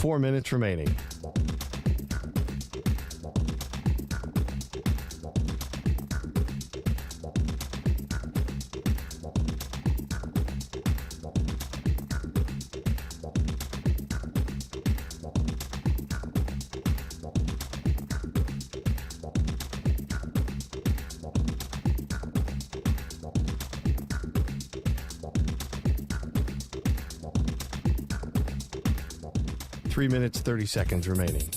4 minutes remaining. Three minutes, 30 seconds remaining.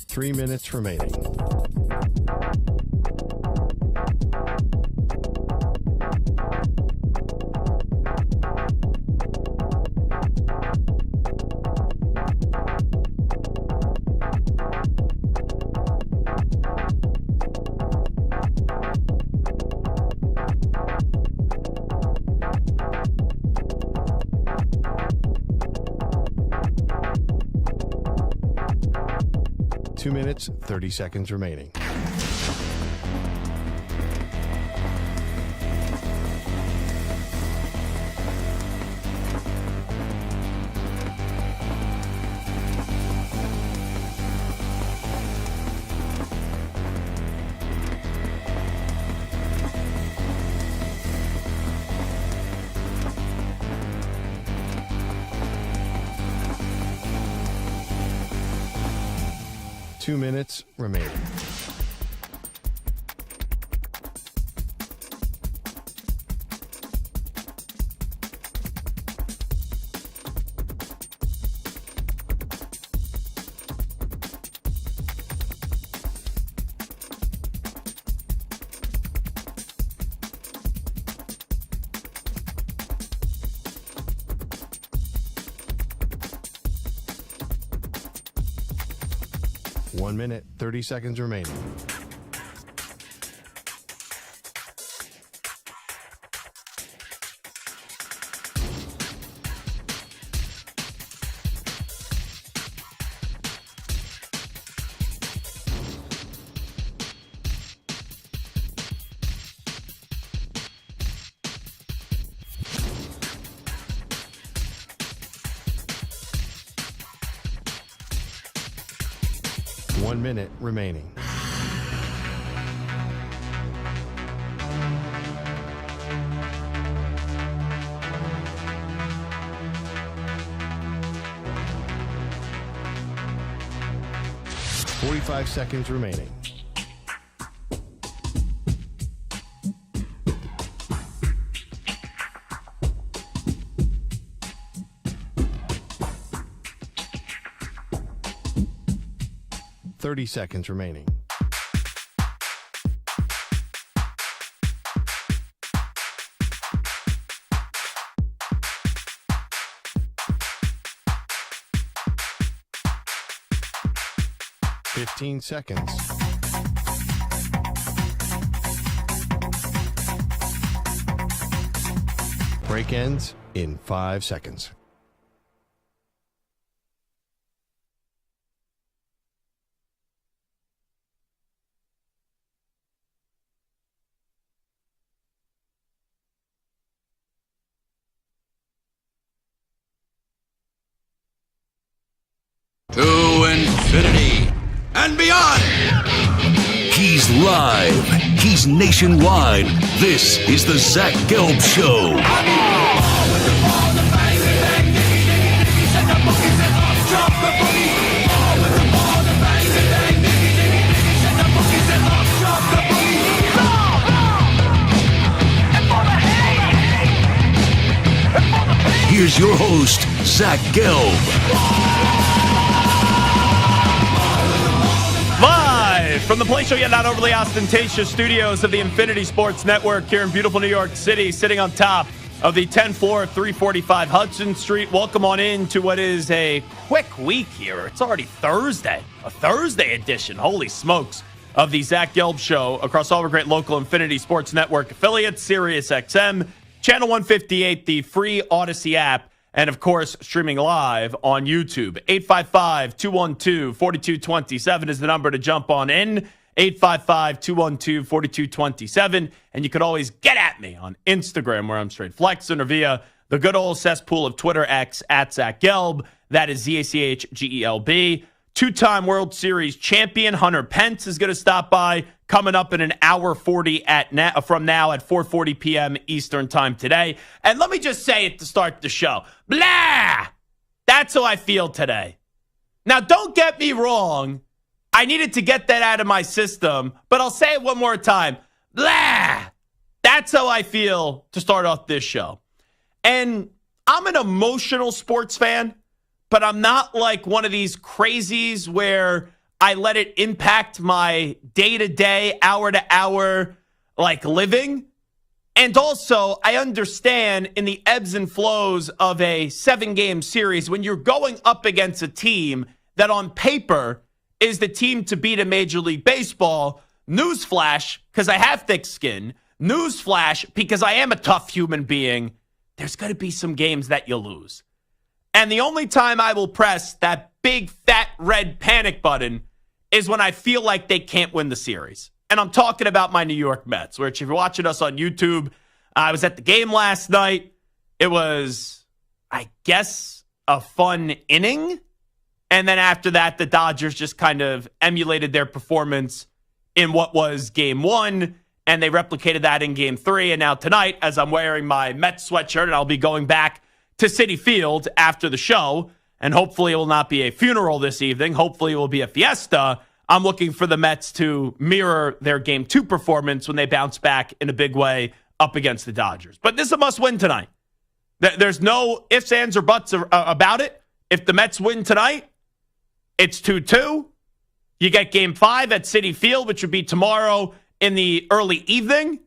Three minutes remaining. Two minutes, 30 seconds remaining. Two minutes remaining. One minute, 30 seconds remaining. One minute remaining. Forty-five seconds remaining. Thirty seconds remaining. Fifteen seconds. Break ends in 5 seconds. To infinity and beyond. He's live. He's nationwide. This is the Zach Gelb Show. Here's your host, Zach Gelb. Live from the Play Show yet not overly ostentatious studios of the Infinity Sports Network here in beautiful New York City, sitting on top of the 10th floor of 345 Hudson Street. Welcome on in to what is a quick week here. It's already Thursday, a Thursday edition, holy smokes, of the Zach Gelb Show across all the great local Infinity Sports Network affiliates, Sirius XM, Channel 158, the free Odyssey app, and of course, streaming live on YouTube. 855-212-4227 is the number to jump on in. 855-212-4227. And you could always get at me on Instagram, where I'm straight flexing, or via the good old cesspool of Twitter X at Zach Gelb. That is ZACHGELB. Two-time World Series champion Hunter Pence is going to stop by coming up in an hour 40 from now at 4:40 p.m. Eastern time today. And let me just say it to start the show. Blah! That's how I feel today. Now, don't get me wrong. I needed to get that out of my system, but I'll say it one more time. Blah! That's how I feel to start off this show. And I'm an emotional sports fan, but I'm not like one of these crazies where I let it impact my day-to-day, hour-to-hour, like living. And also, I understand in the ebbs and flows of a 7-game series, when you're going up against a team that on paper is the team to beat in Major League Baseball. Newsflash, because I have thick skin. Newsflash, because I am a tough human being. There's going to be some games that you lose. And the only time I will press that big, fat, red panic button is when I feel like they can't win the series. And I'm talking about my New York Mets, which if you're watching us on YouTube, I was at the game last night. It was, I guess, a fun inning. And then after that, the Dodgers just kind of emulated their performance in what was game 1, and they replicated that in game 3. And now tonight, as I'm wearing my Mets sweatshirt, and I'll be going back to Citi Field after the show, and hopefully it will not be a funeral this evening. Hopefully it will be a fiesta. I'm looking for the Mets to mirror their game 2 performance when they bounce back in a big way up against the Dodgers. But this is a must-win tonight. There's no ifs, ands, or buts about it. If the Mets win tonight, it's 2-2. You get game 5 at Citi Field, which would be tomorrow in the early evening.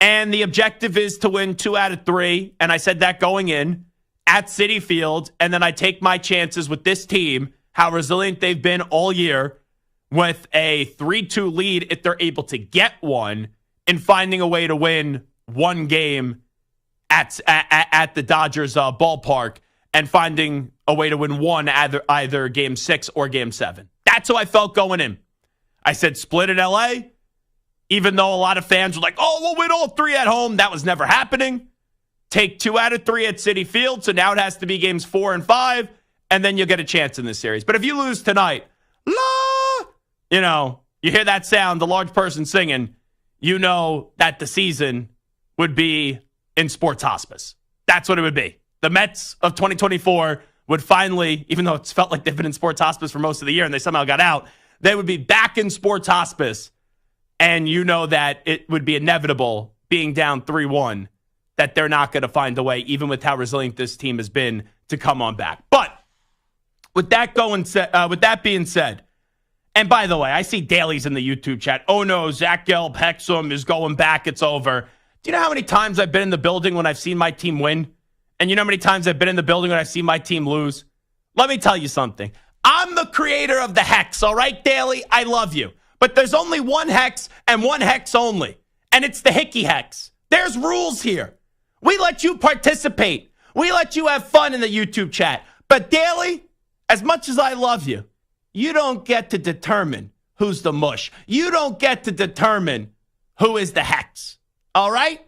And the objective is to win 2 out of 3. And I said that going in at Citi Field. And then I take my chances with this team, how resilient they've been all year, with a 3-2 lead if they're able to get one, in finding a way to win one game at the Dodgers ballpark, and finding a way to win one, either game 6 or game 7. That's how I felt going in. I said split in LA, even though a lot of fans were like, oh, we'll win all 3 at home. That was never happening. Take 2 out of 3 at Citi Field, so now it has to be games 4 and 5, and then you'll get a chance in this series. But if you lose tonight, you hear that sound, the large person singing, you know that the season would be in sports hospice. That's what it would be. The Mets of 2024 would finally, even though it's felt like they've been in sports hospice for most of the year and they somehow got out, they would be back in sports hospice. And you know that it would be inevitable, being down 3-1, that they're not going to find a way, even with how resilient this team has been, to come on back. But with that being said, and by the way, I see dailies in the YouTube chat. Oh no, Zach Gelb Hexum is going back. It's over. Do you know how many times I've been in the building when I've seen my team win? And you know how many times I've been in the building when I've seen my team lose? Let me tell you something. I'm the creator of the hex, all right, Daily? I love you. But there's only one hex and one hex only. And it's the Hickey hex. There's rules here. We let you participate. We let you have fun in the YouTube chat. But Daily, as much as I love you, you don't get to determine who's the mush. You don't get to determine who is the hex. All right?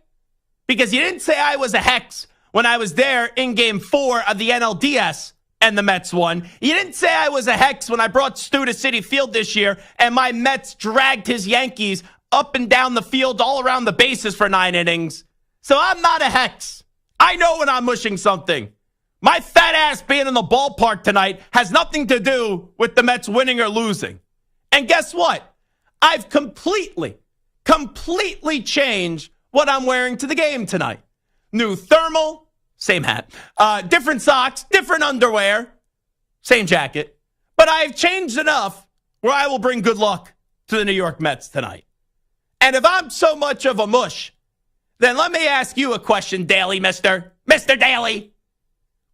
Because you didn't say I was a hex when I was there in game 4 of the NLDS and the Mets won. You didn't say I was a hex when I brought Stu to Citi Field this year and my Mets dragged his Yankees up and down the field, all around the bases for 9 innings. So I'm not a hex. I know when I'm mushing something. My fat ass being in the ballpark tonight has nothing to do with the Mets winning or losing. And guess what? I've completely changed what I'm wearing to the game tonight. New thermal, same hat. Different socks, different underwear, same jacket. But I've changed enough where I will bring good luck to the New York Mets tonight. And if I'm so much of a mush then let me ask you a question, Daly, Mr. Daly.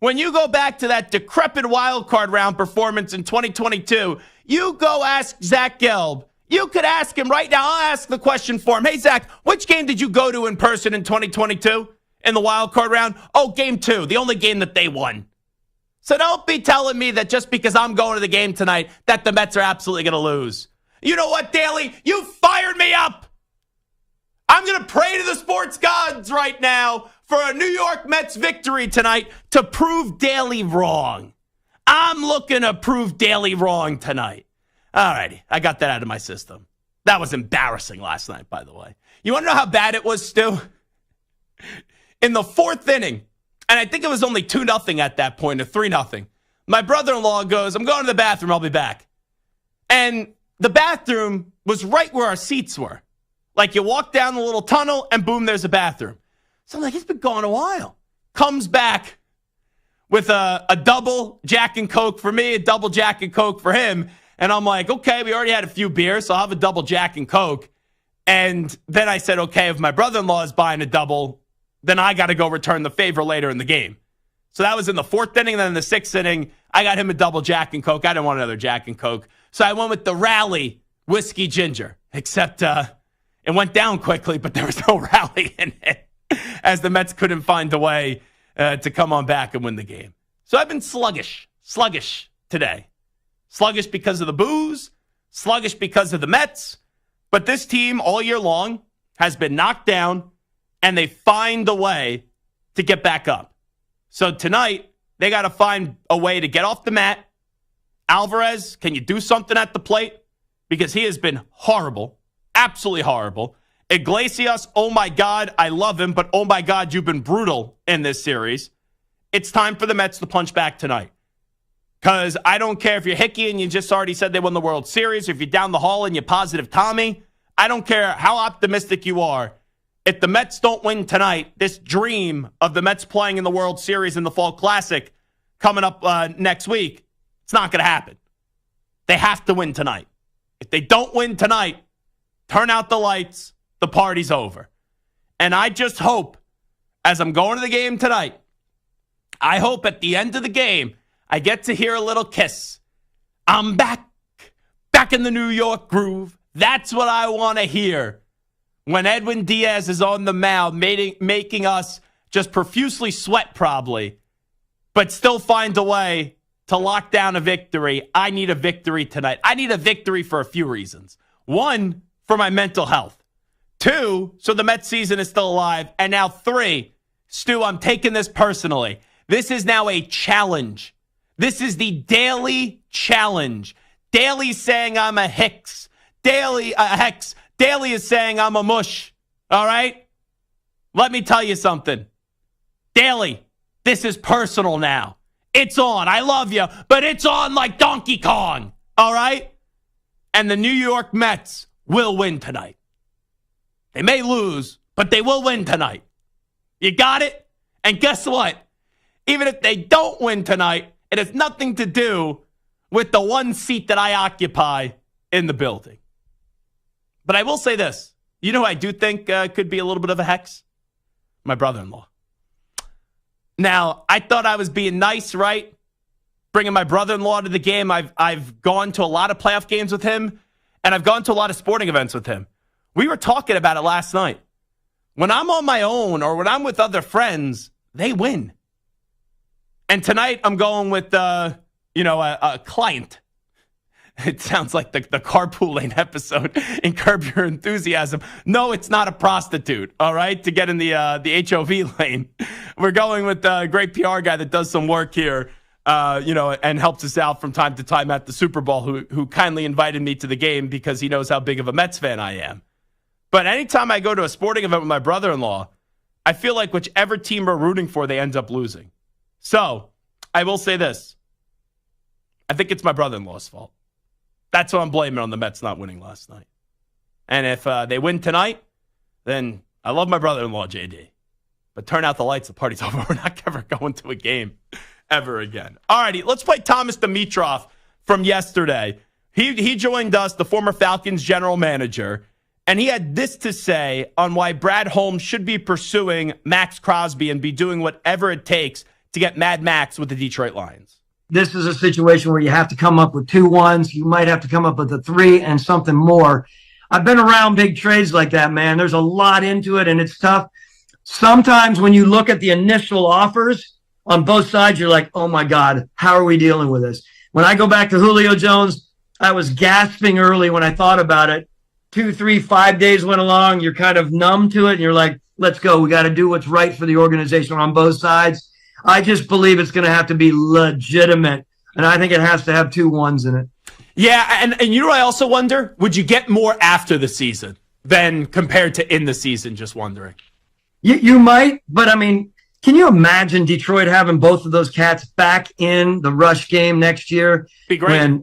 When you go back to that decrepit wild card round performance in 2022, you go ask Zach Gelb. You could ask him right now. I'll ask the question for him. Hey, Zach, which game did you go to in person in 2022 in the wild card round? Oh, game 2, the only game that they won. So don't be telling me that just because I'm going to the game tonight that the Mets are absolutely going to lose. You know what, Daly? You fired me up. I'm going to pray to the sports gods right now for a New York Mets victory tonight to prove Daly wrong. I'm looking to prove Daly wrong tonight. All righty, I got that out of my system. That was embarrassing last night, by the way. You want to know how bad it was, Stu? In the 4th inning, and I think it was only 2-0 at that point, or 3-0. My brother-in-law goes, I'm going to the bathroom, I'll be back. And the bathroom was right where our seats were. Like you walk down the little tunnel and boom, there's a bathroom. So I'm like, he's been gone a while. Comes back with a double Jack and Coke for me, a double Jack and Coke for him. And I'm like, okay, we already had a few beers, so I'll have a double Jack and Coke. And then I said, okay, if my brother-in-law is buying a double, then I got to go return the favor later in the game. So that was in the 4th inning. Then in the 6th inning, I got him a double Jack and Coke. I didn't want another Jack and Coke. So I went with the Rally Whiskey Ginger, except it went down quickly, but there was no rally in it as the Mets couldn't find a way to come on back and win the game. So I've been sluggish today. Sluggish because of the booze, sluggish because of the Mets. But this team all year long has been knocked down, and they find a way to get back up. So tonight, they got to find a way to get off the mat. Alvarez, can you do something at the plate? Because he has been horrible, absolutely horrible. Iglesias, oh my God, I love him, but oh my God, you've been brutal in this series. It's time for the Mets to punch back tonight. Because I don't care if you're Hickey and you just already said they won the World Series, or if you're down the hall and you're positive Tommy. I don't care how optimistic you are. If the Mets don't win tonight, this dream of the Mets playing in the World Series in the Fall Classic coming up next week, it's not going to happen. They have to win tonight. If they don't win tonight, turn out the lights, the party's over. And I just hope, as I'm going to the game tonight, I hope at the end of the game, I get to hear a little kiss. I'm back in the New York groove. That's what I want to hear when Edwin Diaz is on the mound, making us just profusely sweat probably, but still find a way to lock down a victory. I need a victory tonight. I need a victory for a few reasons. 1, for my mental health. 2, so the Mets season is still alive. And now 3, Stu, I'm taking this personally. This is now a challenge. This is the Daly challenge. Daly's saying I'm a Hicks. Daly is saying I'm a mush. All right? Let me tell you something. Daly, this is personal now. It's on. I love you, but it's on like Donkey Kong. All right? And the New York Mets will win tonight. They may lose, but they will win tonight. You got it? And guess what? Even if they don't win tonight, it has nothing to do with the one seat that I occupy in the building. But I will say this. You know who I do think could be a little bit of a hex? My brother-in-law. Now, I thought I was being nice, right? Bringing my brother-in-law to the game. I've gone to a lot of playoff games with him, and I've gone to a lot of sporting events with him. We were talking about it last night. When I'm on my own or when I'm with other friends, they win. And tonight I'm going with, a client. It sounds like the carpooling episode in Curb Your Enthusiasm. No, it's not a prostitute, all right, to get in the HOV lane. We're going with a great PR guy that does some work here, and helps us out from time to time at the Super Bowl, who kindly invited me to the game because he knows how big of a Mets fan I am. But anytime I go to a sporting event with my brother-in-law, I feel like whichever team we're rooting for, they end up losing. So I will say this. I think it's my brother-in-law's fault. That's what I'm blaming on the Mets not winning last night. And if they win tonight, then I love my brother-in-law, JD. But turn out the lights, the party's over. We're not ever going to a game ever again. All righty, let's play Thomas Dimitroff from yesterday. He joined us, the former Falcons general manager, And he had this to say on why Brad Holmes should be pursuing Maxx Crosby and be doing whatever it takes to get Mad Max with the Detroit Lions. This is a situation where you have to come up with 2 1s. You might have to come up with a 3 and something more. I've been around big trades like that, man. There's a lot into it, and it's tough. Sometimes when you look at the initial offers on both sides, you're like, oh, my God, how are we dealing with this? When I go back to Julio Jones, I was gasping early when I thought about it. 2, 3, 5 days went along. You're kind of numb to it, and you're like, let's go. We got to do what's right for the organization on both sides. I just believe it's going to have to be legitimate, and I think it has to have 2 1s in it. Yeah, and you know what I also wonder? Would you get more after the season than compared to in the season? Just wondering. You might, but I mean, can you imagine Detroit having both of those cats back in the rush game next year? Be great.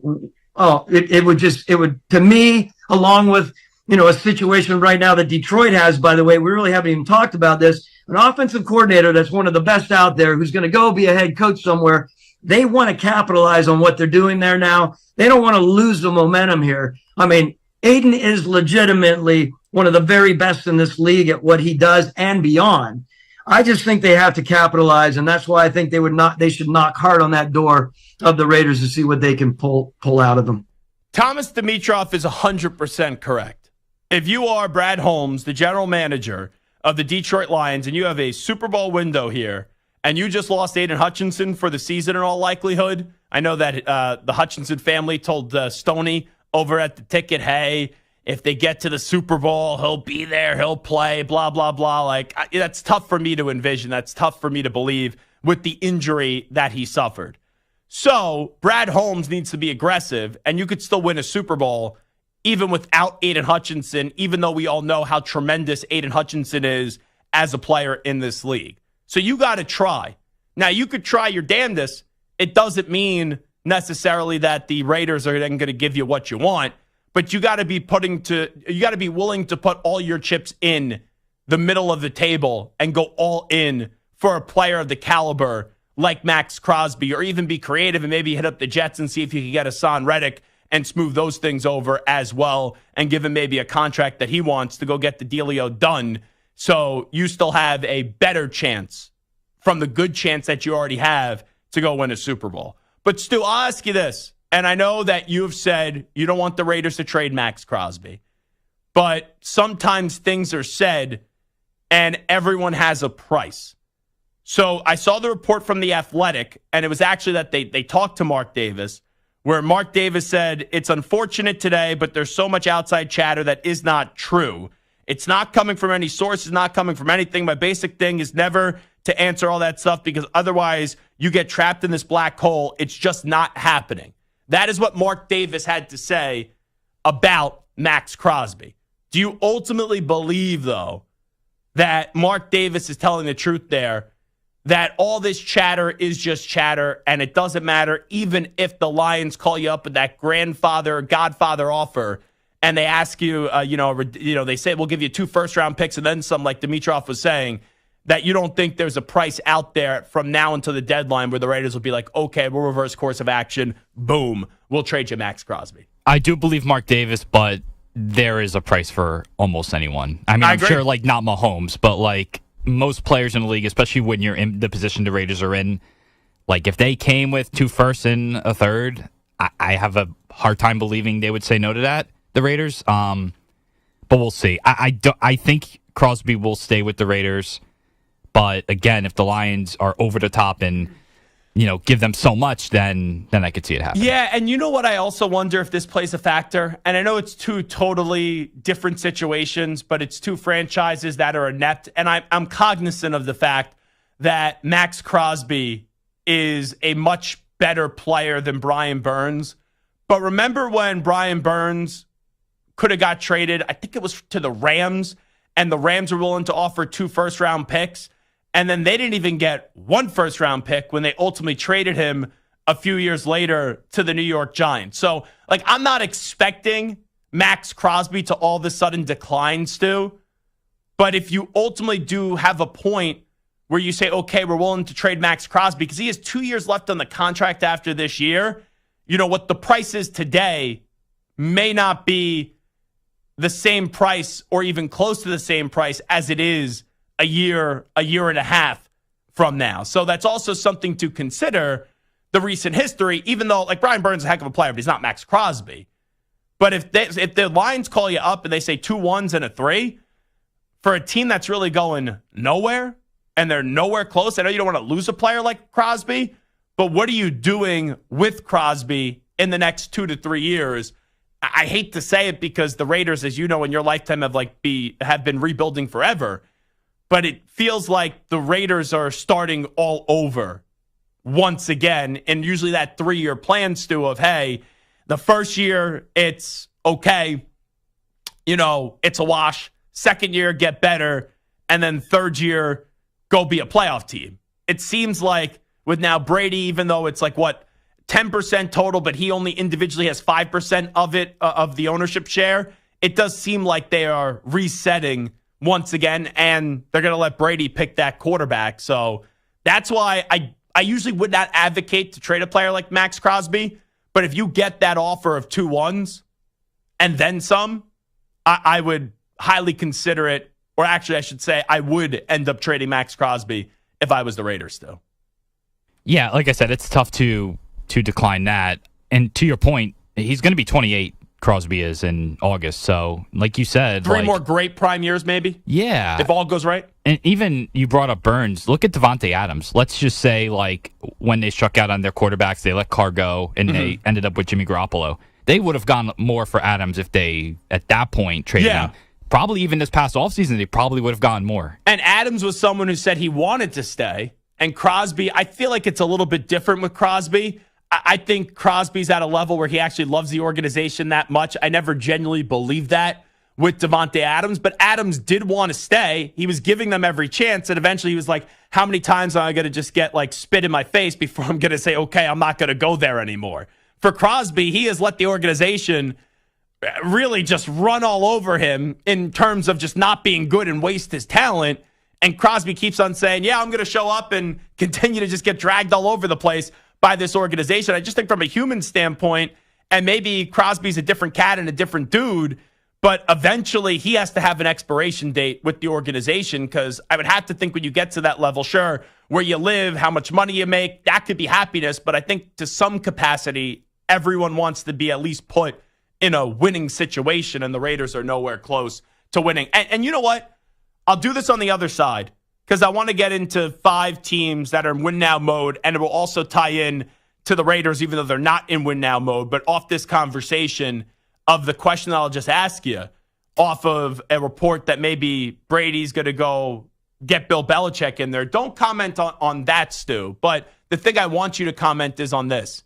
It would, to me, along with, a situation right now that Detroit has, by the way, we really haven't even talked about this, an offensive coordinator that's one of the best out there who's going to go be a head coach somewhere. They want to capitalize on what they're doing there now. They don't want to lose the momentum here. I mean, Aiden is legitimately one of the very best in this league at what he does and beyond. I just think they have to capitalize, and that's why I think they should knock hard on that door of the Raiders to see what they can pull out of them. Thomas Dimitroff is 100% correct. If you are Brad Holmes, the general manager of the Detroit Lions, and you have a Super Bowl window here, and you just lost Aiden Hutchinson for the season in all likelihood. I know that the Hutchinson family told Stoney over at the ticket, hey, if they get to the Super Bowl, he'll be there, he'll play, blah, blah, blah. Like, that's tough for me to envision. That's tough for me to believe with the injury that he suffered. So Brad Holmes needs to be aggressive, and you could still win a Super Bowl even without Aiden Hutchinson, even though we all know how tremendous Aiden Hutchinson is as a player in this league. So you got to try. Now, you could try your damnedest. It doesn't mean necessarily that the Raiders are then going to give you what you want, but you got to be willing to put all your chips in the middle of the table and go all in for a player of the caliber like Maxx Crosby, or even be creative and maybe hit up the Jets and see if you can get Hassan Reddick and smooth those things over as well and give him maybe a contract that he wants to go get the dealio done. So you still have a better chance from the good chance that you already have to go win a Super Bowl. But Stu, I'll ask you this, and I know that you've said you don't want the Raiders to trade Maxx Crosby, but sometimes things are said and everyone has a price. So I saw the report from The Athletic, and it was actually that they talked to Mark Davis, where Mark Davis said, it's unfortunate today, but there's so much outside chatter that is not true. It's not coming from any source. It's not coming from anything. My basic thing is never to answer all that stuff because otherwise you get trapped in this black hole. It's just not happening. That is what Mark Davis had to say about Maxx Crosby. Do you ultimately believe, though, that Mark Davis is telling the truth there, that all this chatter is just chatter and it doesn't matter even if the Lions call you up with that godfather offer and they ask you, they say, we'll give you 2 first-round picks and then some, like Dimitroff was saying, that you don't think there's a price out there from now until the deadline where the Raiders will be like, okay, we'll reverse course of action. Boom. We'll trade you Maxx Crosby. I do believe Mark Davis, but there is a price for almost anyone. I mean, I'm sure, like, not Mahomes, but, like, most players in the league, especially when you're in the position the Raiders are in, like, if they came with 2 firsts and a third, I have a hard time believing they would say no to that, the Raiders. But we'll see. I think Crosby will stay with the Raiders. But again, if the Lions are over the top and, give them so much, then I could see it happen. Yeah, and you know what? I also wonder if this plays a factor. And I know it's 2 totally different situations, but it's 2 franchises that are inept. And I'm cognizant of the fact that Maxx Crosby is a much better player than Brian Burns. But remember when Brian Burns could have got traded, I think it was to the Rams, and the Rams were willing to offer 2 first-round picks. And then they didn't even get 1 first-round pick when they ultimately traded him a few years later to the New York Giants. So, I'm not expecting Maxx Crosby to all of a sudden decline, Stu. But if you ultimately do have a point where you say, okay, we're willing to trade Maxx Crosby because he has 2 years left on the contract after this year, what the price is today may not be the same price or even close to the same price as it is a year and a half from now. So that's also something to consider, the recent history, even though like Brian Burns is a heck of a player, but he's not Maxx Crosby. But if the Lions call you up and they say 2 1s and a 3, for a team that's really going nowhere and they're nowhere close, I know you don't want to lose a player like Crosby, but what are you doing with Crosby in the next 2 to 3 years? I hate to say it because the Raiders, as you know, in your lifetime have been rebuilding forever. But it feels like the Raiders are starting all over once again. And usually that 3-year plan, Stu, of, hey, the first year, it's okay. It's a wash. Second year, get better. And then third year, go be a playoff team. It seems like with now Brady, even though it's like, 10% total, but he only individually has 5% of it, of the ownership share. It does seem like they are resetting once again, and they're going to let Brady pick that quarterback. So that's why I usually would not advocate to trade a player like Maxx Crosby, but if you get that offer of 2 1s and then some, I would highly consider it, or actually I should say I would end up trading Maxx Crosby if I was the Raiders still. Yeah, like I said, it's tough to decline that. And to your point, he's going to be 28, Crosby is, in August. So, like you said... 3 more great prime years, maybe? Yeah. If all goes right? And even, you brought up Burns. Look at Devontae Adams. Let's just say, when they struck out on their quarterbacks, they let Carr go, and they ended up with Jimmy Garoppolo. They would have gone more for Adams if they, at that point, traded him. Probably even this past offseason, they probably would have gone more. And Adams was someone who said he wanted to stay. And Crosby, I feel like it's a little bit different with Crosby. I think Crosby's at a level where he actually loves the organization that much. I never genuinely believed that with Devontae Adams, but Adams did want to stay. He was giving them every chance, and eventually he was like, how many times am I going to just get spit in my face before I'm going to say, okay, I'm not going to go there anymore? For Crosby, he has let the organization really just run all over him in terms of just not being good and waste his talent. And Crosby keeps on saying, yeah, I'm going to show up and continue to just get dragged all over the place by this organization. I just think from a human standpoint, and maybe Crosby's a different cat and a different dude, but eventually he has to have an expiration date with the organization, because I would have to think when you get to that level, sure, where you live, how much money you make, that could be happiness, but I think to some capacity, everyone wants to be at least put in a winning situation, and the Raiders are nowhere close to winning. And you know what? I'll do this on the other side, because I want to get into 5 teams that are in win-now mode, and it will also tie in to the Raiders, even though they're not in win-now mode. But off this conversation of the question that I'll just ask you, off of a report that maybe Brady's going to go get Bill Belichick in there, don't comment on that, Stu. But the thing I want you to comment is on this.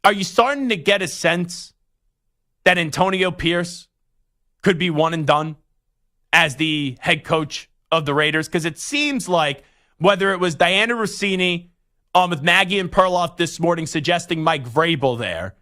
Are you starting to get a sense that Antonio Pierce could be one and done as the head coach of the Raiders? Because it seems like whether it was Diana Rossini with Maggie and Perloff this morning suggesting Mike Vrabel there,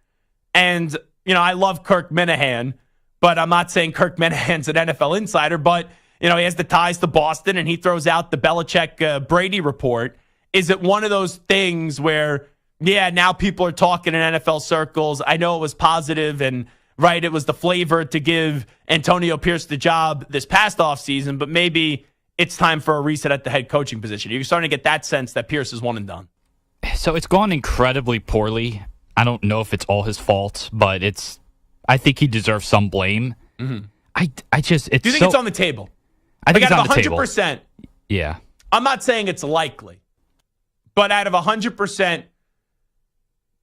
and I love Kirk Minahan, but I'm not saying Kirk Minahan's an NFL insider, but he has the ties to Boston and he throws out the Belichick Brady report. Is it one of those things where, now people are talking in NFL circles? I know it was positive and right, it was the flavor to give Antonio Pierce the job this past offseason, but maybe it's time for a reset at the head coaching position. You're starting to get that sense that Pierce is one and done. So it's gone incredibly poorly. I don't know if it's all his fault, but I think he deserves some blame. Mm-hmm. Do you think it's on the table? I think it's on the 100%, table. Yeah. I'm not saying it's likely, but out of 100%,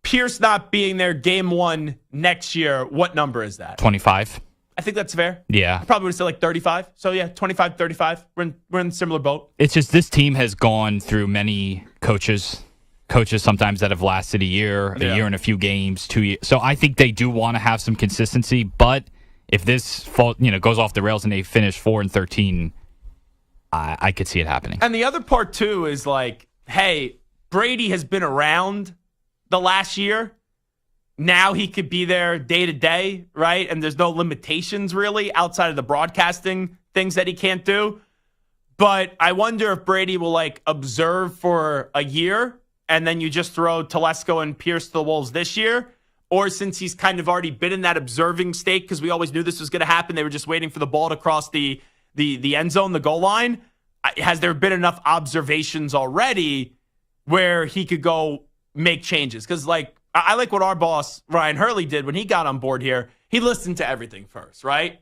Pierce not being there game 1 next year, what number is that? 25. I think that's fair. Yeah. I probably would say 35. So, 25, 35. We're in a similar boat. It's just this team has gone through many coaches sometimes that have lasted a year and a few games, 2 years. So I think they do want to have some consistency, but if this goes off the rails and they finish 4-13, I could see it happening. And the other part, too, is hey, Brady has been around the last year. Now he could be there day to day, right? And there's no limitations really outside of the broadcasting things that he can't do. But I wonder if Brady will observe for a year and then you just throw Telesco and Pierce to the Wolves this year, or since he's kind of already been in that observing state because we always knew this was going to happen. They were just waiting for the ball to cross the end zone, the goal line. Has there been enough observations already where he could go make changes? Because, like, I like what our boss, Ryan Hurley, did when he got on board here. He listened to everything first, right?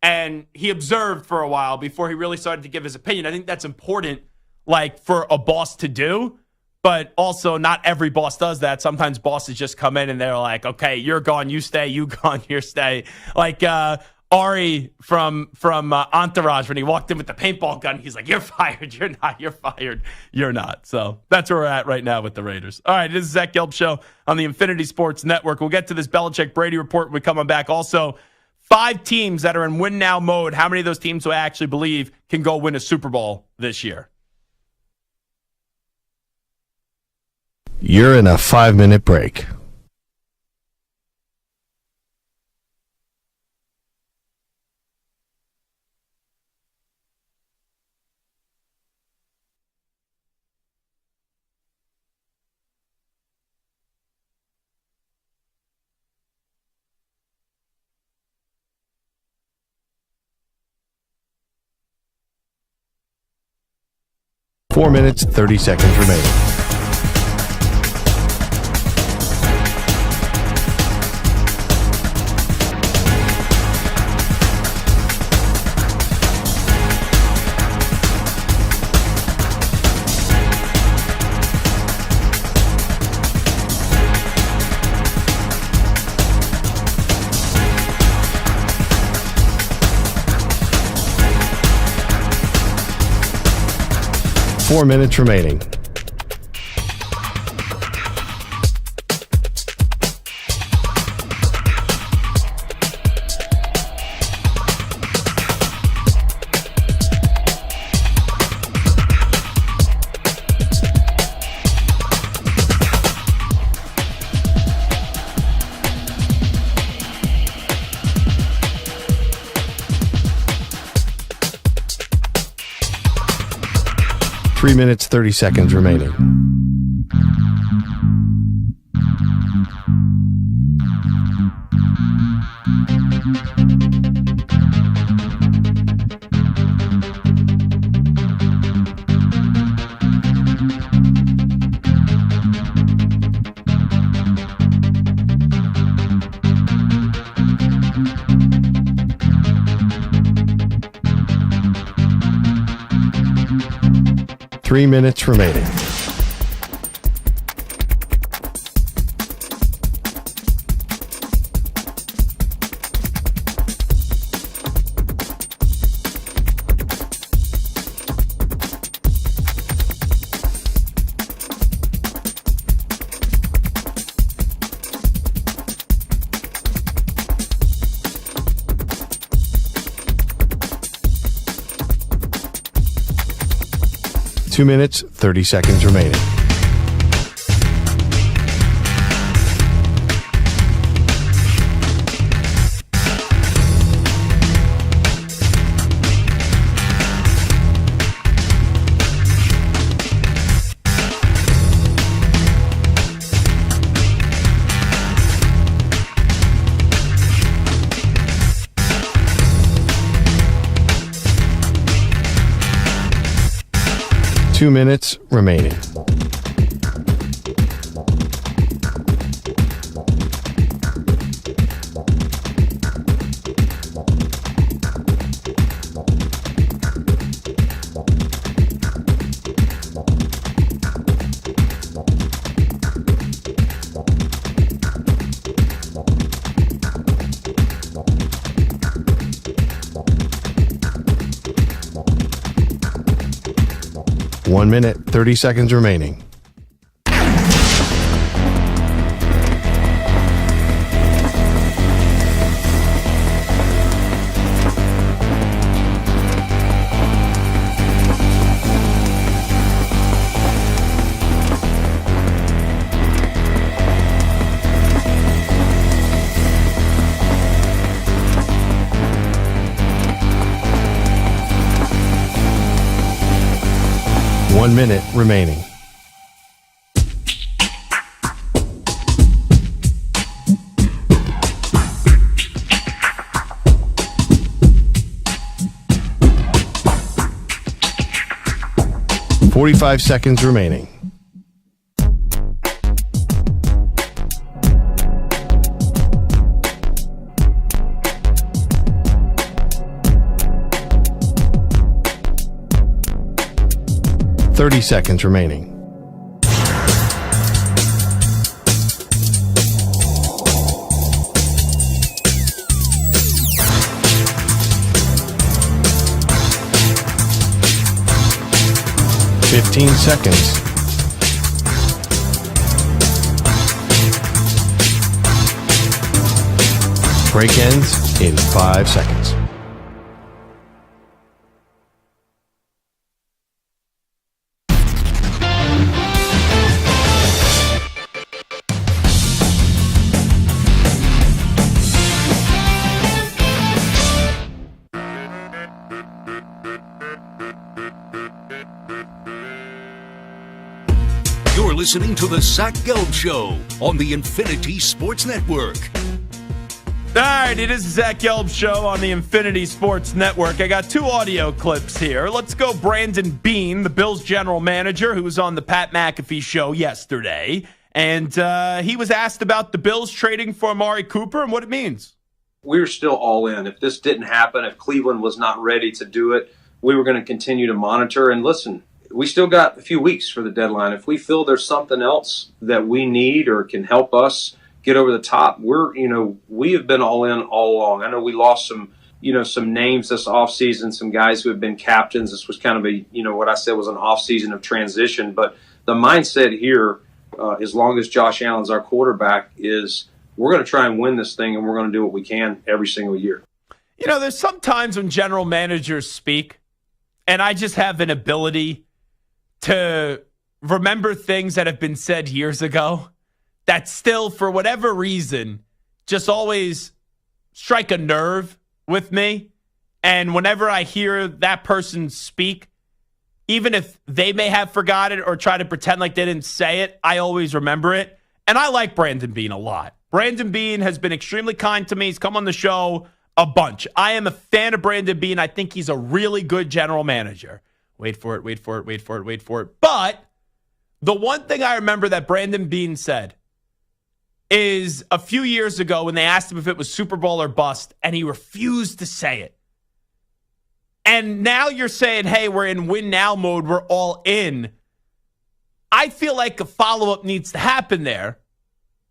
And he observed for a while before he really started to give his opinion. I think that's important, like, for a boss to do. But also, not every boss does that. Sometimes bosses just come in and they're like, okay, you're gone, you stay, you gone, you stay. Like Ari from Entourage, when he walked in with the paintball gun, he's like, you're fired, you're not, you're fired, you're not. So that's where we're at right now with the Raiders. All right, this is Zach Gelb Show on the Infinity Sports Network. We'll get to this Belichick-Brady report when we come on back. Also, 5 teams that are in win-now mode. How many of those teams do I actually believe can go win a Super Bowl this year? You're in a 5-minute break. Four minutes, 30 seconds remaining. Four minutes remaining. Three minutes, 30 seconds remaining. Three minutes remaining. Two minutes, 30 seconds remaining. Two minutes remaining. One minute, 30 seconds remaining. One minute remaining. 45 seconds remaining. Thirty seconds remaining. 15 seconds. Break ends in 5 seconds. You're listening to the Zach Gelb Show on the Infinity Sports Network. All right, it is the Zach Gelb Show on the Infinity Sports Network. I got 2 audio clips here. Let's go Brandon Beane, the Bills general manager, who was on the Pat McAfee show yesterday. And he was asked about the Bills trading for Amari Cooper and what it means. We were still all in. If this didn't happen, if Cleveland was not ready to do it, we were going to continue to monitor. And listen, we still got a few weeks for the deadline. If we feel there's something else that we need or can help us get over the top, we have been all in all along. I know we lost some names this offseason, some guys who have been captains. This was kind of what I said was an offseason of transition. But the mindset here, as long as Josh Allen's our quarterback, is we're going to try and win this thing, and we're going to do what we can every single year. There's some times when general managers speak, and I just have an ability to remember things that have been said years ago that still, for whatever reason, just always strike a nerve with me. And whenever I hear that person speak, even if they may have forgot it or try to pretend like they didn't say it, I always remember it. And I like Brandon Beane a lot. Brandon Beane has been extremely kind to me. He's come on the show a bunch. I am a fan of Brandon Beane. I think he's a really good general manager. Wait for it. But the one thing I remember that Brandon Beane said is a few years ago when they asked him if it was Super Bowl or bust, and he refused to say it. And now you're saying, hey, we're in win now mode. We're all in. I feel like a follow-up needs to happen there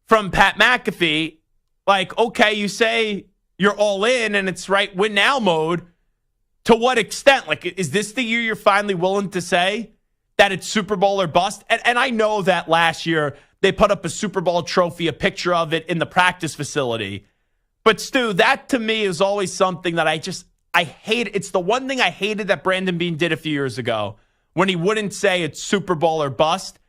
from Pat McAfee. Like, okay, you say you're all in and it's right win now mode. To what extent? Like, is this the year you're finally willing to say that it's Super Bowl or bust? And I know that last year they put up a Super Bowl trophy, a picture of it in the practice facility. But Stu, that to me is always something that I hate. It's the one thing I hated that Brandon Beane did a few years ago when he wouldn't say it's Super Bowl or bust.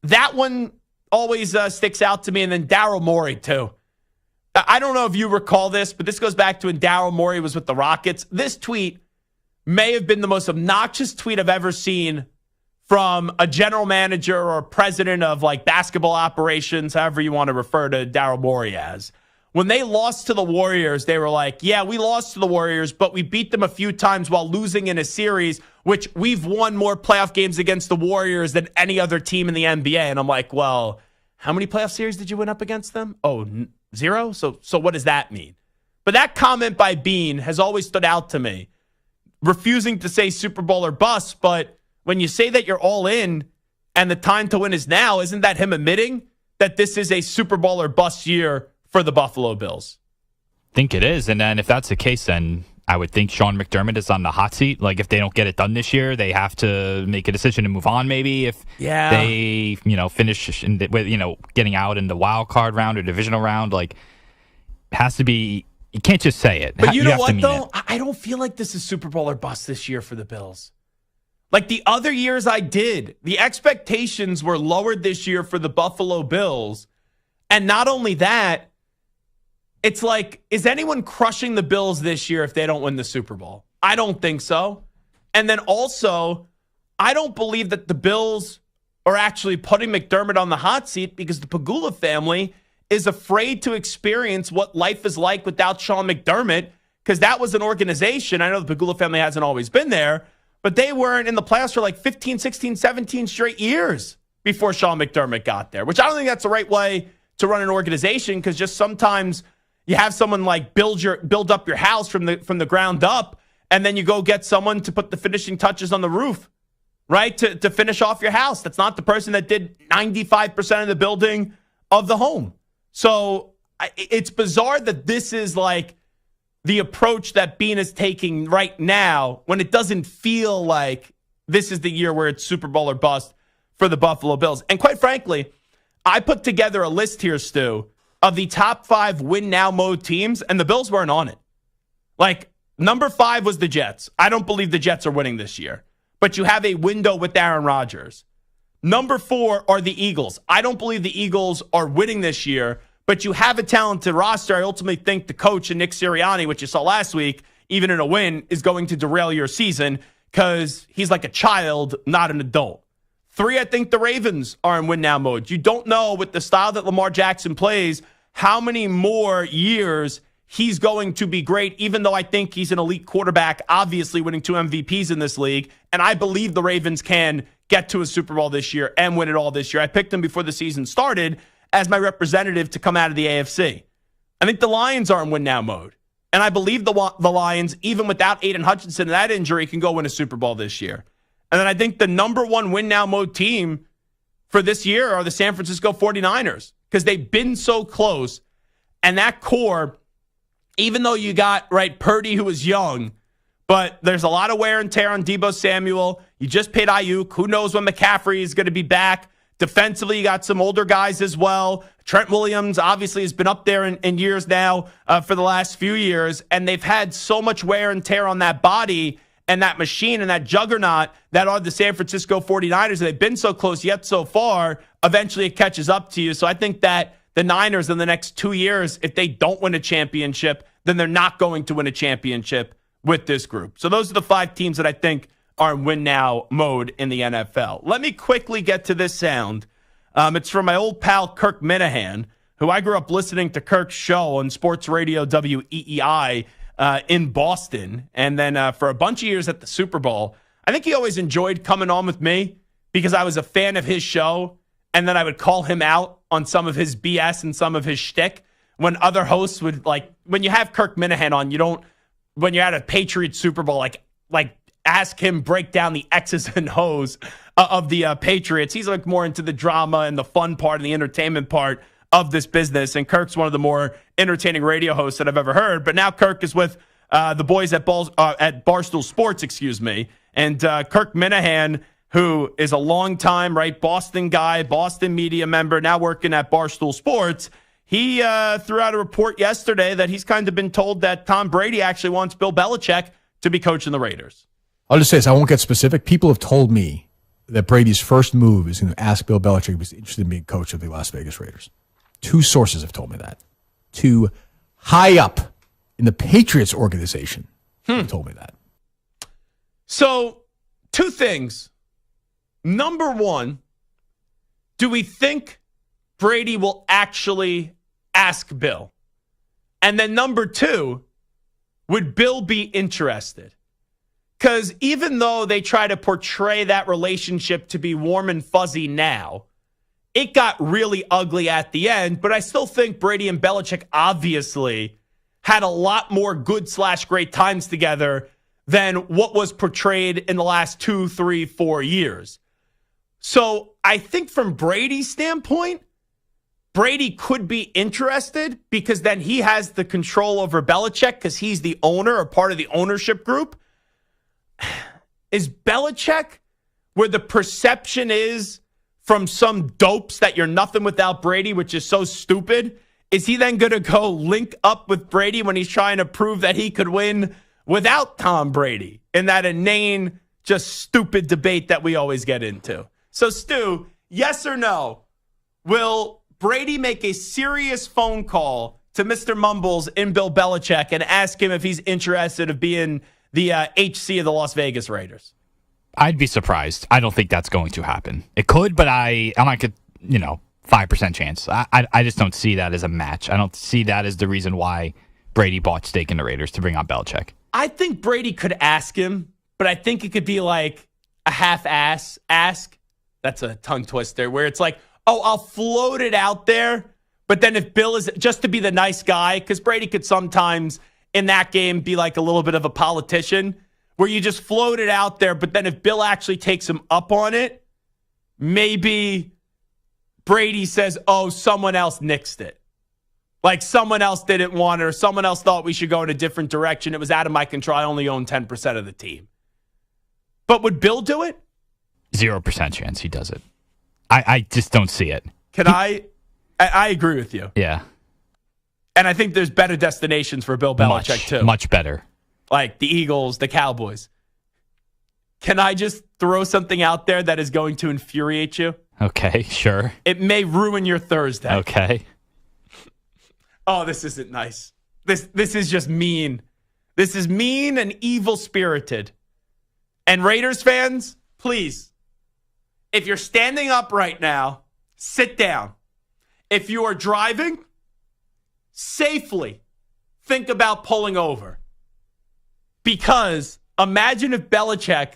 That one always sticks out to me. And then Daryl Morey, too. I don't know if you recall this, but this goes back to when Daryl Morey was with the Rockets. This tweet may have been the most obnoxious tweet I've ever seen from a general manager or president of like basketball operations, however you want to refer to Daryl Morey as. When they lost to the Warriors, they were like, yeah, we lost to the Warriors, but we beat them a few times while losing in a series, which we've won more playoff games against the Warriors than any other team in the NBA. And I'm like, well, how many playoff series did you win up against them? Oh, 0? So what does that mean? But that comment by Beane has always stood out to me. Refusing to say Super Bowl or bust, but when you say that you're all in and the time to win is now, isn't that him admitting that this is a Super Bowl or bust year for the Buffalo Bills? I think it is. And then if that's the case, then I would think Sean McDermott is on the hot seat. Like, if they don't get it done this year, they have to make a decision to move on maybe. If they, finish with, getting out in the wild card round or divisional round, like, it has to be. You can't just say it. But you know what, though? I don't feel like this is Super Bowl or bust this year for the Bills. Like the other years I did. The expectations were lowered this year for the Buffalo Bills. And not only that, it's like, is anyone crushing the Bills this year if they don't win the Super Bowl? I don't think so. And then also, I don't believe that the Bills are actually putting McDermott on the hot seat because the Pagula family is afraid to experience what life is like without Sean McDermott, because that was an organization. I know the Pagula family hasn't always been there, but they weren't in the playoffs for like 15, 16, 17 straight years before Sean McDermott got there, which I don't think that's the right way to run an organization, because just sometimes you have someone like build up your house from the ground up, and then you go get someone to put the finishing touches on the roof, right, to finish off your house. That's not the person that did 95% of the building of the home. So it's bizarre that this is like the approach that Bean is taking right now, when it doesn't feel like this is the year where it's Super Bowl or bust for the Buffalo Bills. And quite frankly, I put together a list here, Stu, of the top 5 win now mode teams, and the Bills weren't on it. Like, number 5 was the Jets. I don't believe the Jets are winning this year, but you have a window with Aaron Rodgers. Number 4 are the Eagles. I don't believe the Eagles are winning this year, but you have a talented roster. I ultimately think the coach and Nick Sirianni, which you saw last week, even in a win, is going to derail your season because he's like a child, not an adult. 3, I think the Ravens are in win now mode. You don't know, with the style that Lamar Jackson plays, how many more years he's going to be great, even though I think he's an elite quarterback, obviously winning 2 MVPs in this league. And I believe the Ravens can get to a Super Bowl this year and win it all this year. I picked them before the season started as my representative to come out of the AFC. I think the Lions are in win now mode. And I believe the Lions, even without Aiden Hutchinson and that injury, can go win a Super Bowl this year. And then I think the number 1 win now mode team for this year are the San Francisco 49ers, because they've been so close. And that core, even though you got, right, Purdy, who was young, but there's a lot of wear and tear on Deebo Samuel. You just paid Ayuk. Who knows when McCaffrey is going to be back? Defensively, you got some older guys as well. Trent Williams obviously has been up there in years now for the last few years, and they've had so much wear and tear on that body and that machine and that juggernaut that are the San Francisco 49ers. They've been so close yet so far. Eventually it catches up to you. So I think that the Niners in the next 2 years, if they don't win a championship, then they're not going to win a championship with this group. So those are the 5 teams that I think are in win now mode in the NFL. Let me quickly get to this sound. It's from my old pal Kirk Minahan, who I grew up listening to Kirk's show on Sports Radio WEEI in Boston. And then for a bunch of years at the Super Bowl, I think he always enjoyed coming on with me because I was a fan of his show. And then I would call him out on some of his BS and some of his shtick. When other hosts would, like, when you have Kirk Minahan on, you don't, when you're at a Patriots Super Bowl, like ask him break down the X's and O's of the Patriots. He's like more into the drama and the fun part and the entertainment part of this business. And Kirk's one of the more entertaining radio hosts that I've ever heard. But now Kirk is with the boys at Barstool Sports, And Kirk Minahan, who is a long-time, right, Boston guy, Boston media member, now working at Barstool Sports, he threw out a report yesterday that he's kind of been told that Tom Brady actually wants Bill Belichick to be coaching the Raiders. I'll just say this, I won't get specific. People have told me that Brady's first move is going to ask Bill Belichick if he's interested in being coach of the Las Vegas Raiders. 2 sources have told me that. 2 high up in the Patriots organization have told me that. So, 2 things. Number 1, do we think Brady will actually ask Bill? And then number 2, would Bill be interested? Because even though they try to portray that relationship to be warm and fuzzy now, it got really ugly at the end. But I still think Brady and Belichick obviously had a lot more good/great times together than what was portrayed in the last 2, 3, 4 years. So I think from Brady's standpoint, Brady could be interested because then he has the control over Belichick because he's the owner or part of the ownership group. Is Belichick, where the perception is from some dopes that you're nothing without Brady, which is so stupid, is he then going to go link up with Brady when he's trying to prove that he could win without Tom Brady in that inane, just stupid debate that we always get into? So, Stu, yes or no, will Brady make a serious phone call to Mr. Mumbles in Bill Belichick and ask him if he's interested in being the HC of the Las Vegas Raiders? I'd be surprised. I don't think that's going to happen. It could, but I'm like a 5% chance. I just don't see that as a match. I don't see that as the reason why Brady bought stake in the Raiders to bring on Belichick. I think Brady could ask him, but but I think it could be like a half-ass ask. That's a tongue twister where it's like, oh, I'll float it out there. But then if Bill is just to be the nice guy, because Brady could sometimes in that game be like a little bit of a politician where you just float it out there. But then if Bill actually takes him up on it, maybe Brady says, oh, someone else nixed it. Like someone else didn't want it or someone else thought we should go in a different direction. It was out of my control. I only own 10% of the team. But would Bill do it? 0% chance he does it. I just don't see it. I agree with you. Yeah. And I think there's better destinations for Bill Belichick, too. Much better. Like the Eagles, the Cowboys. Can I just throw something out there that is going to infuriate you? Okay, sure. It may ruin your Thursday. Okay. Oh, this isn't nice. This is just mean. This is mean and evil-spirited. And Raiders fans, please, if you're standing up right now, sit down. If you are driving, safely think about pulling over. Because imagine if Belichick,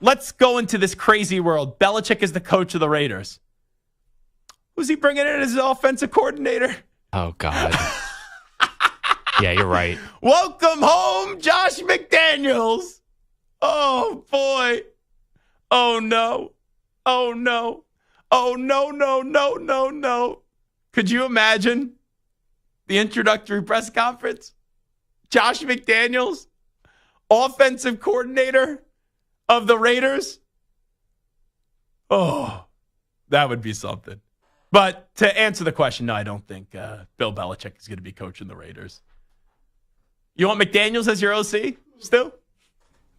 let's go into this crazy world. Belichick is the coach of the Raiders. Who's he bringing in as his offensive coordinator? Oh, God. Yeah, you're right. Welcome home, Josh McDaniels. Oh, boy. Oh, no. Oh, no. Oh, no, no, no, no, no. Could you imagine the introductory press conference? Josh McDaniels, offensive coordinator of the Raiders. Oh, that would be something. But to answer the question, no, I don't think Bill Belichick is going to be coaching the Raiders. You want McDaniels as your OC still?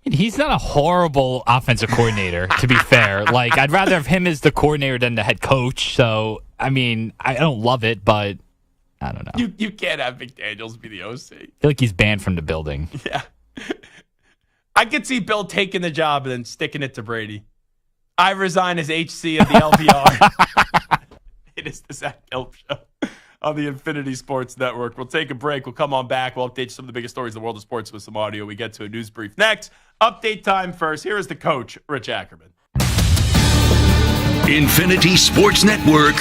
He's not a horrible offensive coordinator, to be fair. Like, I'd rather have him as the coordinator than the head coach. So, I mean, I don't love it, but I don't know. You can't have McDaniels be the OC. I feel like he's banned from the building. Yeah. I could see Bill taking the job and then sticking it to Brady. I resign as HC of the LBR. It is the Zach Gelb Show on the Infinity Sports Network. We'll take a break. We'll come on back. We'll update some of the biggest stories in the world of sports with some audio. We get to a news brief next. Update time first. Here is the coach, Rich Ackerman. Infinity Sports Network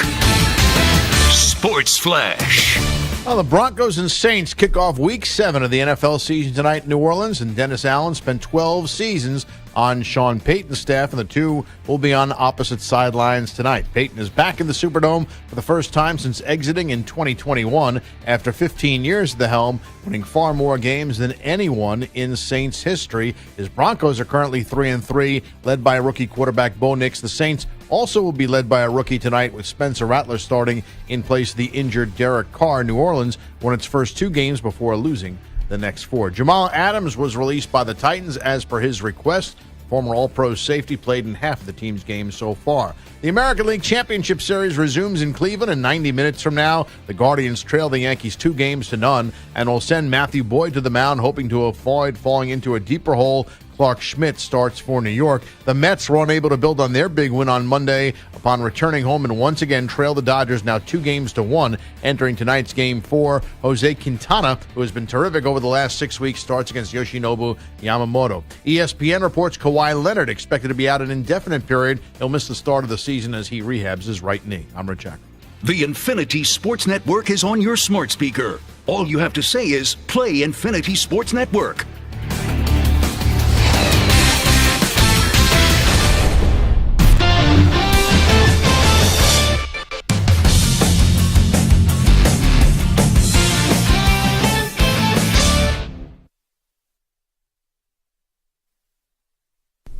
Sports Flash. Well, the Broncos and Saints kick off Week 7 of the NFL season tonight in New Orleans, and Dennis Allen spent 12 seasons on Sean Payton's staff, and the two will be on opposite sidelines tonight. Payton is back in the Superdome for the first time since exiting in 2021 after 15 years at the helm, winning far more games than anyone in Saints history. His Broncos are currently 3-3, led by rookie quarterback Bo Nix. The Saints also will be led by a rookie tonight with Spencer Rattler starting in place of the injured Derek Carr. New Orleans won its first 2 games before losing the next 4. Jamal Adams was released by the Titans as per his request. Former All-Pro safety played in half of the team's games so far. The American League Championship Series resumes in Cleveland, and 90 minutes from now, the Guardians trail the Yankees 2-0 and will send Matthew Boyd to the mound, hoping to avoid falling into a deeper hole. Clark Schmidt starts for New York. The Mets were unable to build on their big win on Monday upon returning home and once again trail the Dodgers now 2-1. Entering tonight's Game 4, Jose Quintana, who has been terrific over the last 6 weeks, starts against Yoshinobu Yamamoto. ESPN reports Kawhi Leonard expected to be out an indefinite period. He'll miss the start of the season as he rehabs his right knee. I'm Rich Ackerman. The Infinity Sports Network is on your smart speaker. All you have to say is play Infinity Sports Network.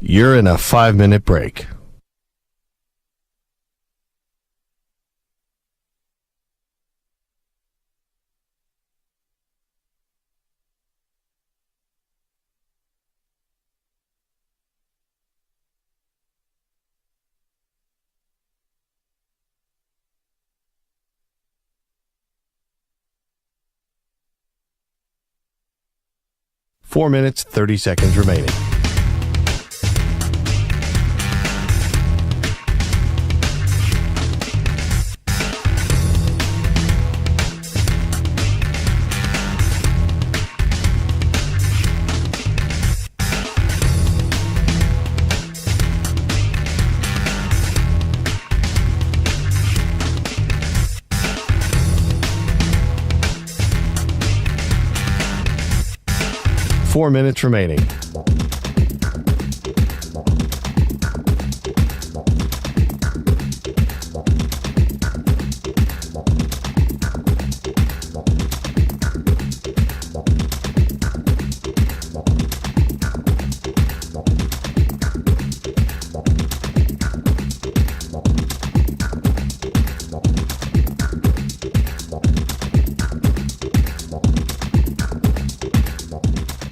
You're in a 5-minute break. Four minutes, 30 seconds remaining. 4 minutes remaining.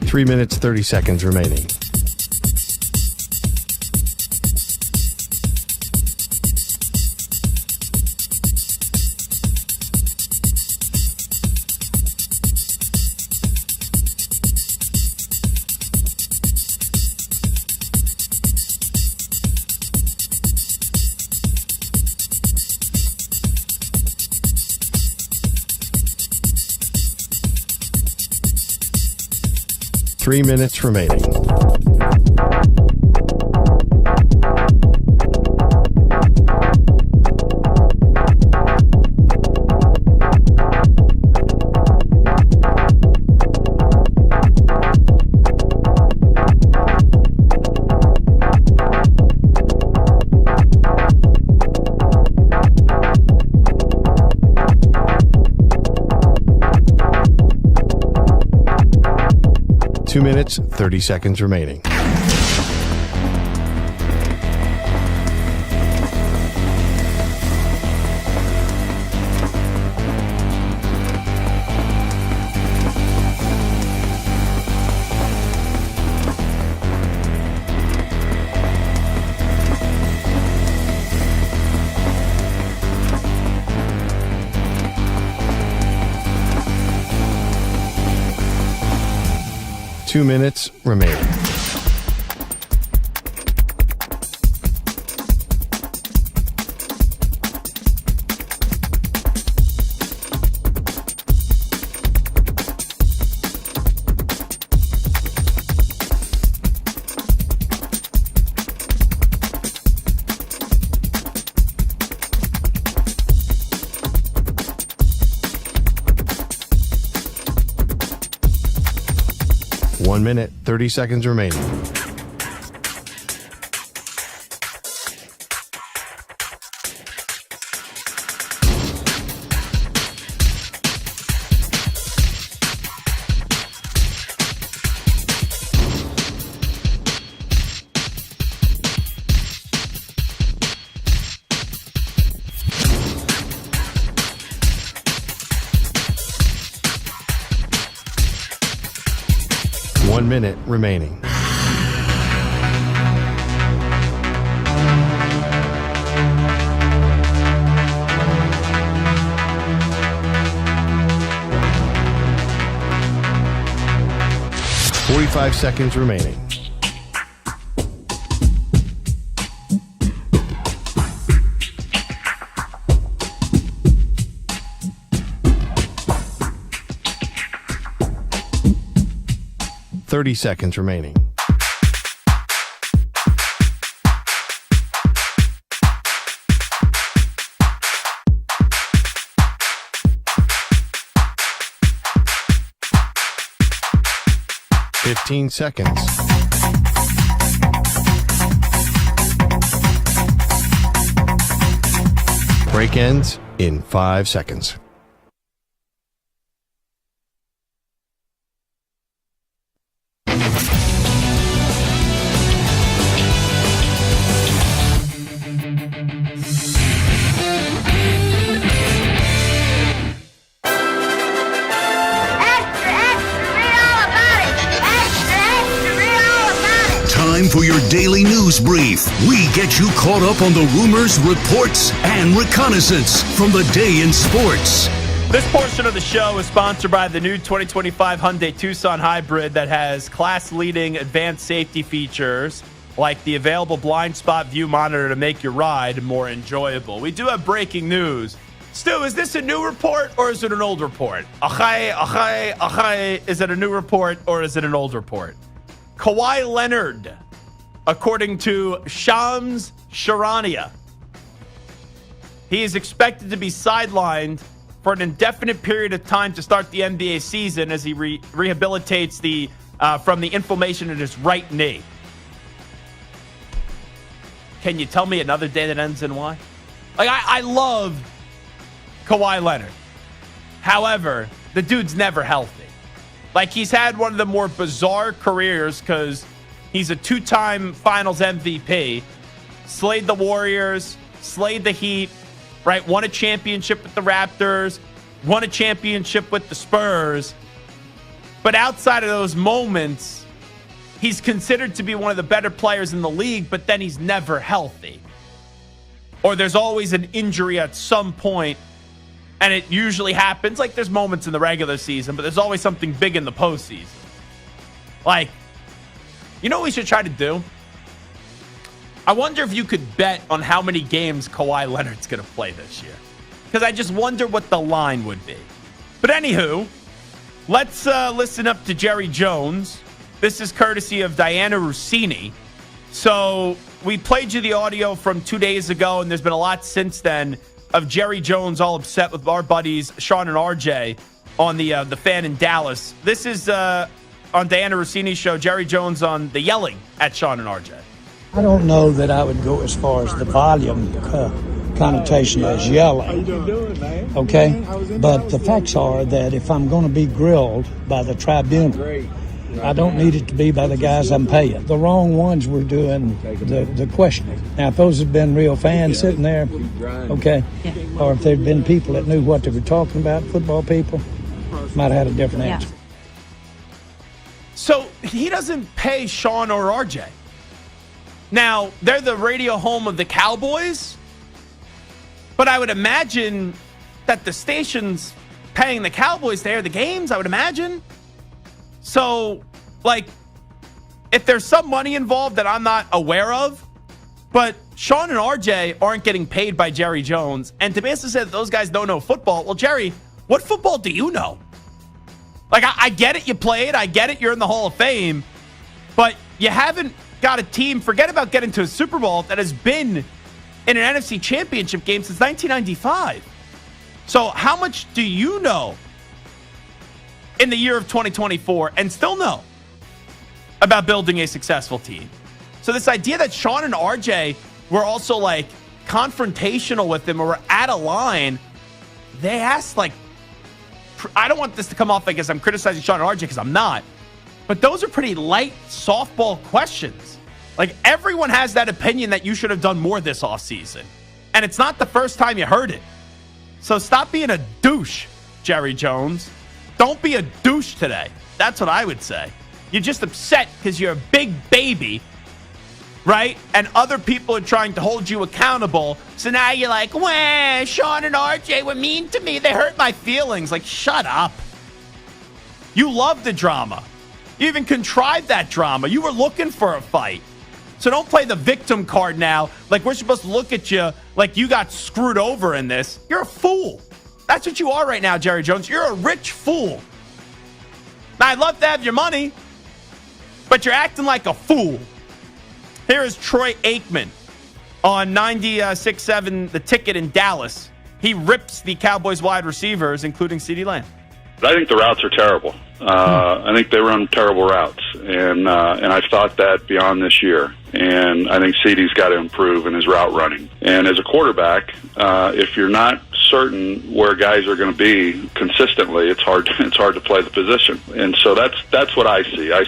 Three minutes, 30 seconds remaining. Three minutes remaining. Two minutes, 30 seconds remaining. Two minutes remaining. One minute, 30 seconds remaining. One minute remaining. Forty-five seconds remaining. Thirty seconds remaining. Fifteen seconds. Break ends in 5 seconds. Time for your daily news brief. We get you caught up on the rumors, reports, and reconnaissance from the day in sports. This portion of the show is sponsored by the new 2025 Hyundai Tucson Hybrid that has class-leading advanced safety features like the available blind spot view monitor to make your ride more enjoyable. We do have breaking news. Stu, is this a new report or is it an old report? Is it a new report or is it an old report? Kawhi Leonard, according to Shams Charania, he is expected to be sidelined for an indefinite period of time to start the NBA season as he rehabilitates the from the inflammation in his right knee. Can you tell me another day that ends in Y? Like, I love Kawhi Leonard. However, the dude's never healthy. Like, he's had one of the more bizarre careers because he's a 2-time Finals MVP, slayed the Warriors, slayed the Heat, right? Won a championship with the Raptors, won a championship with the Spurs. But outside of those moments, he's considered to be one of the better players in the league, but then he's never healthy. Or there's always an injury at some point, and it usually happens. Like, there's moments in the regular season, but there's always something big in the postseason. Like, you know what we should try to do? I wonder if you could bet on how many games Kawhi Leonard's going to play this year. Because I just wonder what the line would be. But anywho, let's listen up to Jerry Jones. This is courtesy of Diana Rossini. So we played you the audio from 2 days ago, and there's been a lot since then of Jerry Jones all upset with our buddies Sean and RJ on the Fan in Dallas. This is on Diana Rossini's show, Jerry Jones on the yelling at Sean and RJ. I don't know that I would go as far as the volume connotation as yelling. Okay? But the facts are that if I'm going to be grilled by the tribunal, I don't need it to be by the guys I'm paying. The wrong ones were doing the questioning. Now, if those had been real fans sitting there, okay, or if there'd been people that knew what they were talking about, football people, might have had a different answer. So he doesn't pay Sean or RJ. Now, they're the radio home of the Cowboys, but I would imagine that the station's paying the Cowboys to air the games, I would imagine. So, like, if there's some money involved that I'm not aware of, but Sean and RJ aren't getting paid by Jerry Jones, and to basically say that those guys don't know football, well, Jerry, what football do you know? Like, I get it, you played, I get it, you're in the Hall of Fame, but you haven't got a team, forget about getting to a Super Bowl, that has been in an NFC Championship game since 1995. So how much do you know in the year of 2024 and still know about building a successful team? So this idea that Sean and RJ were also like confrontational with him or were at a line, they asked like, I don't want this to come off like as I'm criticizing Sean and RJ because I'm not, but those are pretty light softball questions. Like, everyone has that opinion that you should have done more this offseason. And it's not the first time you heard it. So stop being a douche, Jerry Jones. Don't be a douche today. That's what I would say. You're just upset because you're a big baby, right? And other people are trying to hold you accountable. So now you're like, wah, Sean and RJ were mean to me. They hurt my feelings. Like, shut up. You love the drama. You even contrived that drama. You were looking for a fight. So don't play the victim card now like we're supposed to look at you like you got screwed over in this. You're a fool. That's what you are right now, Jerry Jones. You're a rich fool. Now, I'd love to have your money, but you're acting like a fool. Here is Troy Aikman on 96.7 The Ticket in Dallas. He rips the Cowboys wide receivers, including CeeDee Lamb. I think the routes are terrible. I think they run terrible routes, and I've thought that beyond this year. And I think CeeDee's got to improve in his route running. And as a quarterback, if you're not certain where guys are going to be consistently, it's hard to play the position. And so that's what I see. I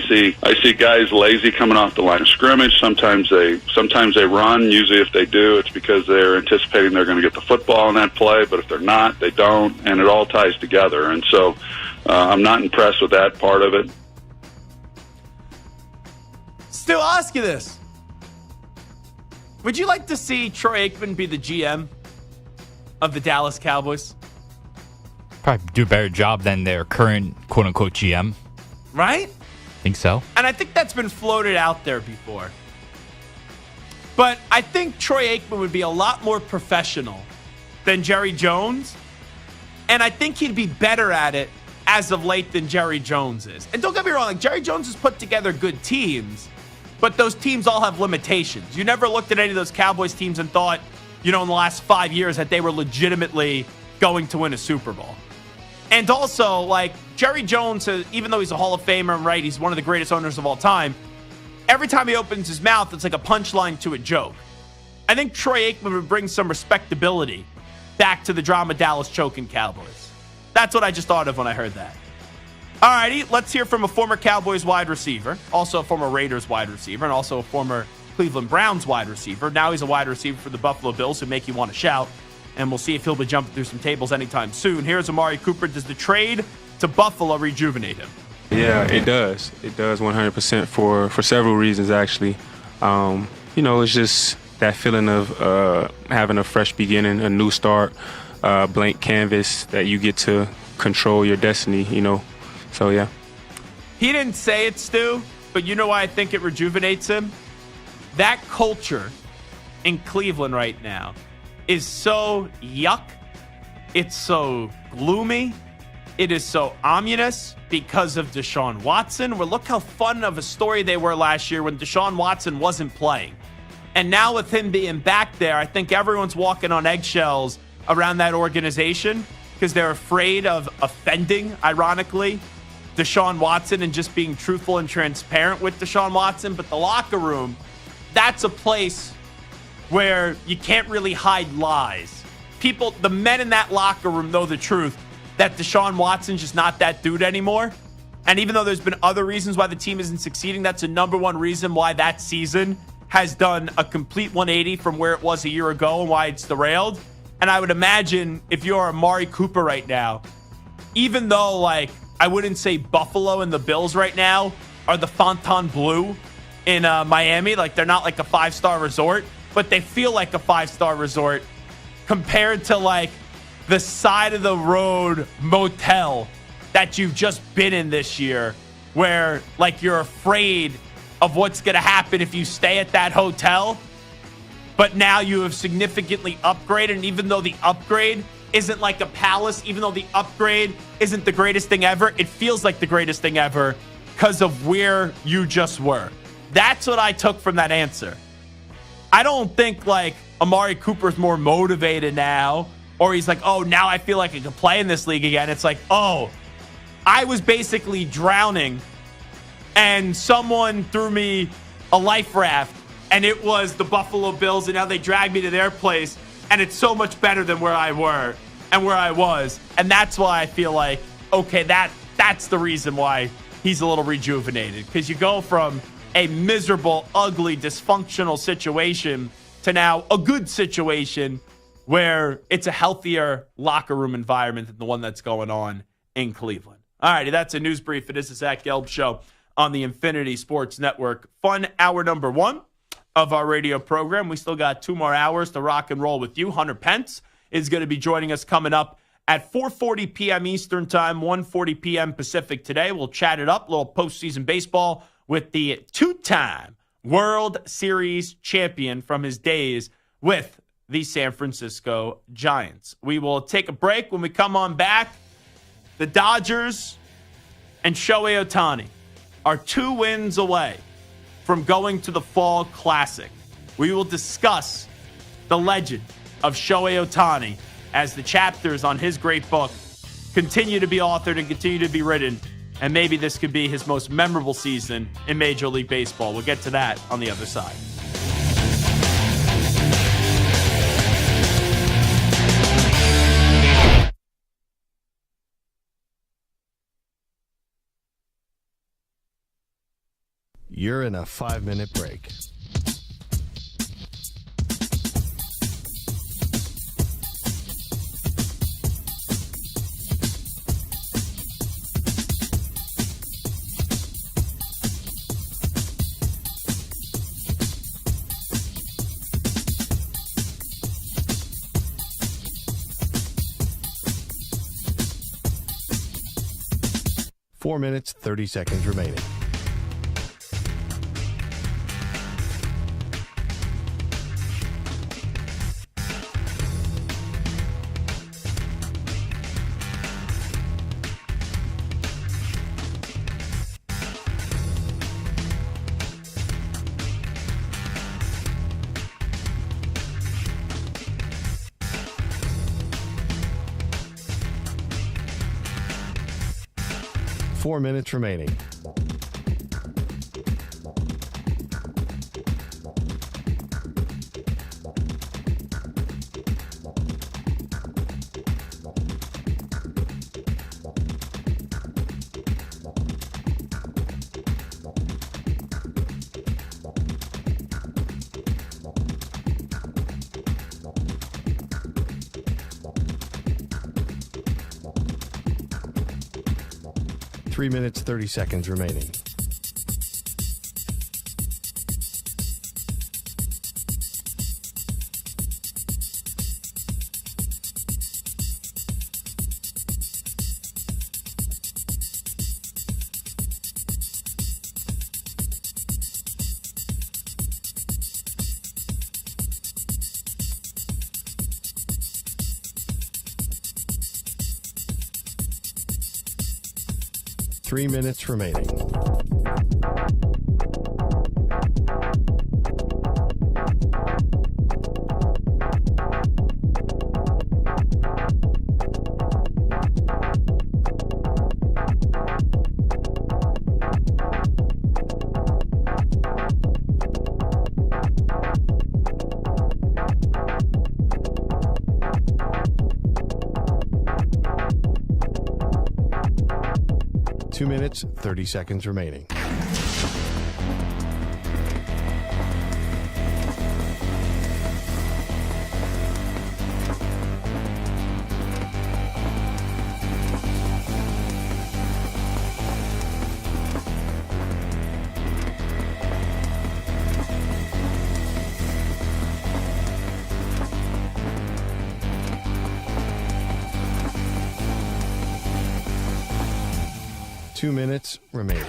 see guys lazy coming off the line of scrimmage. Sometimes they run. Usually, if they do, it's because they're anticipating they're going to get the football in that play. But if they're not, they don't, and it all ties together. And so I'm not impressed with that part of it. Still ask you this. Would you like to see Troy Aikman be the GM of the Dallas Cowboys? Probably do a better job than their current quote-unquote GM. Right? Think so. And I think that's been floated out there before. But I think Troy Aikman would be a lot more professional than Jerry Jones. And I think he'd be better at it as of late than Jerry Jones is. And don't get me wrong, like Jerry Jones has put together good teams, but those teams all have limitations. You never looked at any of those Cowboys teams and thought, in the last 5 years that they were legitimately going to win a Super Bowl. And also, like, Jerry Jones, even though he's a Hall of Famer, and right, he's one of the greatest owners of all time, every time he opens his mouth, it's like a punchline to a joke. I think Troy Aikman would bring some respectability back to the drama Dallas choking Cowboys. That's what I just thought of when I heard that. All righty, let's hear from a former Cowboys wide receiver, also a former Raiders wide receiver, and also a former Cleveland Browns wide receiver. Now he's a wide receiver for the Buffalo Bills, who make you want to shout. And we'll see if he'll be jumping through some tables anytime soon. Here's Amari Cooper. Does the trade to Buffalo rejuvenate him? Yeah, it does. It does 100% for several reasons, actually. It's just that feeling of having a fresh beginning, a new start, blank canvas that you get to control your destiny, So, yeah. He didn't say it, Stu, but you know why I think it rejuvenates him? That culture in Cleveland right now is so yuck. It's so gloomy. It is so ominous because of Deshaun Watson. Well, look how fun of a story they were last year when Deshaun Watson wasn't playing. And now with him being back there, I think everyone's walking on eggshells around that organization because they're afraid of offending, ironically, Deshaun Watson and just being truthful and transparent with Deshaun Watson. But the locker room, that's a place where you can't really hide lies. The men in that locker room know the truth that Deshaun Watson's just not that dude anymore. And even though there's been other reasons why the team isn't succeeding, that's the number one reason why that season has done a complete 180 from where it was a year ago and why it's derailed. And I would imagine if you're Amari Cooper right now, even though, like, I wouldn't say Buffalo and the Bills right now are the Fontainebleau in Miami. Like, they're not like a 5-star resort, but they feel like a 5-star resort compared to, like, the side of the road motel that you've just been in this year where, like, you're afraid of what's going to happen if you stay at that hotel. But now you have significantly upgraded, and even though the upgrade isn't like a palace, even though the upgrade isn't the greatest thing ever, it feels like the greatest thing ever because of where you just were. That's what I took from that answer. I don't think, like, Amari Cooper's more motivated now, or he's like, oh, now I feel like I can play in this league again. It's like, oh, I was basically drowning, and someone threw me a life raft, and it was the Buffalo Bills, and now they dragged me to their place, and it's so much better than where I were and where I was. And that's why I feel like, okay, that's the reason why he's a little rejuvenated, because you go from a miserable, ugly, dysfunctional situation to now a good situation where it's a healthier locker room environment than the one that's going on in Cleveland. All righty, that's a news brief. It is the Zach Gelb Show on the Infinity Sports Network. Fun hour number 1 of our radio program. We still got 2 more hours to rock and roll with you. Hunter Pence is going to be joining us coming up at 4:40 p.m. Eastern Time, 1:40 p.m. Pacific today. We'll chat it up, a little postseason baseball with the 2-time World Series champion from his days with the San Francisco Giants. We will take a break. When we come on back, the Dodgers and Shohei Ohtani are 2 wins away from going to the Fall Classic. We will discuss the legend of Shohei Ohtani as the chapters on his great book continue to be authored and continue to be written. And maybe this could be his most memorable season in Major League Baseball. We'll get to that on the other side. You're in a 5-minute break. Four minutes, 30 seconds remaining. 4 minutes remaining. Three minutes, 30 seconds remaining. Three minutes remaining. Two minutes, 30 seconds remaining. Two minutes remaining.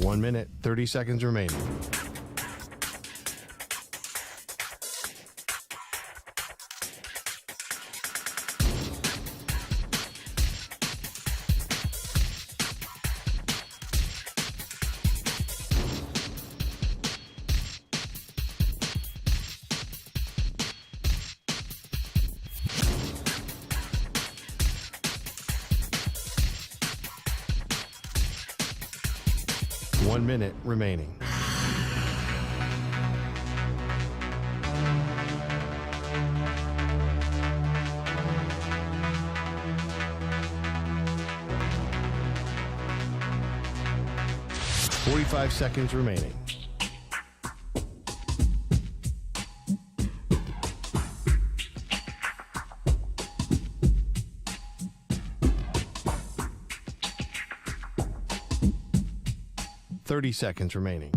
One minute, 30 seconds remaining. One minute remaining. Forty-five seconds remaining. Thirty seconds remaining.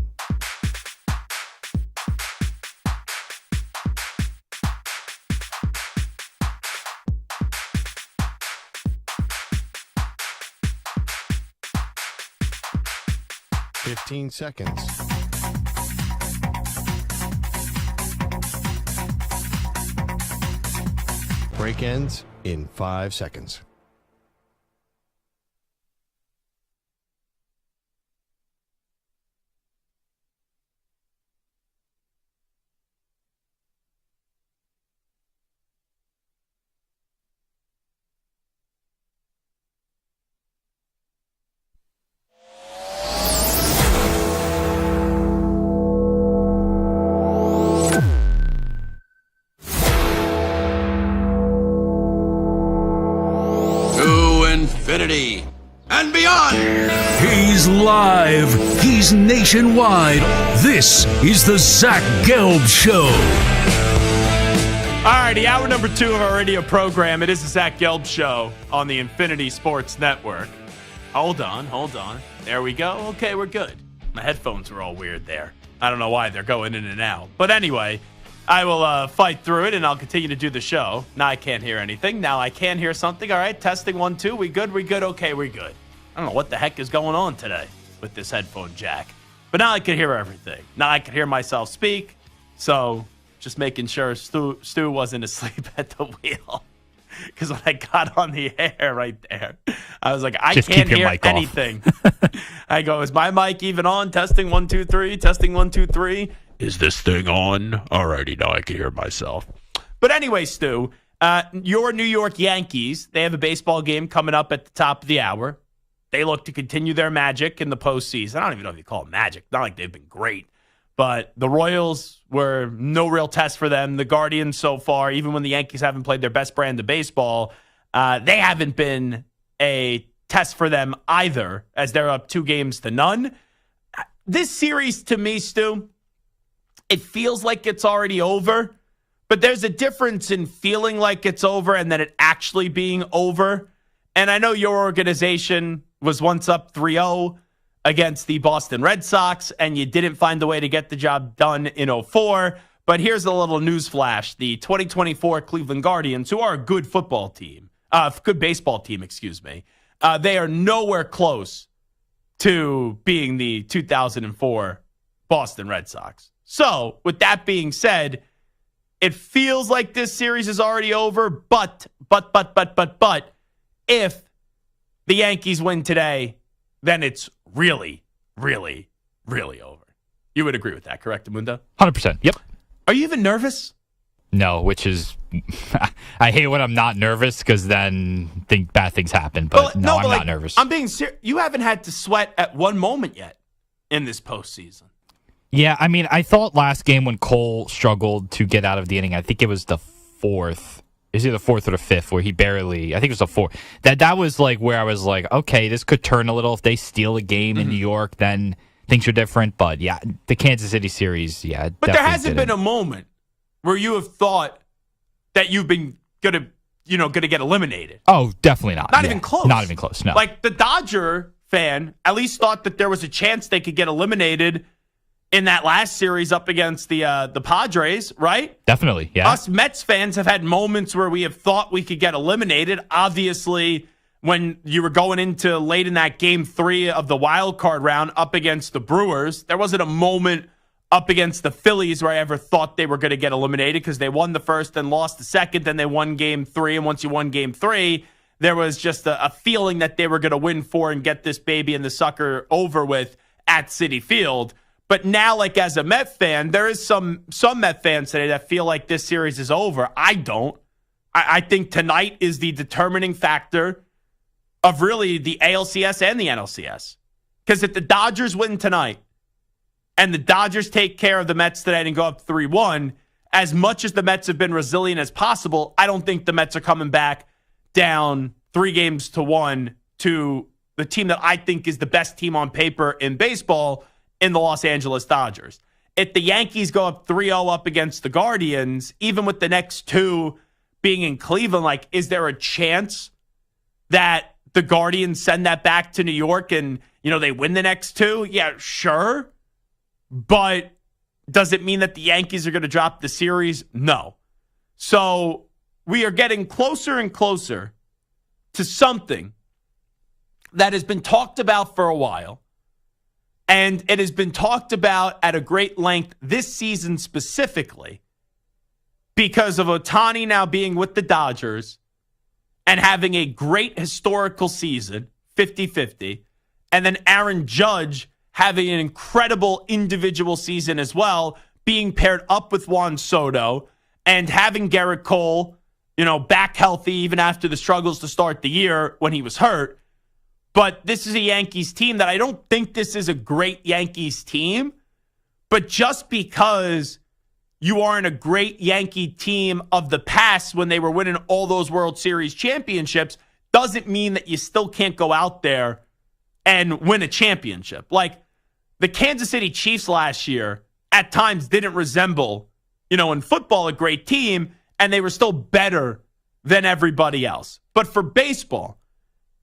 Fifteen seconds. Break ends in 5 seconds. Infinity and beyond. He's live. He's nationwide. This is the Zach Gelb Show. All righty, hour number 2 of our radio program. It is the Zach Gelb Show on the Infinity Sports Network. Hold on. There we go. Okay, we're good. My headphones were all weird there. I don't know why they're going in and out. But anyway, I will fight through it, and I'll continue to do the show. Now I can't hear anything. Now I can hear something. All right, testing 1, 2. We good? Okay, we good. I don't know what the heck is going on today. with this headphone jack. But now I could hear everything. Now I could hear myself speak. So just making sure Stu wasn't asleep at the wheel. Because when I got on the air right there, I was like, I just can't hear anything. I go, is my mic even on? Testing 1, 2, 3. Testing 1, 2, 3. Is this thing on? Alrighty, now I can hear myself. But anyway, Stu, your New York Yankees, they have a baseball game coming up at the top of the hour. They look to continue their magic in the postseason. I don't even know if you call it magic. Not like they've been great. But the Royals were no real test for them. The Guardians so far, even when the Yankees haven't played their best brand of baseball, they haven't been a test for them either, as they're up 2-0. This series, to me, Stu, it feels like it's already over. But there's a difference in feeling like it's over and then it actually being over. And I know your organization was once up 3-0 against the Boston Red Sox, and you didn't find a way to get the job done in 2004. But here's a little news flash. The 2024 Cleveland Guardians, who are a good football team, good baseball team, excuse me, they are nowhere close to being the 2004 Boston Red Sox. So, with that being said, it feels like this series is already over, but, if the Yankees win today, then it's really, really, really over. You would agree with that, correct, Amundo? 100%. Yep. Are you even nervous? No, which is, I hate when I'm not nervous because then bad things happen. But I'm not nervous. I'm being serious. You haven't had to sweat at one moment yet in this postseason. Yeah, I mean, I thought last game when Cole struggled to get out of the inning, I think it was the fourth. Is it the fourth or the fifth where he barely, I think it was the fourth. That was like where I was like, okay, this could turn a little. If they steal a game in New York, then things are different. But yeah, the Kansas City series, yeah. But there hasn't been a moment where you have thought that you've been gonna get eliminated. Oh, definitely not. Not even close. Not even close, no. Like the Dodger fan at least thought that there was a chance they could get eliminated in that last series up against the Padres, right? Definitely, yeah. Us Mets fans have had moments where we have thought we could get eliminated. Obviously, when you were going into late in that Game 3 of the wild card round up against the Brewers, there wasn't a moment up against the Phillies where I ever thought they were going to get eliminated because they won the first and lost the second, then they won Game 3, and once you won Game 3, there was just a feeling that they were going to win 4 and get this baby and the sucker over with at Citi Field. But now, like as a Met fan, there is some Met fans today that feel like this series is over. I don't. I think tonight is the determining factor of really the ALCS and the NLCS. Because if the Dodgers win tonight and the Dodgers take care of the Mets tonight and go up 3-1, as much as the Mets have been resilient as possible, I don't think the Mets are coming back down 3-1 to the team that I think is the best team on paper in baseball, in the Los Angeles Dodgers. If the Yankees go up 3-0 up against the Guardians, even with the next two being in Cleveland, like, is there a chance that the Guardians send that back to New York and, they win the next two? Yeah, sure. But does it mean that the Yankees are going to drop the series? No. So we are getting closer and closer to something that has been talked about for a while. And it has been talked about at a great length this season specifically because of Ohtani now being with the Dodgers and having a great historical season, 50-50, and then Aaron Judge having an incredible individual season as well, being paired up with Juan Soto and having Garrett Cole, back healthy even after the struggles to start the year when he was hurt. But this is a Yankees team that I don't think this is a great Yankees team. But just because you aren't a great Yankee team of the past when they were winning all those World Series championships doesn't mean that you still can't go out there and win a championship. Like the Kansas City Chiefs last year at times didn't resemble, in football, a great team, and they were still better than everybody else. But for baseball,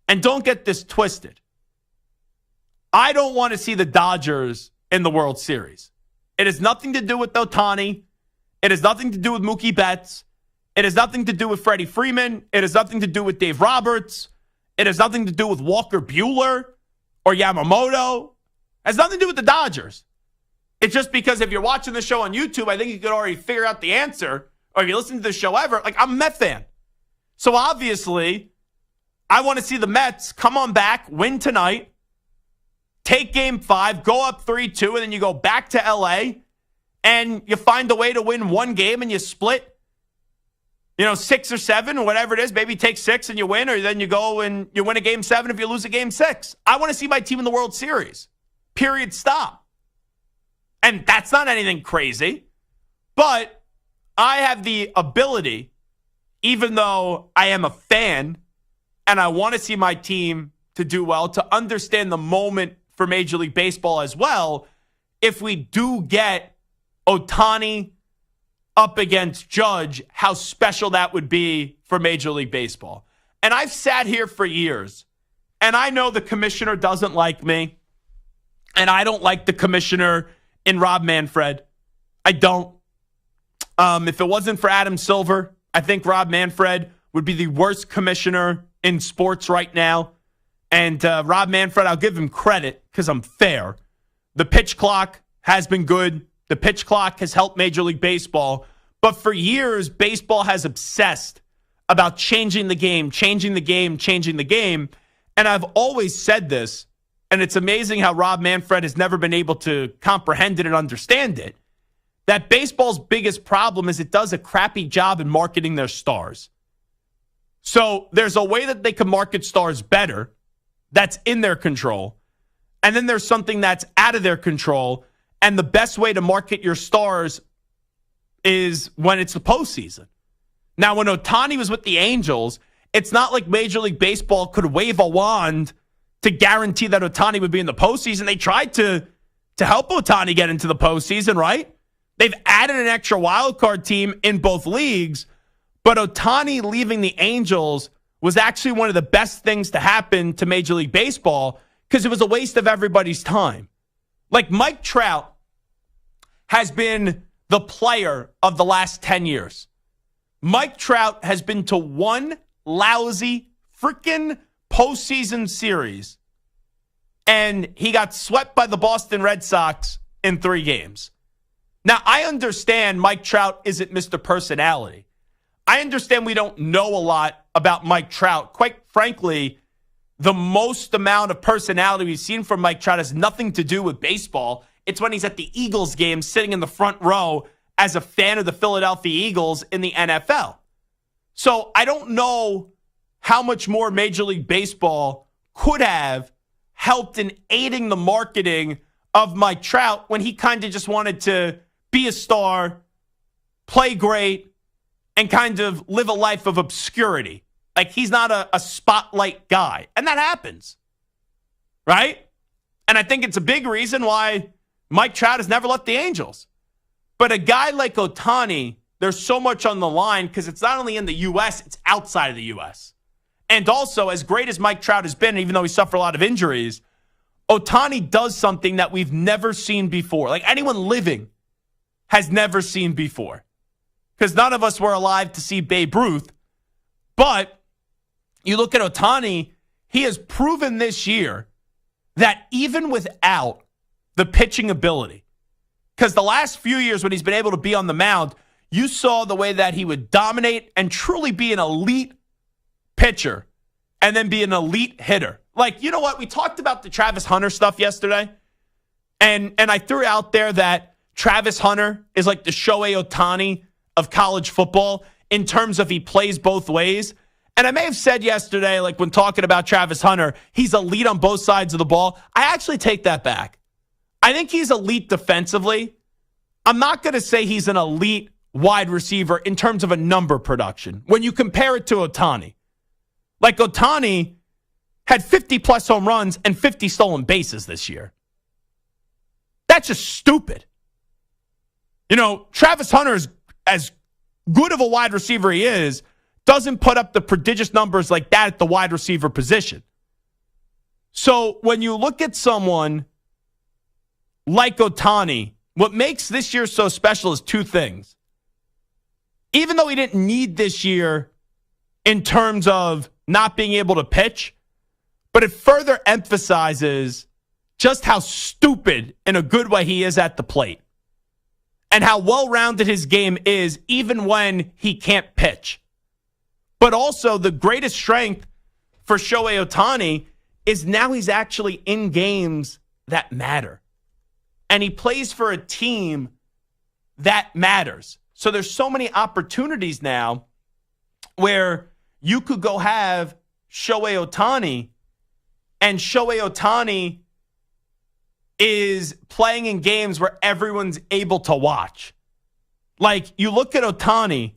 and don't get this twisted, I don't want to see the Dodgers in the World Series. It has nothing to do with Ohtani. It has nothing to do with Mookie Betts. It has nothing to do with Freddie Freeman. It has nothing to do with Dave Roberts. It has nothing to do with Walker Buehler or Yamamoto. Has nothing to do with the Dodgers. It's just because if you're watching the show on YouTube, I think you could already figure out the answer. Or if you listen to the show ever, like, I'm a Met fan. So obviously, I want to see the Mets come on back, win tonight, take Game 5, go up 3-2, and then you go back to L.A., and you find a way to win one game and you split, 6 or 7 or whatever it is. Maybe you take 6 and you win, or then you go and you win a Game 7 if you lose a Game 6. I want to see my team in the World Series. Period. Stop. And that's not anything crazy. But I have the ability, even though I am a fan and I want to see my team to do well, to understand the moment for Major League Baseball as well. If we do get Ohtani up against Judge, how special that would be for Major League Baseball. And I've sat here for years, and I know the commissioner doesn't like me, and I don't like the commissioner in Rob Manfred. I don't. If it wasn't for Adam Silver, I think Rob Manfred would be the worst commissioner in sports right now. And Rob Manfred, I'll give him credit because I'm fair. The pitch clock has been good. The pitch clock has helped Major League Baseball. But for years, baseball has obsessed about changing the game. And I've always said this, and it's amazing how Rob Manfred has never been able to comprehend it and understand it, that baseball's biggest problem is it does a crappy job in marketing their stars. So there's a way that they can market stars better that's in their control. And then there's something that's out of their control. And the best way to market your stars is when it's the postseason. Now, when Ohtani was with the Angels, it's not like Major League Baseball could wave a wand to guarantee that Ohtani would be in the postseason. They tried to help Ohtani get into the postseason, right? They've added an extra wildcard team in both leagues, but Ohtani leaving the Angels was actually one of the best things to happen to Major League Baseball because it was a waste of everybody's time. Like, Mike Trout has been the player of the last 10 years. Mike Trout has been to one lousy freaking postseason series, and he got swept by the Boston Red Sox in 3 games. Now, I understand Mike Trout isn't Mr. Personality. I understand we don't know a lot about Mike Trout. Quite frankly, the most amount of personality we've seen from Mike Trout has nothing to do with baseball. It's when he's at the Eagles game sitting in the front row as a fan of the Philadelphia Eagles in the NFL. So I don't know how much more Major League Baseball could have helped in aiding the marketing of Mike Trout when he kind of just wanted to be a star, play great, and kind of live a life of obscurity. Like, he's not a spotlight guy. And that happens, right? And I think it's a big reason why Mike Trout has never left the Angels. But a guy like Ohtani, there's so much on the line because it's not only in the U.S., it's outside of the U.S. And also, as great as Mike Trout has been, even though he suffered a lot of injuries, Ohtani does something that we've never seen before. Like, anyone living has never seen before. Because none of us were alive to see Babe Ruth. But you look at Ohtani, he has proven this year that even without the pitching ability, because the last few years when he's been able to be on the mound, you saw the way that he would dominate and truly be an elite pitcher and then be an elite hitter. Like, you know what? We talked about the Travis Hunter stuff yesterday, and I threw out there that Travis Hunter is like the Shohei Ohtani of college football in terms of he plays both ways. And I may have said yesterday, like when talking about Travis Hunter, he's elite on both sides of the ball. I actually take that back. I think he's elite defensively. I'm not going to say he's an elite wide receiver in terms of a number production when you compare it to Ohtani. Like, Ohtani had 50-plus home runs and 50 stolen bases this year. That's just stupid. Travis Hunter is as good of a wide receiver he is, doesn't put up the prodigious numbers like that at the wide receiver position. So when you look at someone like Ohtani, what makes this year so special is 2 things. Even though he didn't need this year in terms of not being able to pitch, but it further emphasizes just how stupid in a good way he is at the plate and how well-rounded his game is even when he can't pitch. But also the greatest strength for Shohei Ohtani is now he's actually in games that matter. And he plays for a team that matters. So there's so many opportunities now where you could go have Shohei Ohtani, and Shohei Ohtani is playing in games where everyone's able to watch. Like, you look at Ohtani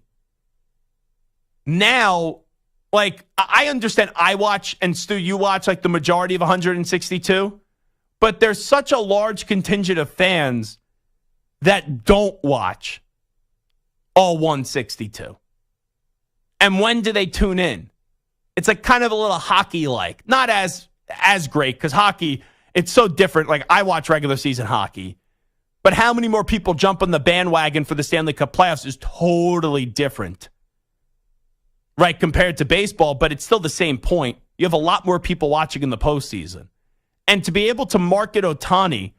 now, like, I understand I watch, and Stu, you watch, like, the majority of 162, but there's such a large contingent of fans that don't watch all 162. And when do they tune in? It's like kind of a little hockey-like. Not as great, because hockey, it's so different. Like, I watch regular season hockey. But how many more people jump on the bandwagon for the Stanley Cup playoffs is totally different. Right, compared to baseball, but it's still the same point. You have a lot more people watching in the postseason. And to be able to market Ohtani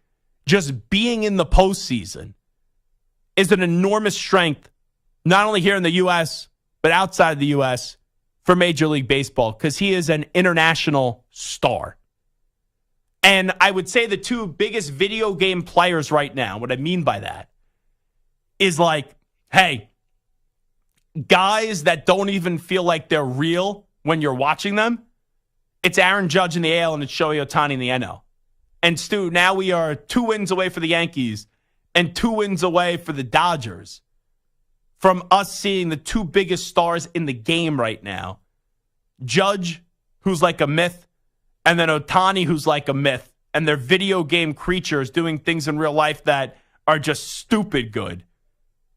just being in the postseason is an enormous strength, not only here in the U.S., but outside the U.S., for Major League Baseball, because he is an international star. And I would say the two biggest video game players right now, what I mean by that, is like, hey, guys that don't even feel like they're real when you're watching them, it's Aaron Judge in the AL and it's Shohei Ohtani in the NL. And Stu, now we are 2 wins away for the Yankees and 2 wins away for the Dodgers from us seeing the two biggest stars in the game right now. Judge, who's like a myth, and then Ohtani, who's like a myth. And they're video game creatures doing things in real life that are just stupid good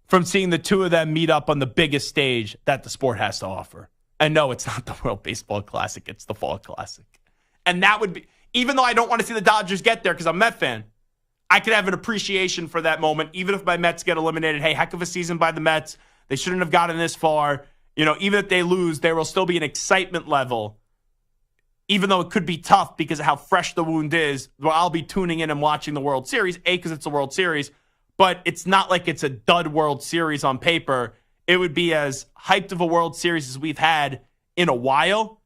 from seeing the two of them meet up on the biggest stage that the sport has to offer. And no, it's not the World Baseball Classic. It's the Fall Classic. And that would be, even though I don't want to see the Dodgers get there because I'm a Met fan, I could have an appreciation for that moment, even if my Mets get eliminated. Hey, heck of a season by the Mets. They shouldn't have gotten this far. You know, even if they lose, there will still be an excitement level, even though it could be tough because of how fresh the wound is, where I'll be tuning in and watching the World Series, because it's a World Series, but it's not like it's a dud World Series on paper. It would be as hyped of a World Series as we've had in a while,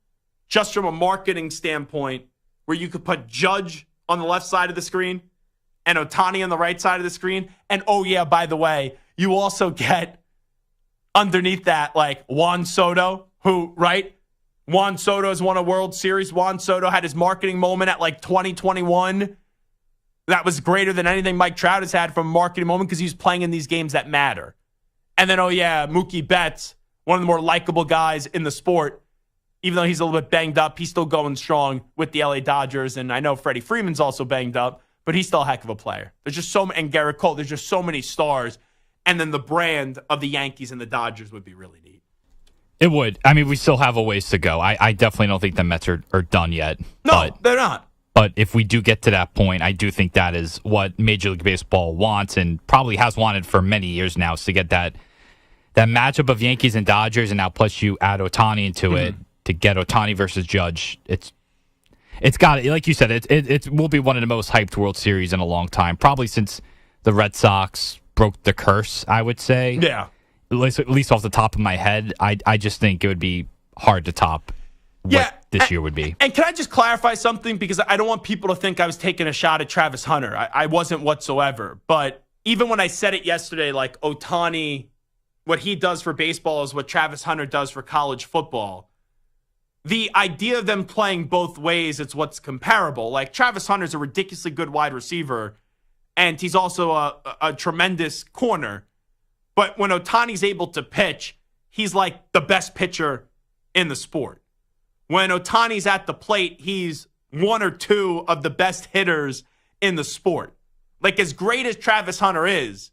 just from a marketing standpoint, where you could put Judge on the left side of the screen and Ohtani on the right side of the screen. And, oh, yeah, by the way, you also get underneath that, like, Juan Soto, who, right? Juan Soto has won a World Series. Juan Soto had his marketing moment at, like, 2021. That was greater than anything Mike Trout has had from a marketing moment because he's playing in these games that matter. And then, oh, yeah, Mookie Betts, one of the more likable guys in the sport. Even though he's a little bit banged up, he's still going strong with the LA Dodgers. And I know Freddie Freeman's also banged up, but he's still a heck of a player. There's just so many, and Garrett Cole, there's just so many stars. And then the brand of the Yankees and the Dodgers would be really neat. It would. I mean, we still have a ways to go. I definitely don't think the Mets are done yet. No, they're not. But if we do get to that point, I do think that is what Major League Baseball wants and probably has wanted for many years now, is to get that matchup of Yankees and Dodgers, and now plus you add Ohtani into it to get Ohtani versus Judge. It's got, like you said, it will be one of the most hyped World Series in a long time, probably since the Red Sox broke the curse, I would say. Yeah. At least off the top of my head, I just think it would be hard to top what this year would be. And can I just clarify something? Because I don't want people to think I was taking a shot at Travis Hunter. I wasn't whatsoever. But even when I said it yesterday, like Ohtani, what he does for baseball is what Travis Hunter does for college football. The idea of them playing both ways, it's what's comparable. Like, Travis Hunter's a ridiculously good wide receiver, and he's also a tremendous corner. But when Ohtani's able to pitch, he's like the best pitcher in the sport. When Ohtani's at the plate, he's one or two of the best hitters in the sport. Like, as great as Travis Hunter is,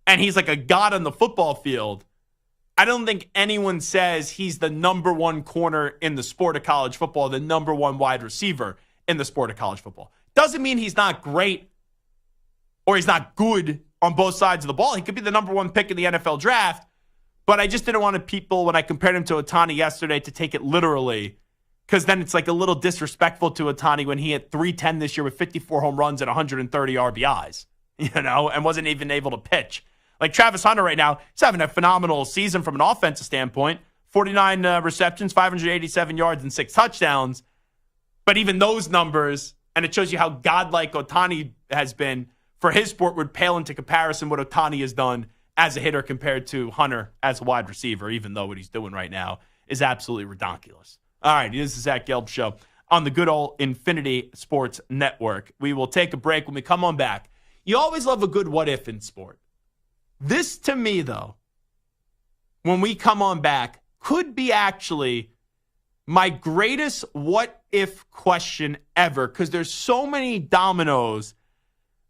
and he's like a god on the football field, I don't think anyone says he's the number one corner in the sport of college football, the number one wide receiver in the sport of college football. Doesn't mean he's not great or he's not good on both sides of the ball. He could be the number one pick in the NFL draft, but I just didn't want people, when I compared him to Ohtani yesterday, to take it literally because then it's like a little disrespectful to Ohtani when he hit 310 this year with 54 home runs and 130 RBIs, and wasn't even able to pitch. Like Travis Hunter right now, he's having a phenomenal season from an offensive standpoint. 49 receptions, 587 yards, and 6 touchdowns. But even those numbers, and it shows you how godlike Ohtani has been, for his sport would pale into comparison what Ohtani has done as a hitter compared to Hunter as a wide receiver, even though what he's doing right now is absolutely ridiculous. All right, this is Zach Gelb Show on the good old Infinity Sports Network. We will take a break. When we come on back, you always love a good what if in sport. This, to me, though, when we come on back, could be actually my greatest what if question ever, because there's so many dominoes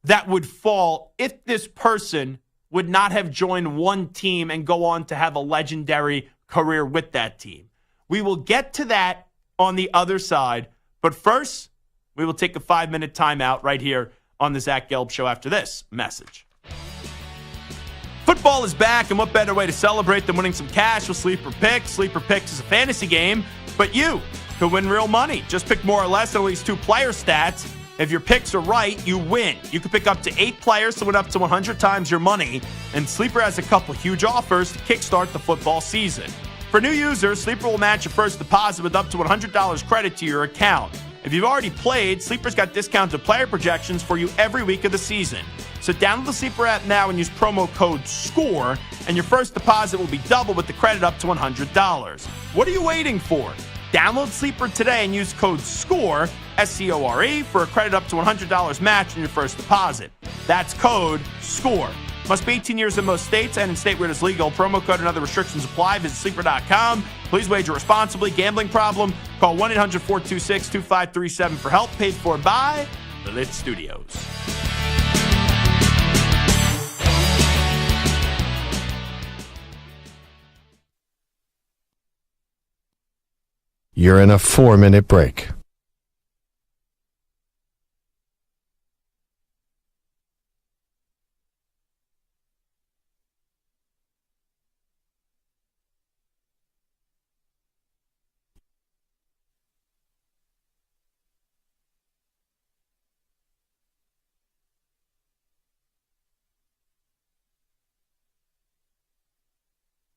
that would fall if this person would not have joined one team and go on to have a legendary career with that team. We will get to that on the other side, but first, we will take a 5-minute timeout right here on the Zach Gelb Show after this message. Football is back, and what better way to celebrate than winning some cash with Sleeper Picks? Sleeper Picks is a fantasy game, but you could win real money. Just pick more or less than at least 2 player stats. If your picks are right, you win. You can pick up to 8 players to win up to 100 times your money, and Sleeper has a couple huge offers to kickstart the football season. For new users, Sleeper will match your first deposit with up to $100 credit to your account. If you've already played, Sleeper's got discounted player projections for you every week of the season. So download the Sleeper app now and use promo code SCORE, and your first deposit will be doubled with the credit up to $100. What are you waiting for? Download Sleeper today and use code SCORE, S-C-O-R-E, for a credit up to $100 match on your first deposit. That's code SCORE. Must be 18 years in most states and in state where it is legal. Promo code and other restrictions apply. Visit sleeper.com. Please wager responsibly. Gambling problem? Call 1-800-426-2537 for help. Paid for by the Lit Studios. You're in a 4-minute break.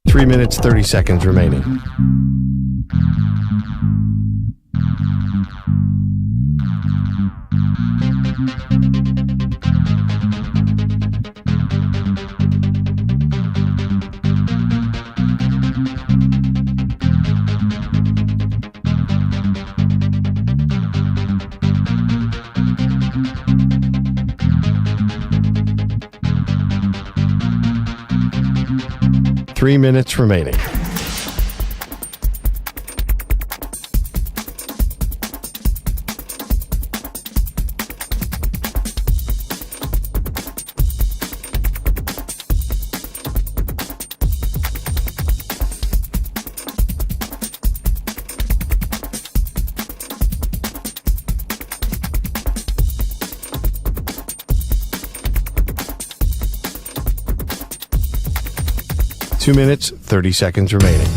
Three minutes, 30 seconds remaining. Three minutes remaining. Two minutes, 30 seconds remaining.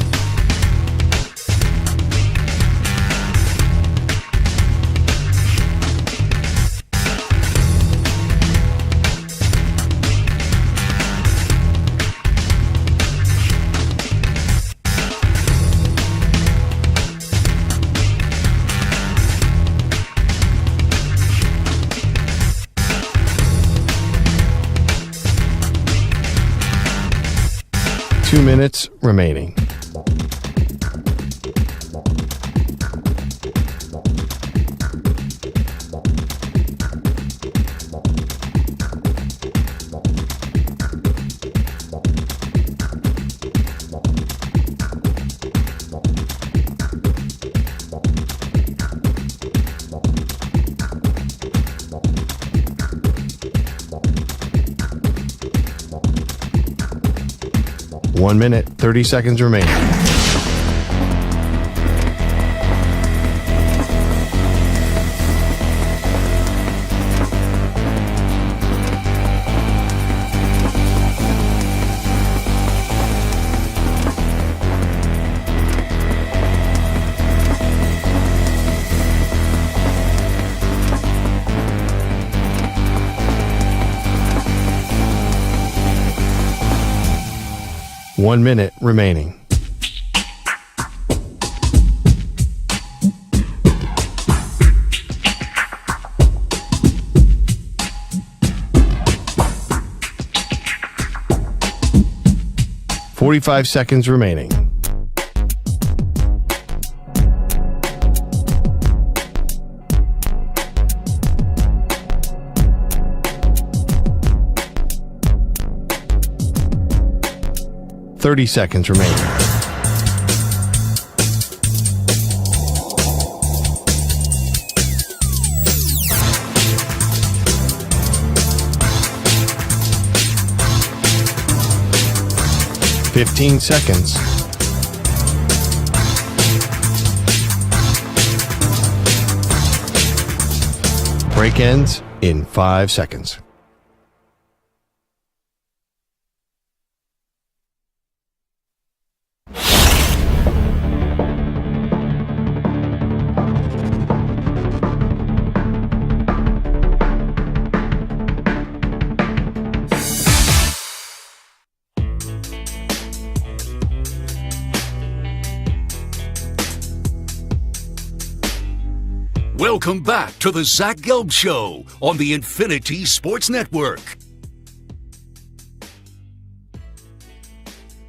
Two minutes remaining. One minute, 30 seconds remaining. 1 minute remaining. "45 seconds remaining. "30 seconds remaining. "15 seconds. Break ends in 5 seconds. Welcome back to the Zach Gelb Show on the Infinity Sports Network.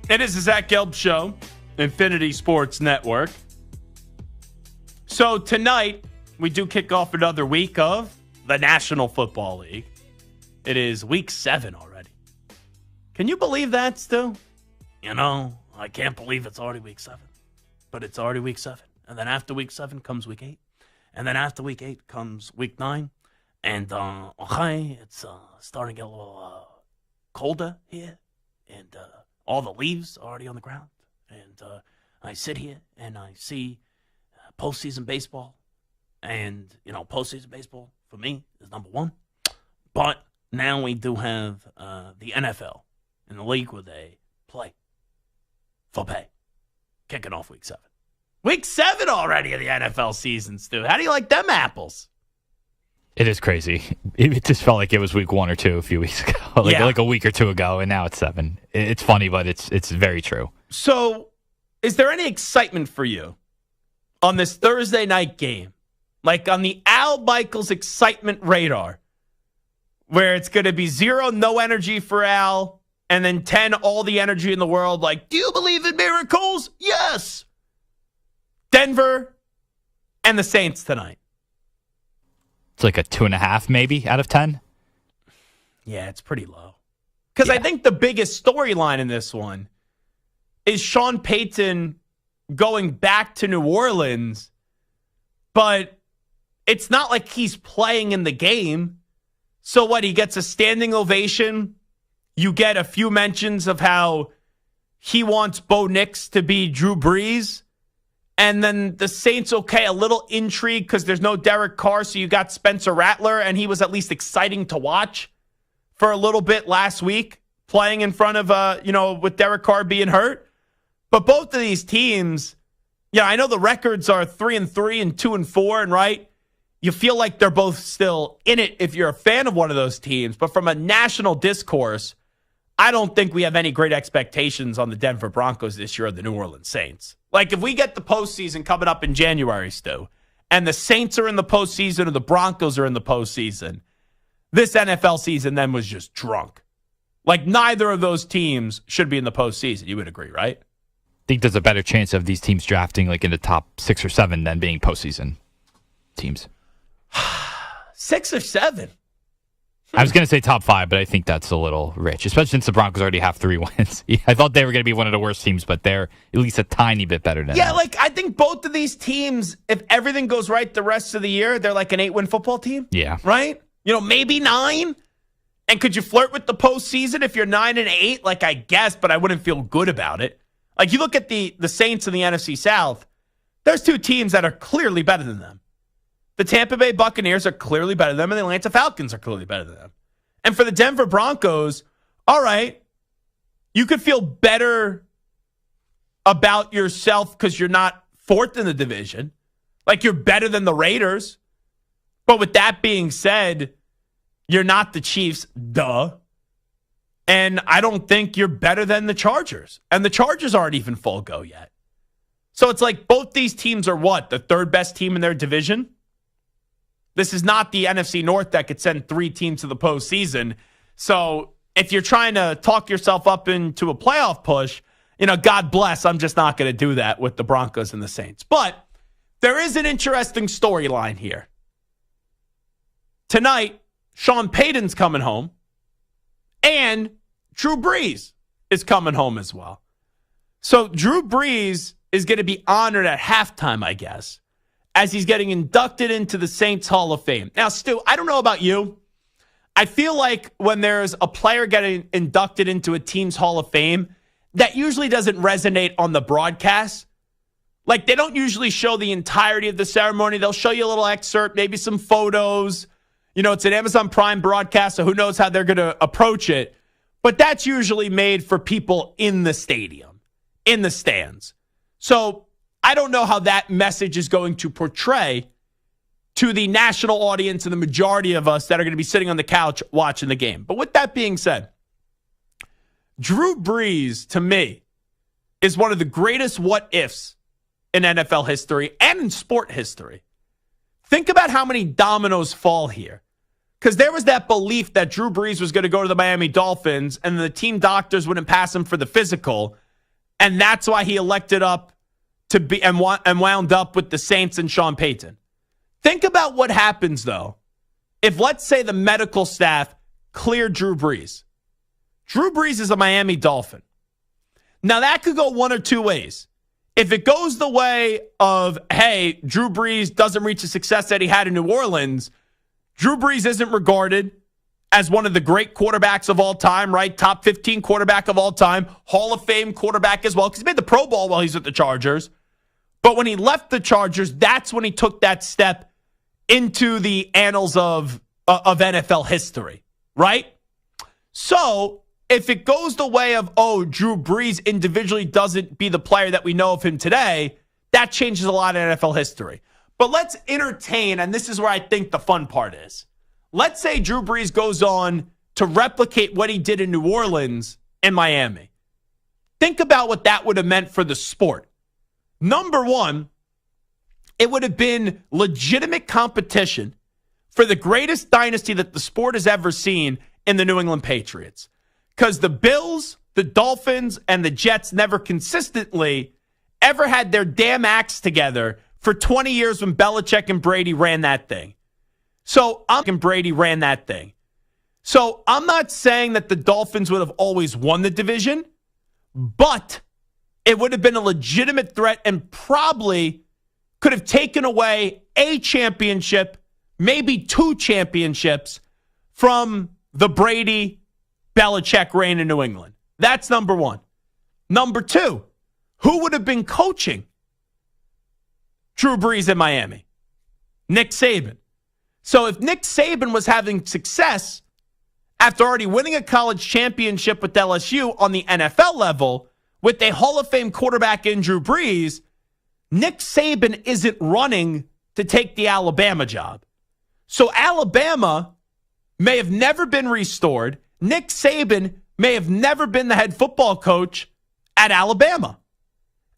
It is the Zach Gelb Show, Infinity Sports Network. So tonight, we do kick off another week of the National Football League. It is week 7 already. Can you believe that, Stu? You know, I can't believe it's already week 7. But it's already week 7. And then after week 7 comes week 8. And then after week 8 comes week 9. And, it's starting to get a little colder here. And all the leaves are already on the ground. And I sit here and I see postseason baseball. And, you know, postseason baseball for me is number 1. But now we do have the NFL in the league where they play for pay. Kicking off week 7. Week 7 already of the NFL season, Stu. How do you like them apples? It is crazy. It just felt like it was week 1 or 2 a few weeks ago, like a week or 2 ago, and now it's 7. It's funny, but it's very true. So, is there any excitement for you on this Thursday night game? Like on the Al Michaels excitement radar, where it's going to be 0, no energy for Al, and then 10, all the energy in the world. Like, do you believe in miracles? Yes. Denver and the Saints tonight. It's like a 2.5 maybe out of 10. Yeah, it's pretty low. Because I think the biggest storyline in this one is Sean Payton going back to New Orleans, but it's not like he's playing in the game. So what, he gets a standing ovation? You get a few mentions of how he wants Bo Nix to be Drew Brees. And then the Saints, okay, a little intrigue because there's no Derek Carr, so you got Spencer Rattler, and he was at least exciting to watch for a little bit last week, playing in front of, with Derek Carr being hurt. But both of these teams, I know the records are 3-3 and 2-4, and right, you feel like they're both still in it if you're a fan of one of those teams. But from a national discourse, I don't think we have any great expectations on the Denver Broncos this year or the New Orleans Saints. Like, if we get the postseason coming up in January, Stu, and the Saints are in the postseason or the Broncos are in the postseason, this NFL season then was just drunk. Like, neither of those teams should be in the postseason. You would agree, right? I think there's a better chance of these teams drafting like in the top 6 or 7 than being postseason teams. 6 or 7? I was going to say top 5, but I think that's a little rich, especially since the Broncos already have 3 wins. I thought they were going to be one of the worst teams, but they're at least a tiny bit better than that. Like, I think both of these teams, if everything goes right the rest of the year, they're like an 8-win football team. Yeah. Right? Maybe 9. And could you flirt with the postseason if you're 9-8? Like, I guess, but I wouldn't feel good about it. Like, you look at the Saints in the NFC South, there's 2 teams that are clearly better than them. The Tampa Bay Buccaneers are clearly better than them, and the Atlanta Falcons are clearly better than them. And for the Denver Broncos, all right, you could feel better about yourself because you're not 4th in the division. Like, you're better than the Raiders. But with that being said, you're not the Chiefs, duh. And I don't think you're better than the Chargers. And the Chargers aren't even full go yet. So it's like both these teams are what? The third best team in their division? This is not the NFC North that could send 3 teams to the postseason. So if you're trying to talk yourself up into a playoff push, God bless, I'm just not going to do that with the Broncos and the Saints. But there is an interesting storyline here. Tonight, Sean Payton's coming home, and Drew Brees is coming home as well. So Drew Brees is going to be honored at halftime, I guess, as he's getting inducted into the Saints Hall of Fame. Now, Stu, I don't know about you. I feel like when there's a player getting inducted into a team's Hall of Fame, that usually doesn't resonate on the broadcast. Like, they don't usually show the entirety of the ceremony. They'll show you a little excerpt, maybe some photos. It's an Amazon Prime broadcast, so who knows how they're going to approach it. But that's usually made for people in the stadium, in the stands. So I don't know how that message is going to portray to the national audience and the majority of us that are going to be sitting on the couch watching the game. But with that being said, Drew Brees, to me, is one of the greatest what-ifs in NFL history and in sport history. Think about how many dominoes fall here. Because there was that belief that Drew Brees was going to go to the Miami Dolphins and the team doctors wouldn't pass him for the physical. And that's why he elected up to be and wound up with the Saints and Sean Payton. Think about what happens, though, if, let's say, the medical staff cleared Drew Brees. Drew Brees is a Miami Dolphin. Now, that could go one or two ways. If it goes the way of, hey, Drew Brees doesn't reach the success that he had in New Orleans, Drew Brees isn't regarded as one of the great quarterbacks of all time, right? Top 15 quarterback of all time, Hall of Fame quarterback as well, because he made the Pro Bowl while he's with the Chargers. But when he left the Chargers, that's when he took that step into the annals of NFL history, right? So if it goes the way of, Drew Brees individually doesn't be the player that we know of him today, that changes a lot in NFL history. But let's entertain, and this is where I think the fun part is. Let's say Drew Brees goes on to replicate what he did in New Orleans in Miami. Think about what that would have meant for the sport. Number one, it would have been legitimate competition for the greatest dynasty that the sport has ever seen in the New England Patriots. Because the Bills, the Dolphins, and the Jets never consistently ever had their damn acts together for 20 years when Belichick and Brady ran that thing. So I'm not saying that the Dolphins would have always won the division, but it would have been a legitimate threat and probably could have taken away a championship, maybe 2 championships from the Brady-Belichick reign in New England. That's number one. Number two, who would have been coaching Drew Brees in Miami? Nick Saban. So if Nick Saban was having success after already winning a college championship with LSU on the NFL level with a Hall of Fame quarterback in Drew Brees, Nick Saban isn't running to take the Alabama job. So Alabama may have never been restored. Nick Saban may have never been the head football coach at Alabama.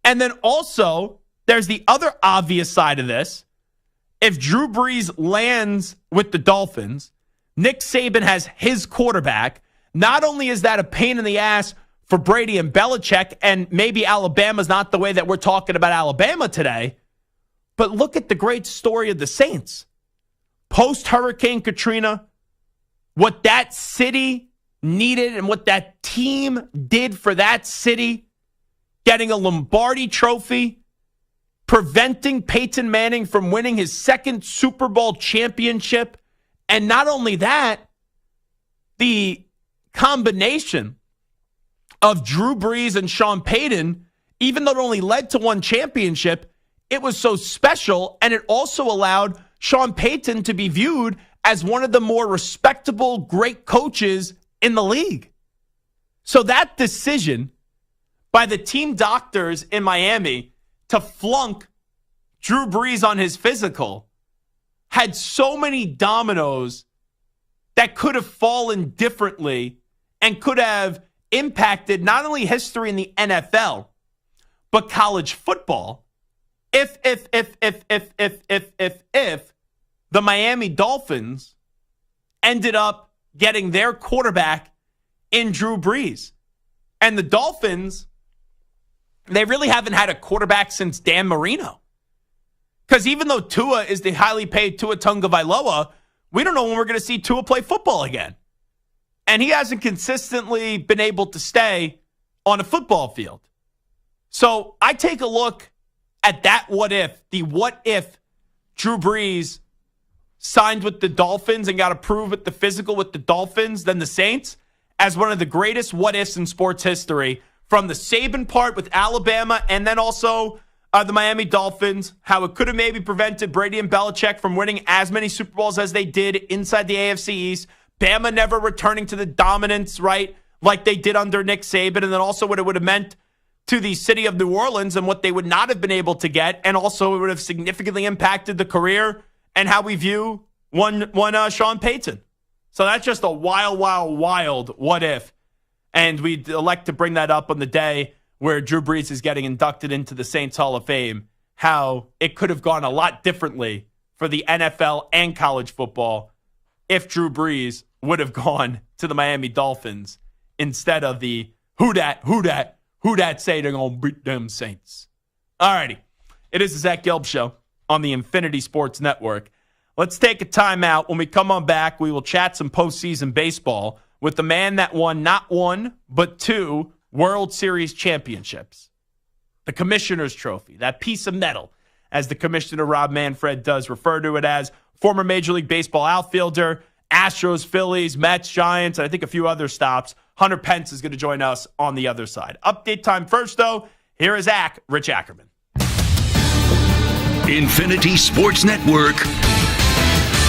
And then also, there's the other obvious side of this. If Drew Brees lands with the Dolphins, Nick Saban has his quarterback. Not only is that a pain in the ass for Brady and Belichick, and maybe Alabama's not the way that we're talking about Alabama today, but look at the great story of the Saints. Post-Hurricane Katrina, what that city needed and what that team did for that city, getting a Lombardi trophy, preventing Peyton Manning from winning his second Super Bowl championship. And not only that, the combination of Drew Brees and Sean Payton, even though it only led to one championship, it was so special, and it also allowed Sean Payton to be viewed as one of the more respectable, great coaches in the league. So that decision by the team doctors in Miami to flunk Drew Brees on his physical had so many dominoes that could have fallen differently and could have impacted not only history in the NFL, but college football if the Miami Dolphins ended up getting their quarterback in Drew Brees. And the Dolphins, they really haven't had a quarterback since Dan Marino. Because even though Tua is the highly paid Tua Tagovailoa, we don't know when we're going to see Tua play football again. And he hasn't consistently been able to stay on a football field. So I take a look at that what if Drew Brees signed with the Dolphins and got approved with the physical with the Dolphins than the Saints as one of the greatest what ifs in sports history, from the Saban part with Alabama and then also the Miami Dolphins, how it could have maybe prevented Brady and Belichick from winning as many Super Bowls as they did inside the AFC East. Bama never returning to the dominance, right, like they did under Nick Saban, and then also what it would have meant to the city of New Orleans and what they would not have been able to get, and also it would have significantly impacted the career and how we view one Sean Payton. So that's just a wild what if. And we'd elect to bring that up on the day where Drew Brees is getting inducted into the Saints Hall of Fame, how it could have gone a lot differently for the NFL and college football if Drew Brees would have gone to the Miami Dolphins instead of the who dat say they're going to beat them Saints. All righty. It is the Zach Gelb Show on the Infinity Sports Network. Let's take a timeout. When we come on back, we will chat some postseason baseball with the man that won not one, but 2 World Series championships. The Commissioner's Trophy, that piece of metal, as the Commissioner Rob Manfred does refer to it as, former Major League Baseball outfielder, Astros, Phillies, Mets, Giants, and I think a few other stops. Hunter Pence is going to join us on the other side. Update time first, though. Here is Rich Ackerman. Infinity Sports Network.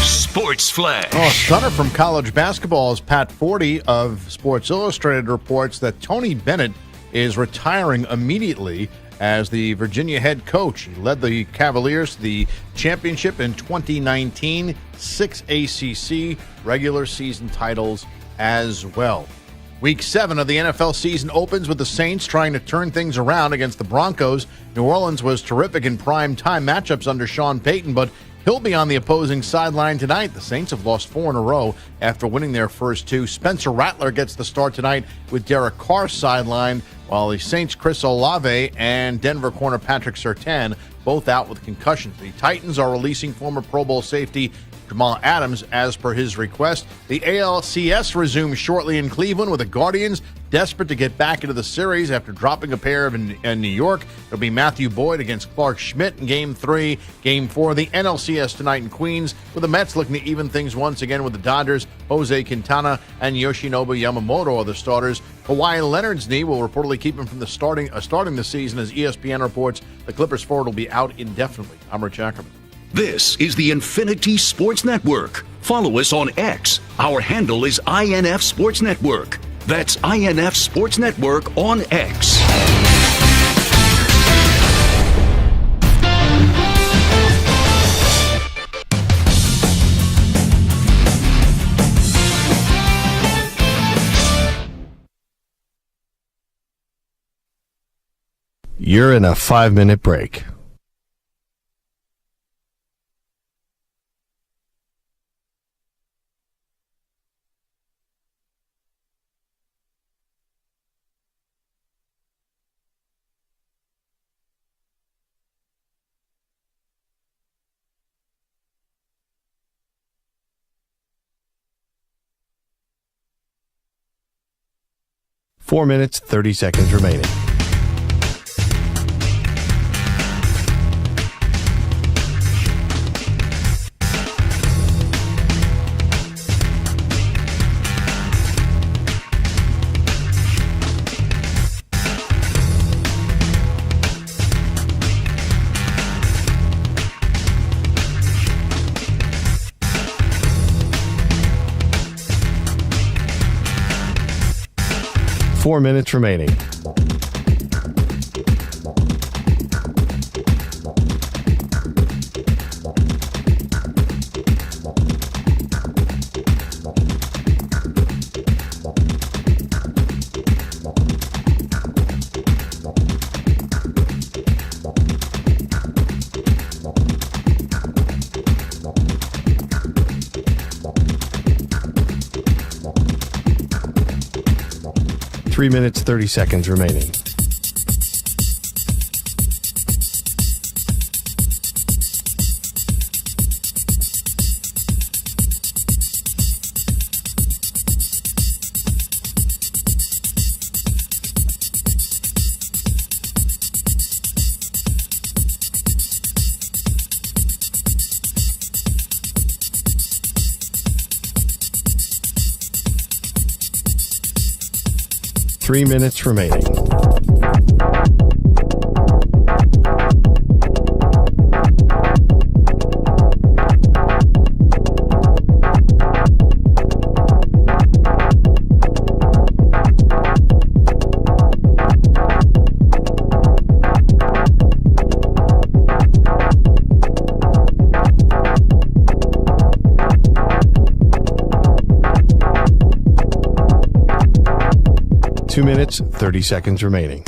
Sports Flash. Oh, stunner from college basketball's Pat Forty of Sports Illustrated reports that Tony Bennett is retiring immediately as the Virginia head coach. He led the Cavaliers to the championship in 2019, 6 ACC regular season titles as well. Week 7 of the NFL season opens with the Saints trying to turn things around against the Broncos. New Orleans was terrific in prime time matchups under Sean Payton, but he'll be on the opposing sideline tonight. The Saints have lost 4 in a row after winning their first 2. Spencer Rattler gets the start tonight with Derek Carr sidelined, while the Saints' Chris Olave and Denver corner Patrick Surtain both out with concussions. The Titans are releasing former Pro Bowl safety Jamal Adams as per his request. The ALCS resumes shortly in Cleveland with the Guardians desperate to get back into the series after dropping a pair in New York. It'll be Matthew Boyd against Clark Schmidt in Game 3. Game 4 of the NLCS tonight in Queens, with the Mets looking to even things once again with the Dodgers. Jose Quintana and Yoshinobu Yamamoto are the starters. Kawhi Leonard's knee will reportedly keep him from starting the season, as ESPN reports the Clippers forward will be out indefinitely. I'm Rich Ackerman. This is the Infinity Sports Network. Follow us on X. Our handle is INF Sports Network. That's INF Sports Network on X. You're in a 5-minute break. Four minutes, 30 seconds remaining. Four minutes remaining. 3 minutes, 30 seconds remaining. Three minutes remaining. Two minutes, 30 seconds remaining.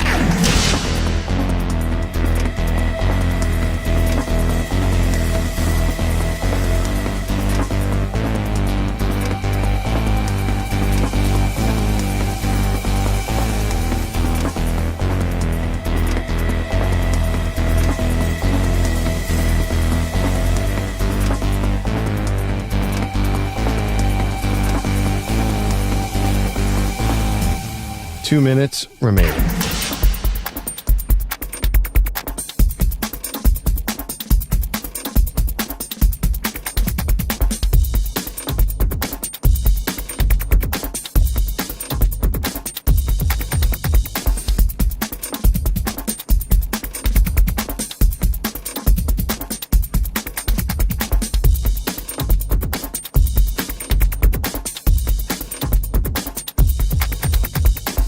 Two minutes remaining.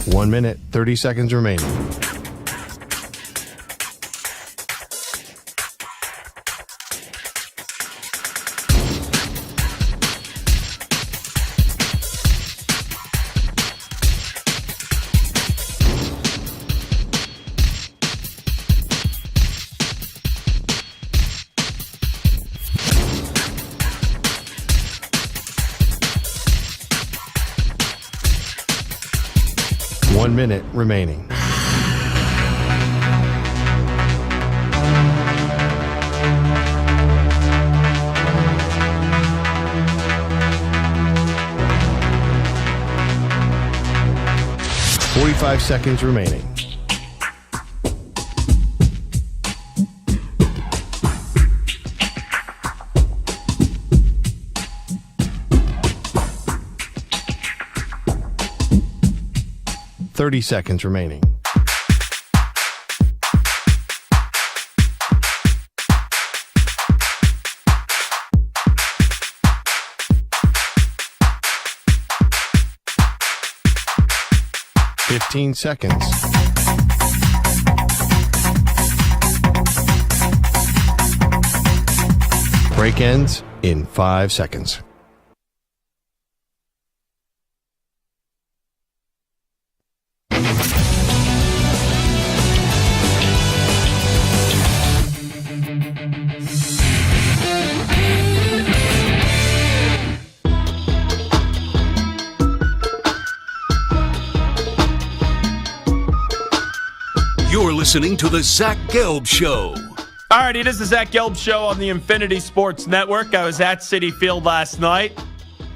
One minute, 30 seconds remaining. One minute remaining. Forty-five seconds remaining. Thirty seconds remaining. Fifteen seconds. Break ends in 5 seconds. You're listening to the Zach Gelb Show. All right, it is the Zach Gelb Show on the Infinity Sports Network. I was at Citi Field last night.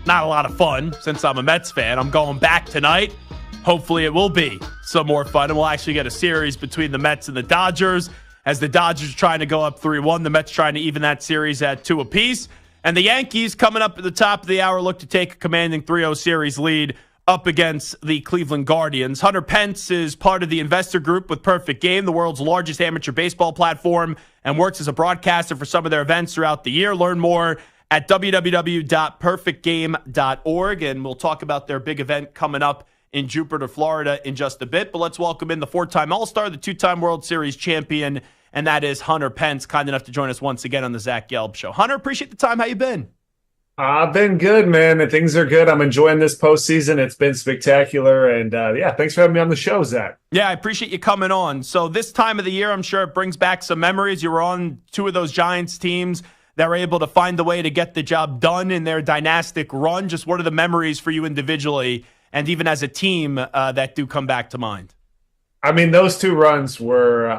Not a lot of fun since I'm a Mets fan. I'm going back tonight. Hopefully it will be some more fun, and we'll actually get a series between the Mets and the Dodgers as the Dodgers are trying to go up 3-1. The Mets trying to even that series at 2 apiece. And the Yankees coming up at the top of the hour look to take a commanding 3-0 series lead up against the Cleveland Guardians. Hunter Pence is part of the investor group with Perfect Game, the world's largest amateur baseball platform, and works as a broadcaster for some of their events throughout the year. Learn more at www.perfectgame.org, and we'll talk about their big event coming up in Jupiter, Florida in just a bit. But let's welcome in the 4-time All-Star, the 2-time World Series champion, and that is Hunter Pence, kind enough to join us once again on the Zach Gelb Show. Hunter, appreciate the time. How you been? I've been good, man, and things are good. I'm enjoying this postseason. It's been spectacular, and thanks for having me on the show, Zach. Yeah, I appreciate you coming on. So this time of the year, I'm sure it brings back some memories. You were on 2 of those Giants teams that were able to find the way to get the job done in their dynastic run. Just what are the memories for you individually and even as a team that do come back to mind? I mean, those two runs were,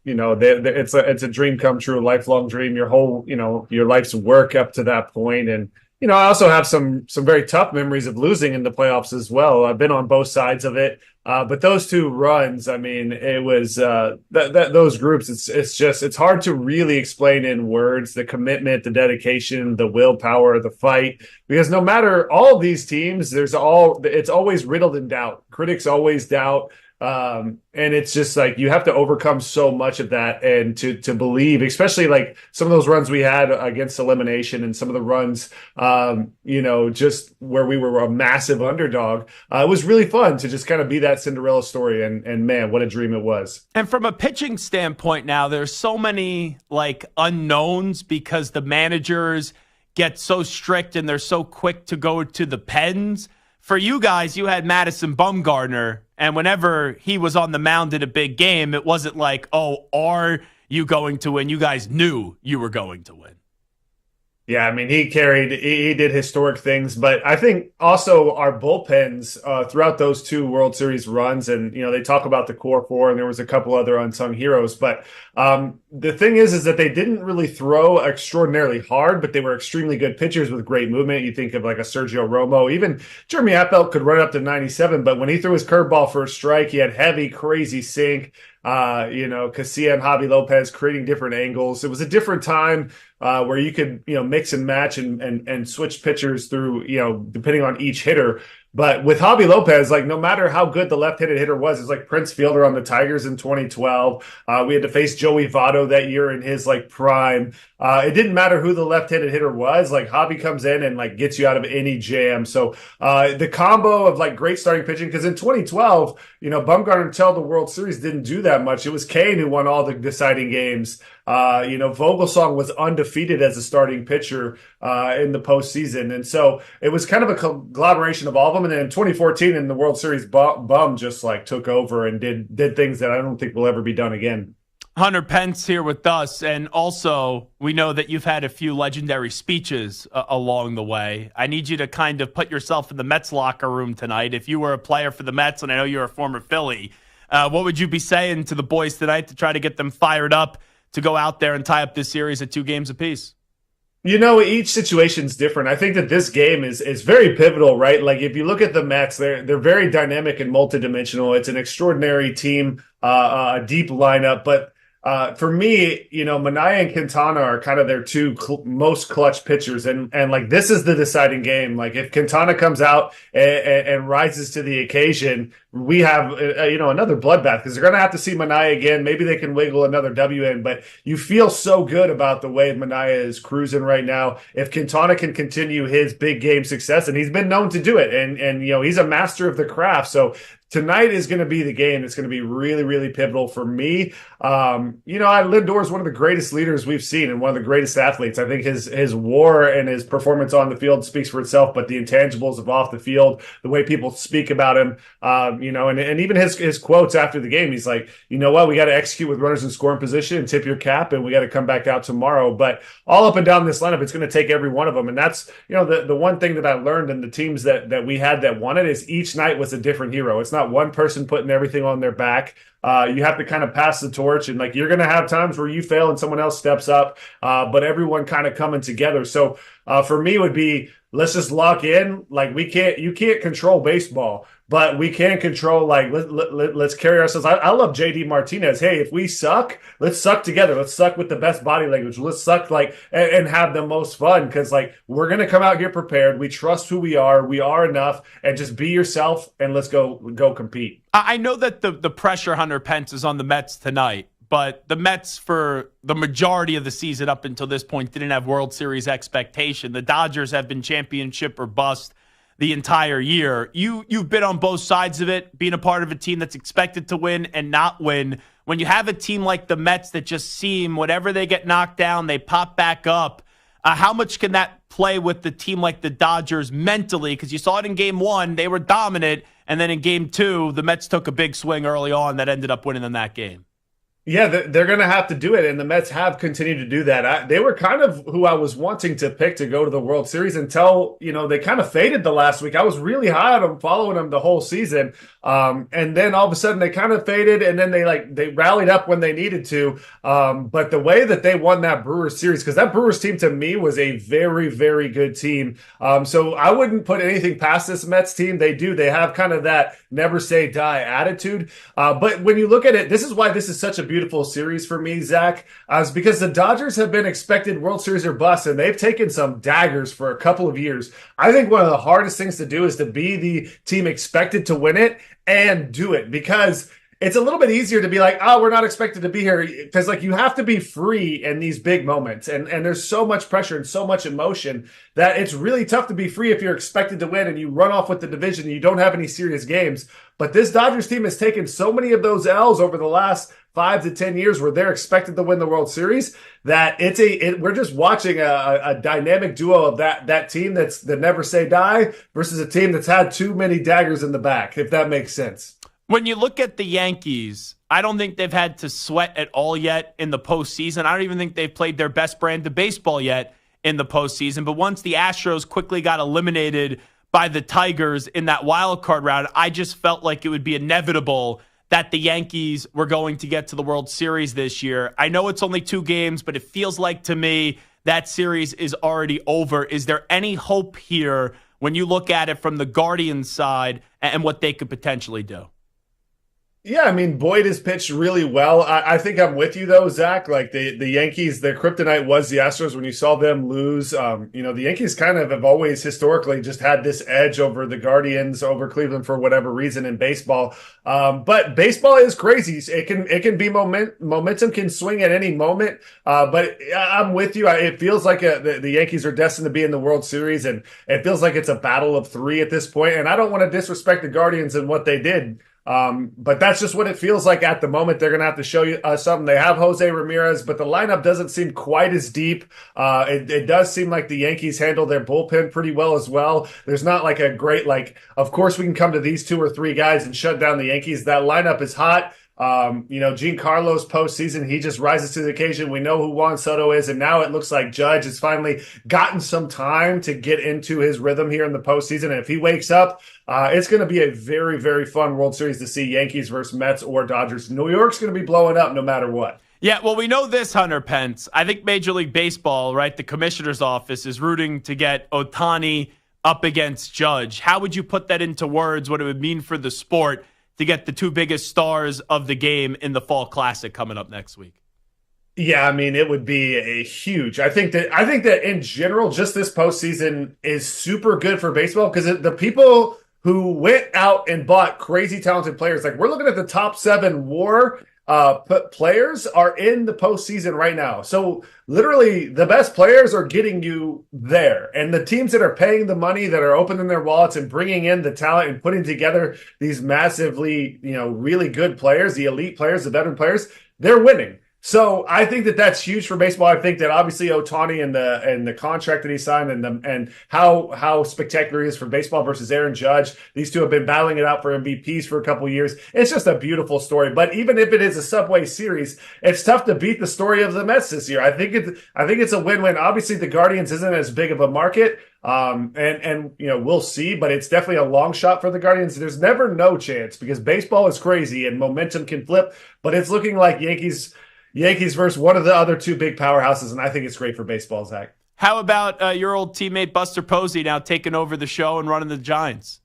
it's a dream come true, a lifelong dream. Your whole, your life's work up to that point, and I also have some very tough memories of losing in the playoffs as well. I've been on both sides of it, but those two runs, I mean, it was those groups. It's hard to really explain in words the commitment, the dedication, the willpower, the fight. Because no matter all of these teams, it's always riddled in doubt. Critics always doubt. And it's just like you have to overcome so much of that and to believe, especially like some of those runs we had against elimination and some of the runs, just where we were a massive underdog. It was really fun to just kind of be that Cinderella story. And man, what a dream it was. And from a pitching standpoint now, there's so many like unknowns because the managers get so strict and they're so quick to go to the pens. For you guys, you had Madison Bumgarner, and whenever he was on the mound in a big game, it wasn't like, oh, are you going to win? You guys knew you were going to win. Yeah, I mean, he did historic things, but I think also our bullpens throughout those two World Series runs, and, they talk about the core four, and there was a couple other unsung heroes, but the thing is that they didn't really throw extraordinarily hard, but they were extremely good pitchers with great movement. You think of like a Sergio Romo, even Jeremy Appelt could run up to 97, but when he threw his curveball for a strike, he had heavy, crazy sink. Casilla and Javi Lopez creating different angles. It was a different time where you could, mix and match and switch pitchers through, depending on each hitter. But with Javi Lopez, like no matter how good the left-handed hitter was, it's like Prince Fielder on the Tigers in 2012. We had to face Joey Votto that year in his like prime. It didn't matter who the left-handed hitter was. Like Javi comes in and like gets you out of any jam. So the combo of like great starting pitching, because in 2012, Bumgarner until the World Series didn't do that much. It was Kane who won all the deciding games. Vogelsong was undefeated as a starting pitcher in the postseason. And so it was kind of a collaboration of all of them. And then in 2014 in the World Series, Bum just like took over and did things that I don't think will ever be done again. Hunter Pence here with us. And also, we know that you've had a few legendary speeches along the way. I need you to kind of put yourself in the Mets locker room tonight. If you were a player for the Mets, and I know you're a former Philly, what would you be saying to the boys tonight to try to get them fired up to go out there and tie up this series at 2 games apiece? Each situation's different. I think that this game is very pivotal, right? Like if you look at the Mets, they're very dynamic and multidimensional. It's an extraordinary team, a deep lineup, but for me, Minaya and Quintana are kind of their two most clutch pitchers. And like, this is the deciding game. Like if Quintana comes out and rises to the occasion, we have, another bloodbath because they're going to have to see Minaya again. Maybe they can wiggle another W in, but you feel so good about the way Minaya is cruising right now. If Quintana can continue his big game success, and he's been known to do it, and he's a master of the craft. So tonight is going to be the game. It's going to be really, really pivotal for me. Lindor is one of the greatest leaders we've seen and one of the greatest athletes. I think his WAR and his performance on the field speaks for itself, but the intangibles of off the field, the way people speak about him, and even his quotes after the game, he's like, you know what, we got to execute with runners in scoring position and tip your cap, and we got to come back out tomorrow. But all up and down this lineup, it's going to take every one of them. And that's, the one thing that I learned in the teams that we had that won it is each night was a different hero. It's not one person putting everything on their back. You have to kind of pass the torch, and like you're going to have times where you fail and someone else steps up, but everyone kind of coming together. So for me, would be let's just lock in. Like you can't control baseball, but we can control, like, let's carry ourselves. I love JD Martinez. Hey, if we suck, let's suck together. Let's suck with the best body language. Let's suck and have the most fun, because like we're gonna come out here prepared. We trust who we are. We are enough, and just be yourself and let's go compete. I know that the pressure, Hunter Pence, is on the Mets tonight, but the Mets for the majority of the season up until this point didn't have World Series expectation. The Dodgers have been championship or bust the entire year. You've been on both sides of it, being a part of a team that's expected to win and not win. When you have a team like the Mets that just seem, whenever they get knocked down, they pop back up, how much can that play with the team like the Dodgers mentally? Because you saw it in Game 1, they were dominant, and then in Game 2, the Mets took a big swing early on that ended up winning them that game. Yeah, they're going to have to do it, and the Mets have continued to do that. They were kind of who I was wanting to pick to go to the World Series until, they kind of faded the last week. I was really high on them, following them the whole season, and then all of a sudden they kind of faded, and then they rallied up when they needed to. But the way that they won that Brewers series, because that Brewers team to me was a very, very good team. So I wouldn't put anything past this Mets team. They have kind of that never say die attitude. But when you look at it, this is why this is such a beautiful series for me, Zach, is because the Dodgers have been expected World Series or bust, and they've taken some daggers for a couple of years. I think one of the hardest things to do is to be the team expected to win it and do it, because it's a little bit easier to be like, oh, we're not expected to be here, because you have to be free in these big moments. And there's so much pressure and so much emotion that it's really tough to be free if you're expected to win and you run off with the division and you don't have any serious games. But this Dodgers team has taken so many of those L's over the last 5 to 10 years where they're expected to win the World Series that we're just watching a dynamic duo of that team that's the never say die versus a team that's had too many daggers in the back, if that makes sense. When you look at the Yankees, I don't think they've had to sweat at all yet in the postseason. I don't even think they've played their best brand of baseball yet in the postseason. But once the Astros quickly got eliminated by the Tigers in that wild card round, I just felt like it would be inevitable that the Yankees were going to get to the World Series this year. I know it's only 2 games, but it feels like to me that series is already over. Is there any hope here when you look at it from the Guardians side and what they could potentially do? Yeah, I mean, Boyd has pitched really well. I think I'm with you, though, Zach. Like, the Yankees, their kryptonite was the Astros. When you saw them lose, the Yankees kind of have always historically just had this edge over the Guardians, over Cleveland for whatever reason in baseball. But baseball is crazy. It can be momentum can swing at any moment. But I'm with you. It feels like the Yankees are destined to be in the World Series, and it feels like it's a battle of 3 at this point. And I don't want to disrespect the Guardians and what they did. But that's just what it feels like at the moment. They're going to have to show you something. They have Jose Ramirez, but the lineup doesn't seem quite as deep. It does seem like the Yankees handle their bullpen pretty well as well. There's not like a great, of course we can come to these 2 or 3 guys and shut down the Yankees. That lineup is hot. Giancarlo's postseason, he just rises to the occasion. We know who Juan Soto is, and now it looks like Judge has finally gotten some time to get into his rhythm here in the postseason. And if he wakes up, it's going to be a very, very fun World Series to see, Yankees versus Mets or Dodgers. New York's going to be blowing up no matter what. Yeah, well, we know this, Hunter Pence. I think Major League Baseball, right, the commissioner's office is rooting to get Ohtani up against Judge. How would you put that into words, what it would mean for the sport to get the 2 biggest stars of the game in the Fall Classic coming up next week? Yeah, I mean, it would be a huge. I think that in general, just this postseason is super good for baseball, because the people who went out and bought crazy talented players, like we're looking at the top 7 WAR players are in the postseason right now. So literally the best players are getting you there. And the teams that are paying the money, that are opening their wallets and bringing in the talent and putting together these massively, really good players, the elite players, the veteran players, they're winning. So I think that that's huge for baseball. I think that obviously Ohtani and the contract that he signed and how spectacular he is for baseball versus Aaron Judge. These 2 have been battling it out for MVPs for a couple of years. It's just a beautiful story. But even if it is a Subway Series, it's tough to beat the story of the Mets this year. I think it's a win-win. Obviously, the Guardians isn't as big of a market. And we'll see, but it's definitely a long shot for the Guardians. There's never no chance, because baseball is crazy and momentum can flip. But it's looking like Yankees versus one of the other 2 big powerhouses, and I think it's great for baseball, Zach. How about your old teammate Buster Posey now taking over the show and running the Giants?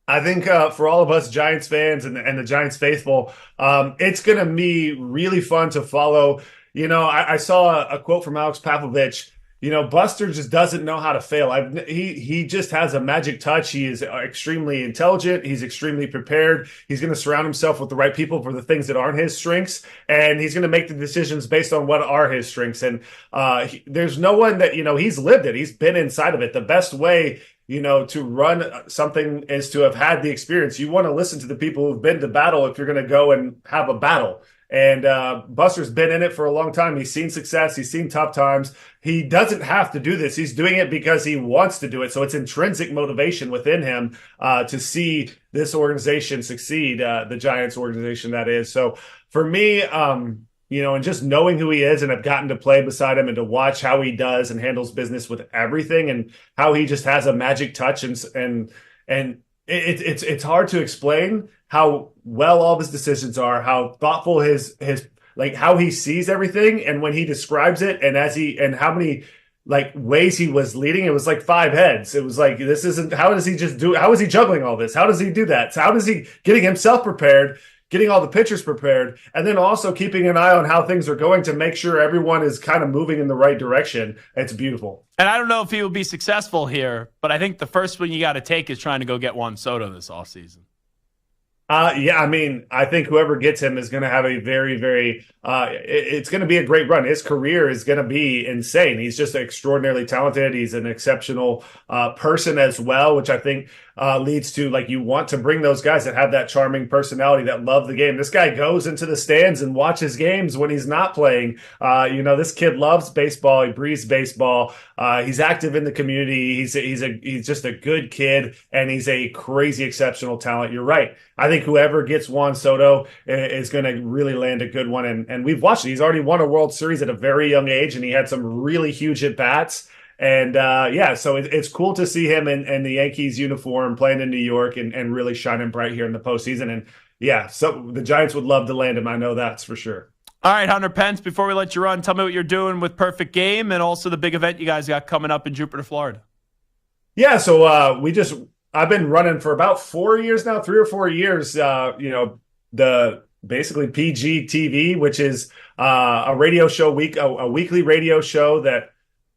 I think for all of us Giants fans and the Giants faithful, it's going to be really fun to follow. I saw a quote from Alex Pavlovich. Buster just doesn't know how to fail. He just has a magic touch. He is extremely intelligent. He's extremely prepared. He's going to surround himself with the right people for the things that aren't his strengths, and he's going to make the decisions based on what are his strengths. And there's no one that, he's lived it. He's been inside of it. The best way to run something is to have had the experience. You want to listen to the people who've been to battle if you're going to go and have a battle. And Buster's been in it for a long time. He's seen success. He's seen tough times. He doesn't have to do this. He's doing it because he wants to do it. So it's intrinsic motivation within him to see this organization succeed, the Giants organization, that is. So for me, and just knowing who he is, and I've gotten to play beside him and to watch how he does and handles business with everything, and how he just has a magic touch, and it's hard to explain how well all of his decisions are, how thoughtful his like how he sees everything, and when he describes it, and how many ways he was leading, it was like 5 heads. It was like, this isn't, how is he juggling all this? How does he do that? So how does he getting himself prepared, getting all the pitchers prepared, and then also keeping an eye on how things are going to make sure everyone is kind of moving in the right direction. It's beautiful. And I don't know if he will be successful here, but I think the first one you got to take is trying to go get Juan Soto this offseason. I think whoever gets him is going to have a very, very, it's going to be a great run. His career is going to be insane. He's just extraordinarily talented. He's an exceptional person as well, which I think leads to, you want to bring those guys that have that charming personality, that love the game. This guy goes into the stands and watches games when he's not playing. This kid loves baseball. He breathes baseball. He's active in the community. He's just a good kid, and he's a crazy exceptional talent. You're right. I think whoever gets Juan Soto is going to really land a good one. And we've watched it. He's already won a World Series at a very young age, and he had some really huge at-bats. And so it's cool to see him in the Yankees uniform playing in New York and really shining bright here in the postseason. And so the Giants would love to land him. I know that's for sure. All right, Hunter Pence, before we let you run, tell me what you're doing with Perfect Game and also the big event you guys got coming up in Jupiter, Florida. Yeah, so I've been running for about 4 years now, 3 or 4 years, the basically PG TV, which is a radio show a weekly radio show that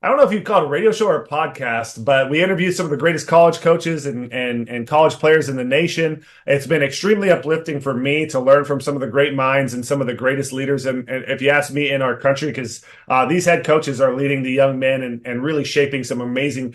I don't know if you'd call it a radio show or a podcast, but we interview some of the greatest college coaches and college players in the nation. It's been extremely uplifting for me to learn from some of the great minds and some of the greatest leaders, and if you ask me, in our country, because these head coaches are leading the young men and really shaping some amazing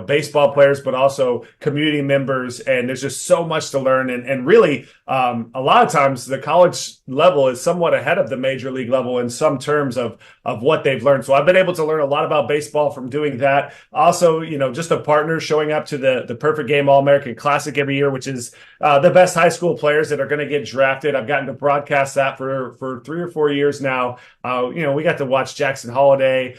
baseball players, but also community members. And there's just so much to learn. And really, a lot of times the college level is somewhat ahead of the major league level in some terms of what they've learned. So I've been able to learn a lot about baseball from doing that. Also, just a partner showing up to the Perfect Game All-American Classic every year, which is the best high school players that are going to get drafted. I've gotten to broadcast that for 3 or 4 years now. We got to watch Jackson Holiday,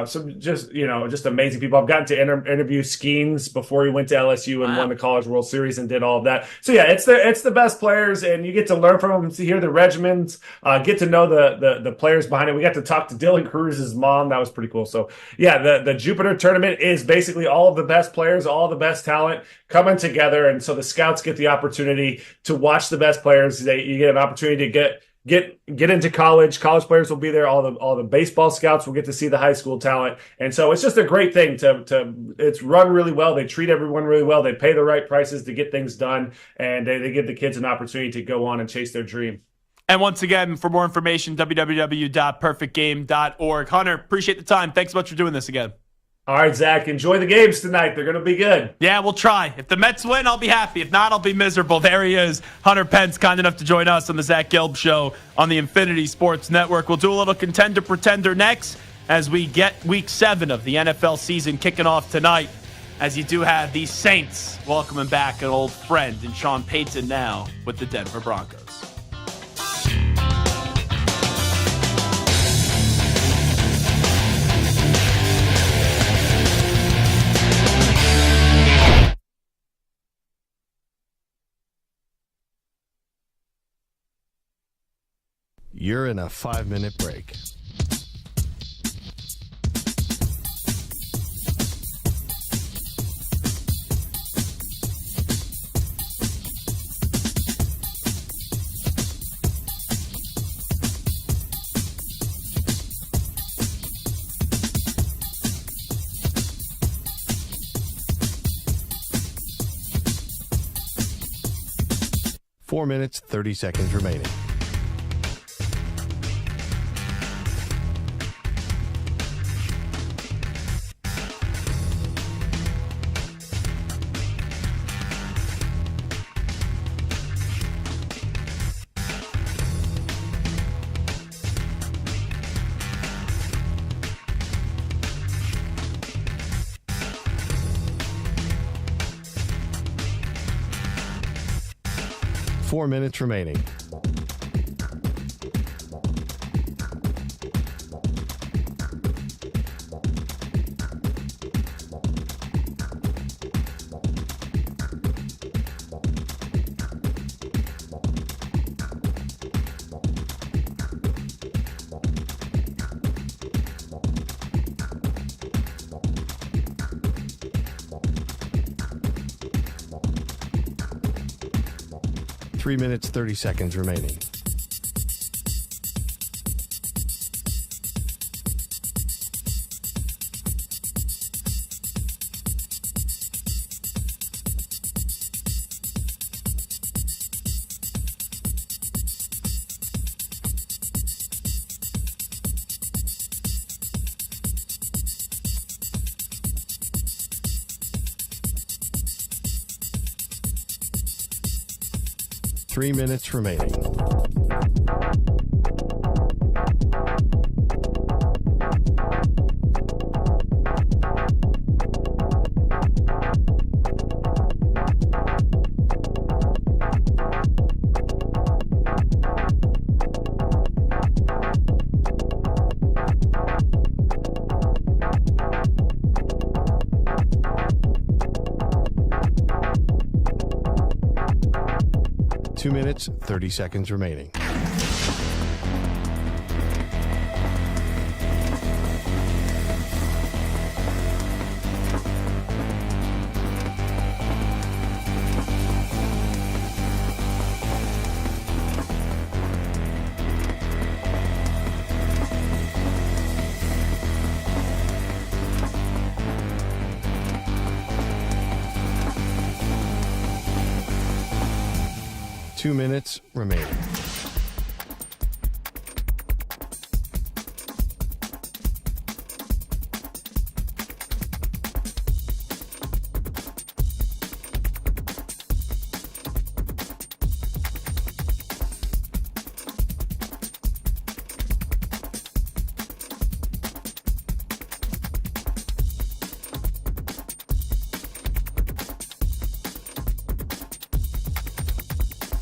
some just amazing people. I've gotten to interview Skeens before he went to LSU and won the College World Series and did all of that. So yeah, it's the best players, and you get to learn from them, to hear the regimens, get to know the players behind it. We got to talk to Dylan Cruz's mom. That was pretty cool. So yeah, the Jupiter tournament is basically all of the best players, all the best talent coming together. And so the scouts get the opportunity to watch the best players. You get an opportunity to get into college. College players will be there. All the baseball scouts will get to see the high school talent. And so it's just a great thing it's run really well. They treat everyone really well. They pay the right prices to get things done. And they give the kids an opportunity to go on and chase their dream. And once again, for more information, www.perfectgame.org. Hunter, appreciate the time. Thanks so much for doing this again. All right, Zach, enjoy the games tonight. They're going to be good. Yeah, we'll try. If the Mets win, I'll be happy. If not, I'll be miserable. There he is, Hunter Pence, kind enough to join us on the Zach Gelb Show on the Infinity Sports Network. We'll do a little Contender Pretender next as we get Week 7 of the NFL season kicking off tonight, as you do have the Saints welcoming back an old friend in Sean Payton now with the Denver Broncos. You're in a 5-minute break. Four minutes, 30 seconds remaining. 4 minutes remaining. Three minutes, 30 seconds remaining. Three minutes remaining. Two minutes, 30 seconds remaining. Two minutes remaining.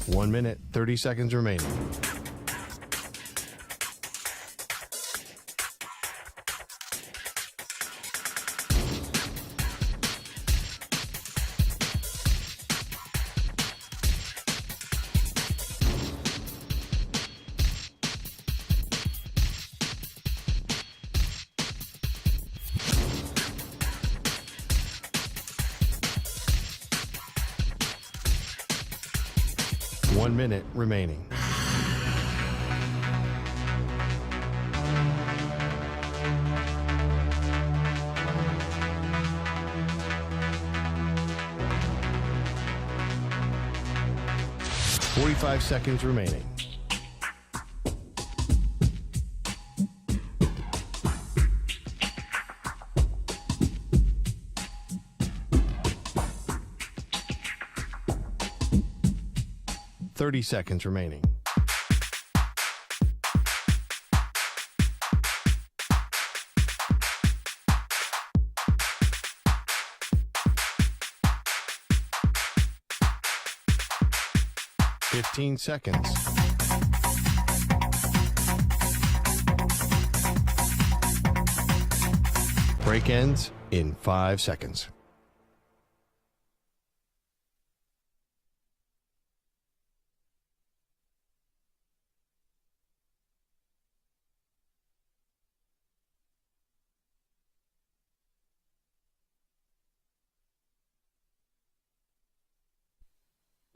One minute, 30 seconds remaining. One minute remaining. Forty-five seconds remaining. Thirty seconds remaining. Fifteen seconds. Break ends in 5 seconds.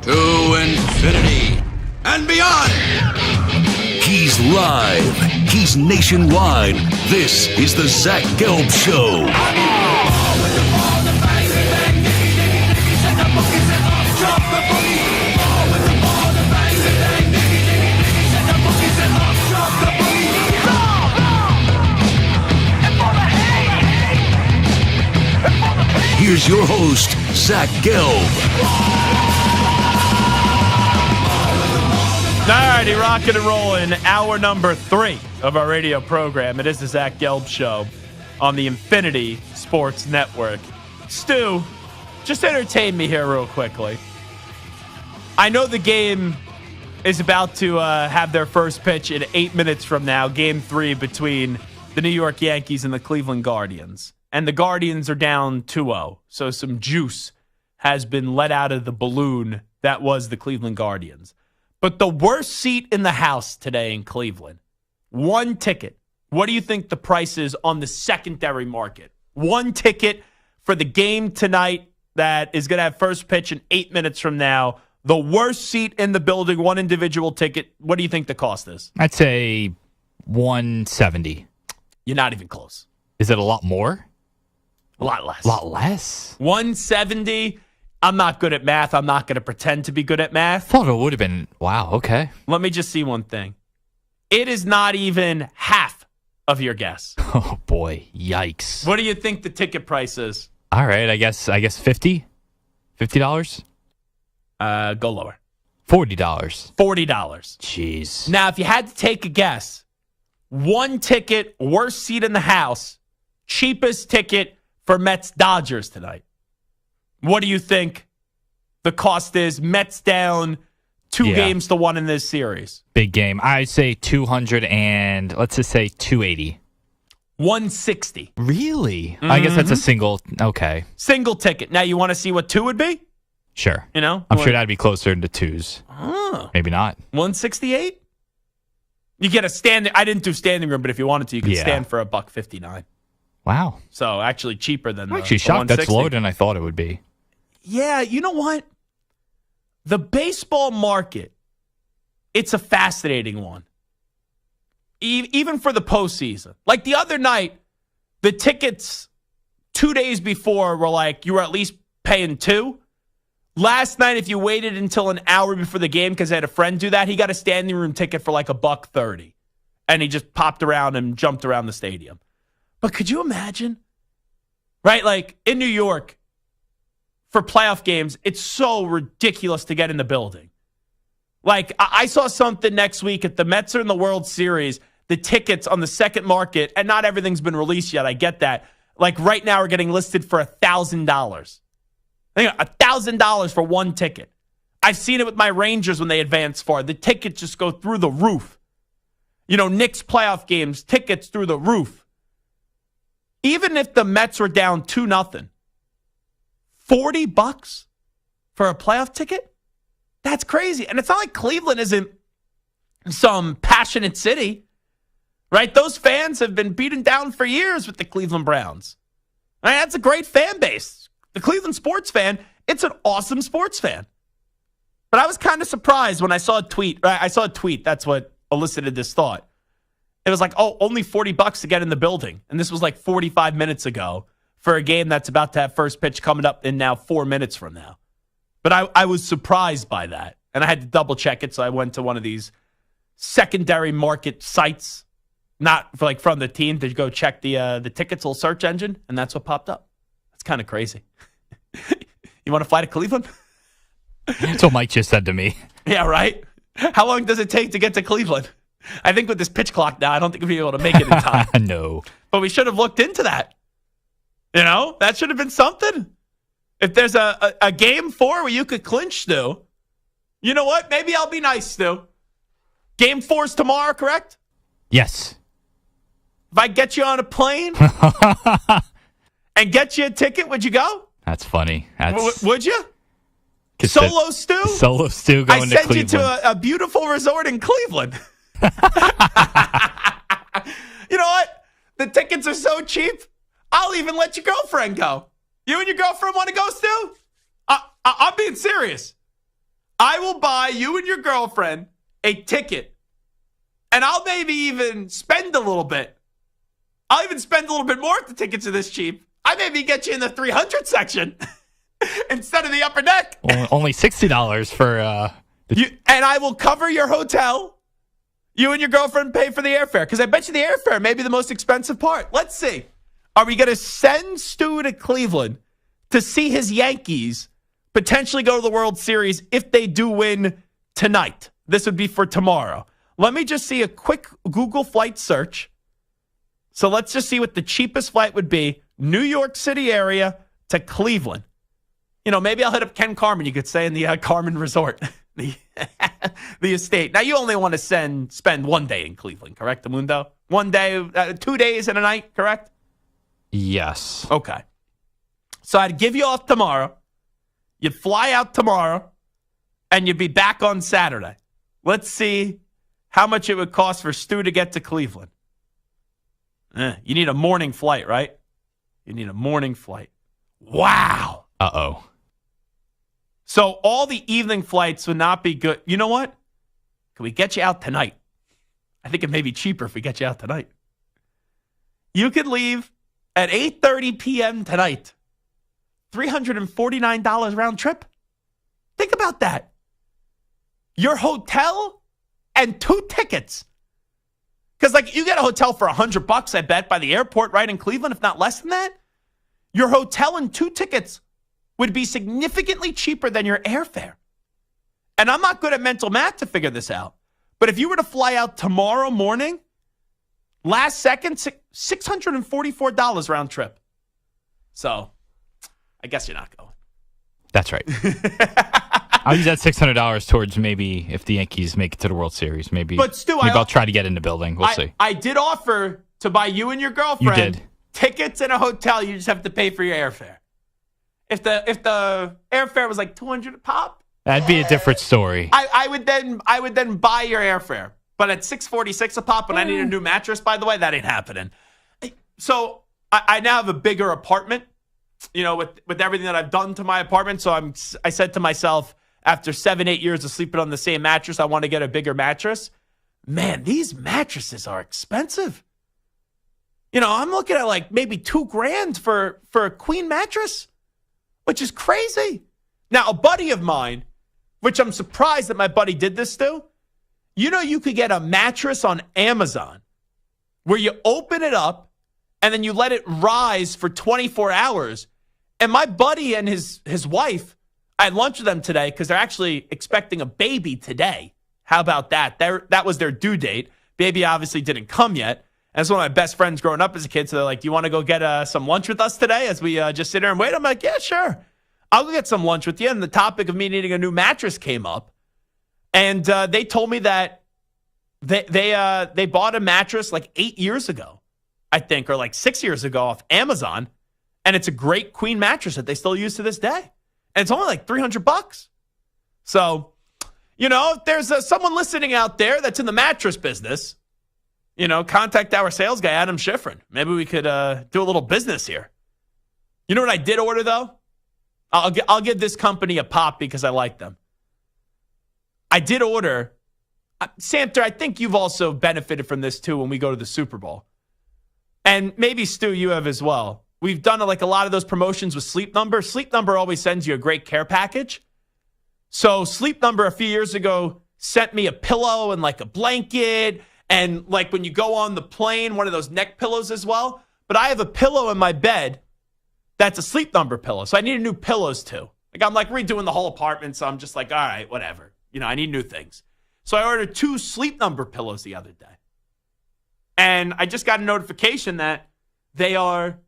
To infinity and beyond. He's live. He's nationwide. This is the Zach Gelb Show. Here's your host, Zach Gelb. Alrighty, rocking and rolling. Hour number 3 of our radio program. It is the Zach Gelb Show on the Infinity Sports Network. Stu, just entertain me here real quickly. I know the game is about to have their first pitch in 8 minutes from now, Game 3 between the New York Yankees and the Cleveland Guardians. And the Guardians are down 2-0, so some juice has been let out of the balloon that was the Cleveland Guardians. But the worst seat in the house today in Cleveland, one ticket. What do you think the price is on the secondary market? One ticket for the game tonight that is going to have first pitch in 8 minutes from now. The worst seat in the building, one individual ticket. What do you think the cost is? I'd say $170. You're not even close. Is it a lot more? A lot less. A lot less? $170. I'm not good at math. I'm not going to pretend to be good at math. Thought it would have been, wow, okay. Let me just see one thing. It is not even half of your guess. Oh, boy. Yikes. What do you think the ticket price is? All right, I guess $50? $50? Go lower. $40. $40. Jeez. Now, if you had to take a guess, one ticket, worst seat in the house, cheapest ticket for Mets-Dodgers tonight. What do you think the cost is? Mets down 2 games to 1 in this series. Big game. I'd say 200 and let's just say 280. 160. Really? Mm-hmm. I guess that's a single. Okay. Single ticket. Now, you want to see what 2 would be? Sure. You know? I'm sure that'd be closer to 2s. Oh. Maybe not. 168? You get a standing. I didn't do standing room, but if you wanted to, you could stand for $159. Wow. So actually cheaper than I'm actually shocked that's lower than I thought it would be. Yeah, you know what? The baseball market, it's a fascinating one. Even for the postseason. Like the other night, the tickets 2 days before were like, you were at least paying $2. Last night, if you waited until an hour before the game because I had a friend do that, he got a standing room ticket for like $130. And he just popped around and jumped around the stadium. But could you imagine? Right? Like in New York, for playoff games, it's so ridiculous to get in the building. Like, I saw something next week at the Mets are in the World Series. The tickets on the second market, and not everything's been released yet. I get that. Like right now, are getting listed for $1,000. $1,000 for one ticket. I've seen it with my Rangers when they advance far. The tickets just go through the roof. You know, Knicks playoff games, tickets through the roof. Even if the Mets were down 2-0, $40 for a playoff ticket? That's crazy. And it's not like Cleveland isn't some passionate city, right? Those fans have been beaten down for years with the Cleveland Browns. I mean, that's a great fan base. The Cleveland sports fan, it's an awesome sports fan. But I was kind of surprised when I saw a tweet. Right? I saw a tweet. That's what elicited this thought. It was like, oh, only $40 to get in the building. And this was like 45 minutes ago for a game that's about to have first pitch coming up in now 4 minutes from now. But I was surprised by that. And I had to double check it. So I went to one of these secondary market sites, not for like from the team, to go check the tickets, little search engine. And that's what popped up. It's kind of crazy. You want to fly to Cleveland? That's what Mike just said to me. Yeah, right? How long does it take to get to Cleveland? I think with this pitch clock now, I don't think we'll be able to make it in time. No. But we should have looked into that. You know, that should have been something. If there's a game 4 where you could clinch, Stu, you know what? Maybe I'll be nice, Stu. Game 4's tomorrow, correct? Yes. If I get you on a plane and get you a ticket, would you go? That's funny. Would you? Solo Stu? Solo Stu going to Cleveland. I sent you to a beautiful resort in Cleveland. You know what? The tickets are so cheap, I'll even let your girlfriend go. You and your girlfriend want to go, Stu? I'm being serious. I will buy you and your girlfriend a ticket, and I'll maybe even spend a little bit. I'll even spend a little bit more if the tickets are this cheap. I maybe get you in the 300 section instead of the upper deck. Only $60 for and I will cover your hotel. You and your girlfriend pay for the airfare, because I bet you the airfare may be the most expensive part. Let's see. Are we going to send Stu to Cleveland to see his Yankees potentially go to the World Series if they do win tonight? This would be for tomorrow. Let me just see a quick Google flight search. So let's just see what the cheapest flight would be. New York City area to Cleveland. You know, maybe I'll hit up Ken Carmen. You could stay in the Carmen Resort. the estate. Now, you only want to spend 1 day in Cleveland, correct, Amundo? 1 day, 2 days and a night, correct? Yes. Okay. So I'd give you off tomorrow. You'd fly out tomorrow, and you'd be back on Saturday. Let's see how much it would cost for Stu to get to Cleveland. You need a morning flight, right? You need a morning flight. Wow. Uh-oh. So all the evening flights would not be good. You know what? Can we get you out tonight? I think it may be cheaper if we get you out tonight. You could leave at 8:30 p.m. tonight. $349 round trip. Think about that. Your hotel and 2 tickets. Because, like, you get a hotel for $100, I bet, by the airport right in Cleveland, if not less than that. Your hotel and 2 tickets would be significantly cheaper than your airfare. And I'm not good at mental math to figure this out. But if you were to fly out tomorrow morning, last second, $644 round trip. So, I guess you're not going. That's right. I'll use that $600 towards maybe if the Yankees make it to the World Series. Maybe, but Stu, I'll try to get in the building. We'll see. I did offer to buy you and your girlfriend You did. tickets and a hotel. You just have to pay for your airfare. If the airfare was like $200 a pop, that'd be a different story. I would then buy your airfare. But at $646 a pop, when I need a new mattress, by the way, that ain't happening. So I now have a bigger apartment, you know, with everything that I've done to my apartment. So I said to myself, after 7-8 years of sleeping on the same mattress, I want to get a bigger mattress. Man, these mattresses are expensive. You know, I'm looking at like maybe $2,000 for a queen mattress, which is crazy. Now, a buddy of mine, which I'm surprised that my buddy did this to, you know, you could get a mattress on Amazon where you open it up and then you let it rise for 24 hours. And my buddy and his wife, I had lunch with them today because they're actually expecting a baby today. How about that? That was their due date. Baby obviously didn't come yet. And it's one of my best friends growing up as a kid. So they're like, do you want to go get some lunch with us today as we just sit here and wait? I'm like, yeah, sure. I'll go get some lunch with you. And the topic of me needing a new mattress came up. And they told me that they bought a mattress like 8 years ago, I think, or like 6 years ago off Amazon. And it's a great queen mattress that they still use to this day. And it's only like $300. So, you know, if there's someone listening out there that's in the mattress business, you know, contact our sales guy, Adam Schifrin. Maybe we could do a little business here. You know what I did order, though? I'll give this company a pop because I like them. I did order. Samter, I think you've also benefited from this, too, when we go to the Super Bowl. And maybe, Stu, you have as well. We've done like a lot of those promotions with Sleep Number. Sleep Number always sends you a great care package. So Sleep Number a few years ago sent me a pillow and like a blanket and like when you go on the plane, one of those neck pillows as well. But I have a pillow in my bed that's a Sleep Number pillow. So I needed new pillows too. Like I'm like redoing the whole apartment. So I'm just like, all right, whatever. You know, I need new things. So I ordered 2 Sleep Number pillows the other day. And I just got a notification that they are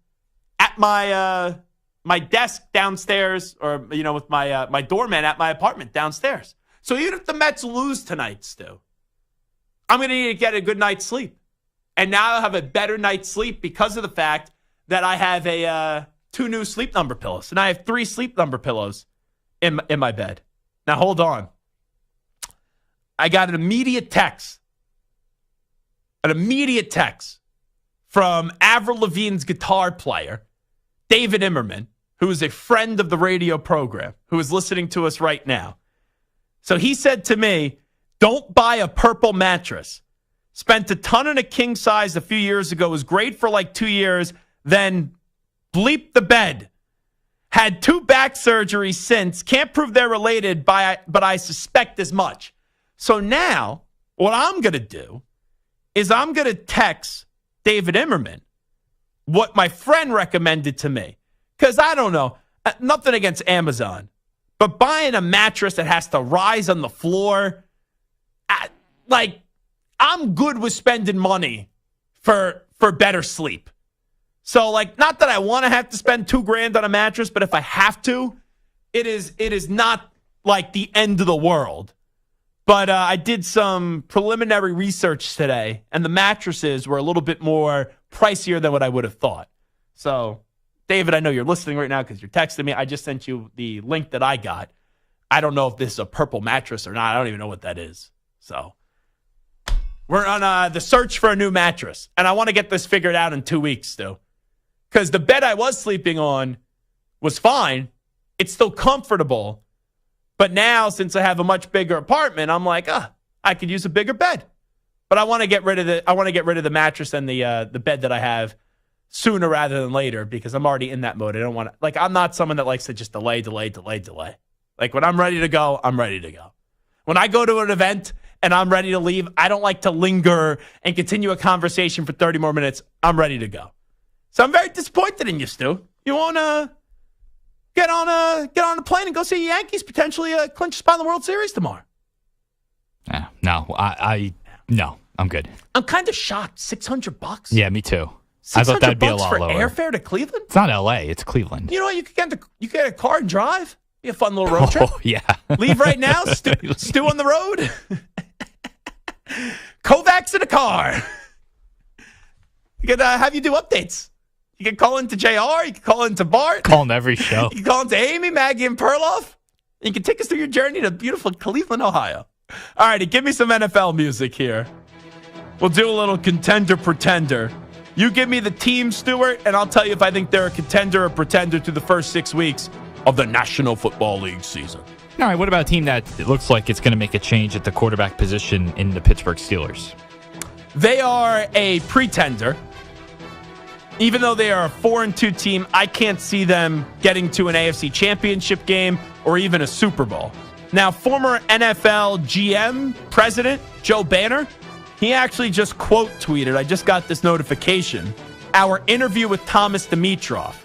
at my desk downstairs, or you know, with my doorman at my apartment downstairs. So even if the Mets lose tonight, Stu, I'm going to need to get a good night's sleep. And now I'll have a better night's sleep because of the fact that I have 2 new Sleep Number pillows, and I have 3 Sleep Number pillows in my bed. Now hold on, I got an immediate text from Avril Lavigne's guitar player, David Immerman, who is a friend of the radio program, who is listening to us right now. So he said to me, don't buy a purple mattress. Spent a ton on a king size a few years ago. Was great for like 2 years. Then bleep the bed. Had 2 back surgeries since. Can't prove they're related, but I suspect as much. So now what I'm going to do is I'm going to text David Immerman what my friend recommended to me. Because I don't know, nothing against Amazon, but buying a mattress that has to rise on the floor, I'm good with spending money for better sleep. So, like, not that I want to have to spend $2,000 on a mattress, but if I have to, it is not like the end of the world But I did some preliminary research today, and the mattresses were a little bit more pricier than what I would have thought. So, David, I know you're listening right now because you're texting me. I just sent you the link that I got. I don't know if this is a purple mattress or not. I don't even know what that is. So, we're on the search for a new mattress, and I want to get this figured out in 2 weeks, Stu. Because the bed I was sleeping on was fine. It's still comfortable. But now, since I have a much bigger apartment, I'm like, I could use a bigger bed. But I want to get rid of the mattress and the bed that I have sooner rather than later because I'm already in that mode. I don't want to, I'm not someone that likes to just delay. Like when I'm ready to go, I'm ready to go. When I go to an event and I'm ready to leave, I don't like to linger and continue a conversation for 30 more minutes. I'm ready to go. So I'm very disappointed in you, Stu. You want to get on a plane and go see the Yankees potentially clinch a spot in the World Series tomorrow? No, no, I'm good. I'm kind of shocked. $600. Yeah, me too. I thought that'd be a lot for lower. Airfare to Cleveland? It's not L.A. It's Cleveland. You know what? You could get a car and drive. Be a fun little road trip. Oh, yeah. Leave right now. Stew on the road. Kovacs in a car. You could have you do updates. You can call into JR. You can call into Bart. Call him every show. You can call into Amy, Maggie, and Perloff. And you can take us through your journey to beautiful Cleveland, Ohio. All righty, give me some NFL music here. We'll do a little contender pretender. You give me the team, Stuart, and I'll tell you if I think they're a contender or pretender through the first 6 weeks of the National Football League season. All right, what about a team that it looks like it's going to make a change at the quarterback position in the Pittsburgh Steelers? They are a pretender. Even though they are a 4-2 team, I can't see them getting to an AFC Championship game or even a Super Bowl. Now, former NFL GM president Joe Banner, he actually just quote tweeted, I just got this notification, our interview with Thomas Dimitroff.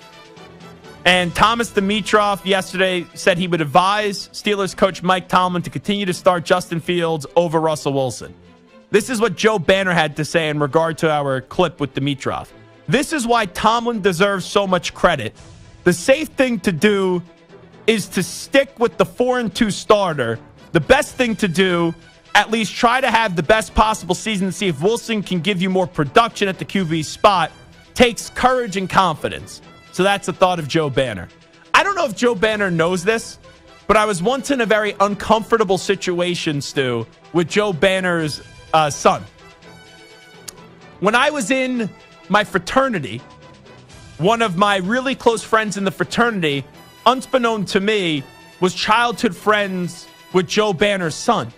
And Thomas Dimitroff yesterday said he would advise Steelers coach Mike Tomlin to continue to start Justin Fields over Russell Wilson. This is what Joe Banner had to say in regard to our clip with Dimitroff. This is why Tomlin deserves so much credit. The safe thing to do is to stick with the 4-2 starter. The best thing to do, at least try to have the best possible season to see if Wilson can give you more production at the QB spot, takes courage and confidence. So that's the thought of Joe Banner. I don't know if Joe Banner knows this, but I was once in a very uncomfortable situation, Stu, with Joe Banner's son. When I was in my fraternity, one of my really close friends in the fraternity, unbeknown to me, was childhood friends with Joe Banner's son.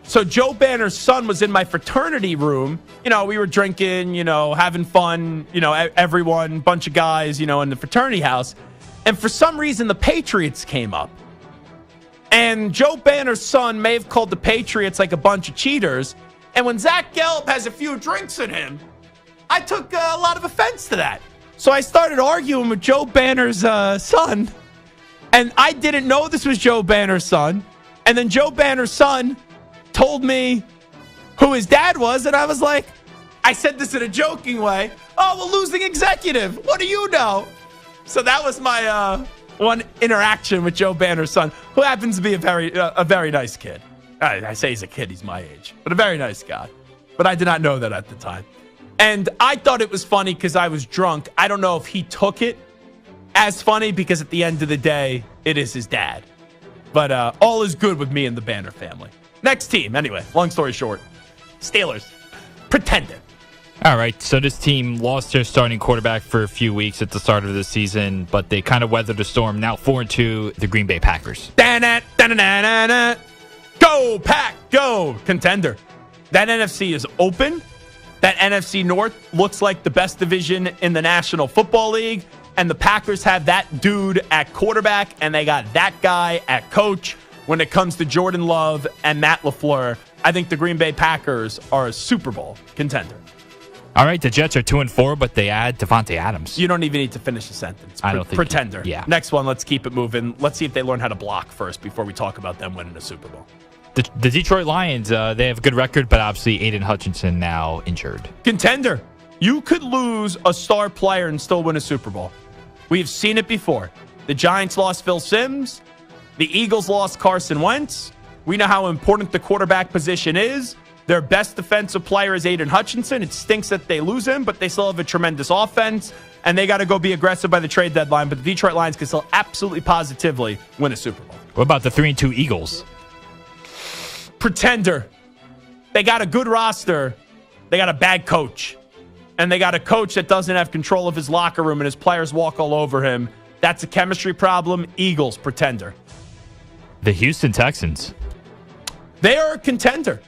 So Joe Banner's son was in my fraternity room. You know, we were drinking, having fun, everyone, bunch of guys, in the fraternity house. And for some reason, the Patriots came up. And Joe Banner's son may have called the Patriots like a bunch of cheaters. And when Zach Gelb has a few drinks in him, I took a lot of offense to that. So I started arguing with Joe Banner's son. And I didn't know this was Joe Banner's son. And then Joe Banner's son told me who his dad was. And I was like, I said this in a joking way. Oh, well, losing executive. What do you know? So that was my one interaction with Joe Banner's son, who happens to be a very nice kid. I say he's a kid. He's my age. But a very nice guy. But I did not know that at the time. And I thought it was funny because I was drunk. I don't know if he took it as funny because at the end of the day, it is his dad. But all is good with me and the Banner family. Next team. Anyway, long story short, Steelers. Pretending. All right, so this team lost their starting quarterback for a few weeks at the start of the season, but they kind of weathered the storm. Now 4-2, the Green Bay Packers. Go, Pack, go. Contender. That NFC is open. That NFC North looks like the best division in the National Football League. And the Packers have that dude at quarterback, and they got that guy at coach. When it comes to Jordan Love and Matt LaFleur, I think the Green Bay Packers are a Super Bowl contender. All right, the Jets are 2-4, but they add Devontae Adams. You don't even need to finish the sentence. I don't think Pretender. Yeah. Next one, let's keep it moving. Let's see if they learn how to block first before we talk about them winning a Super Bowl. The Detroit Lions, they have a good record, but obviously Aiden Hutchinson now injured. Contender. You could lose a star player and still win a Super Bowl. We've seen it before. The Giants lost Phil Simms. The Eagles lost Carson Wentz. We know how important the quarterback position is. Their best defensive player is Aiden Hutchinson. It stinks that they lose him, but they still have a tremendous offense, and they got to go be aggressive by the trade deadline. But the Detroit Lions can still absolutely positively win a Super Bowl. What about the 3-2 Eagles? Pretender. They got a good roster. They got a bad coach. And they got a coach that doesn't have control of his locker room, and his players walk all over him. That's a chemistry problem. Eagles, pretender. The Houston Texans. They are a contender.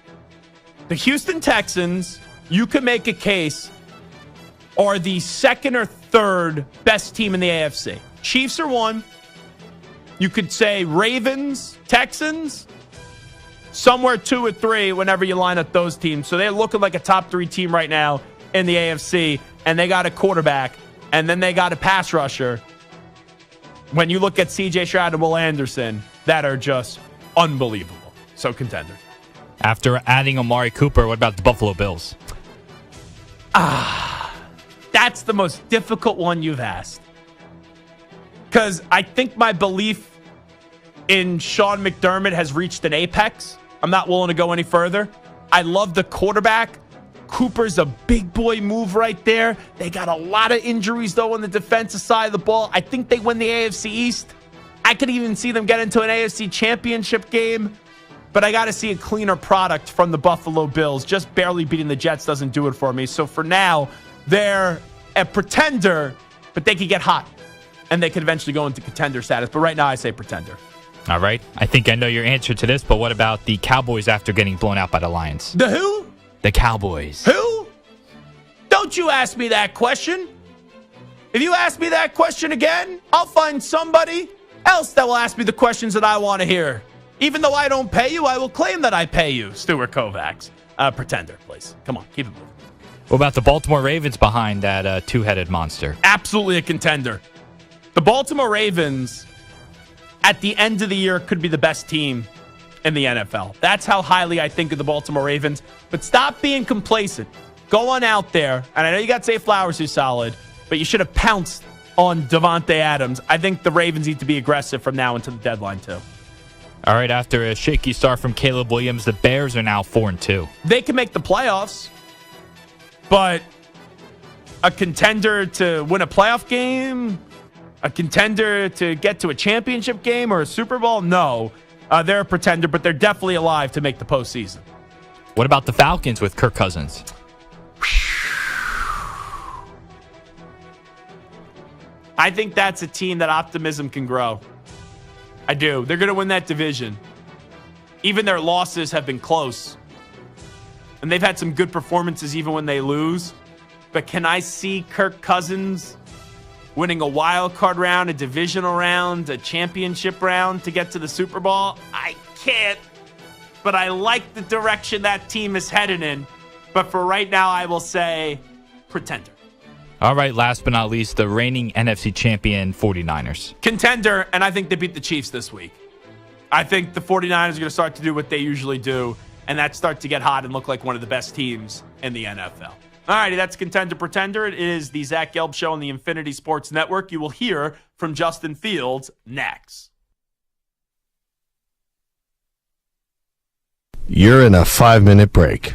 The Houston Texans, you could make a case, are the second or third best team in the AFC. Chiefs are one. You could say Ravens, Texans, somewhere 2 or 3 whenever you line up those teams. So they're looking like a top 3 team right now in the AFC, and they got a quarterback, and then they got a pass rusher. When you look at C.J. Stroud and Will Anderson, that are just unbelievable. So contender. After adding Amari Cooper, what about the Buffalo Bills? That's the most difficult one you've asked. Because I think my belief in Sean McDermott has reached an apex. I'm not willing to go any further. I love the quarterback. Cooper's a big boy move right there. They got a lot of injuries, though, on the defensive side of the ball. I think they win the AFC East. I could even see them get into an AFC championship game. But I got to see a cleaner product from the Buffalo Bills. Just barely beating the Jets doesn't do it for me. So for now, they're a pretender, but they could get hot. And they could eventually go into contender status. But right now, I say pretender. All right. I think I know your answer to this, but what about the Cowboys after getting blown out by the Lions? The who? The Cowboys. Who? Don't you ask me that question. If you ask me that question again, I'll find somebody else that will ask me the questions that I want to hear. Even though I don't pay you, I will claim that I pay you. Stuart Kovacs. Pretender, please. Come on, keep it moving. What about the Baltimore Ravens behind that two-headed monster? Absolutely a contender. The Baltimore Ravens, at the end of the year, could be the best team in the NFL. That's how highly I think of the Baltimore Ravens. But stop being complacent. Go on out there. And I know you got Zay Flowers who's solid, but you should have pounced on Devontae Adams. I think the Ravens need to be aggressive from now until the deadline, too. All right, after a shaky start from Caleb Williams, the Bears are now 4-2. They can make the playoffs, but a contender to win a playoff game, a contender to get to a championship game or a Super Bowl, no. They're a pretender, but they're definitely alive to make the postseason. What about the Falcons with Kirk Cousins? I think that's a team that optimism can grow. I do. They're going to win that division. Even their losses have been close. And they've had some good performances even when they lose. But can I see Kirk Cousins winning a wild card round, a divisional round, a championship round to get to the Super Bowl? I can't. But I like the direction that team is headed in. But for right now, I will say pretender. All right, last but not least, the reigning NFC champion 49ers. Contender, and I think they beat the Chiefs this week. I think the 49ers are going to start to do what they usually do, and that's start to get hot and look like one of the best teams in the NFL. All righty, that's Contender Pretender. It is the Zach Gelb Show on the Infinity Sports Network. You will hear from Justin Fields next. You're in a 5-minute break.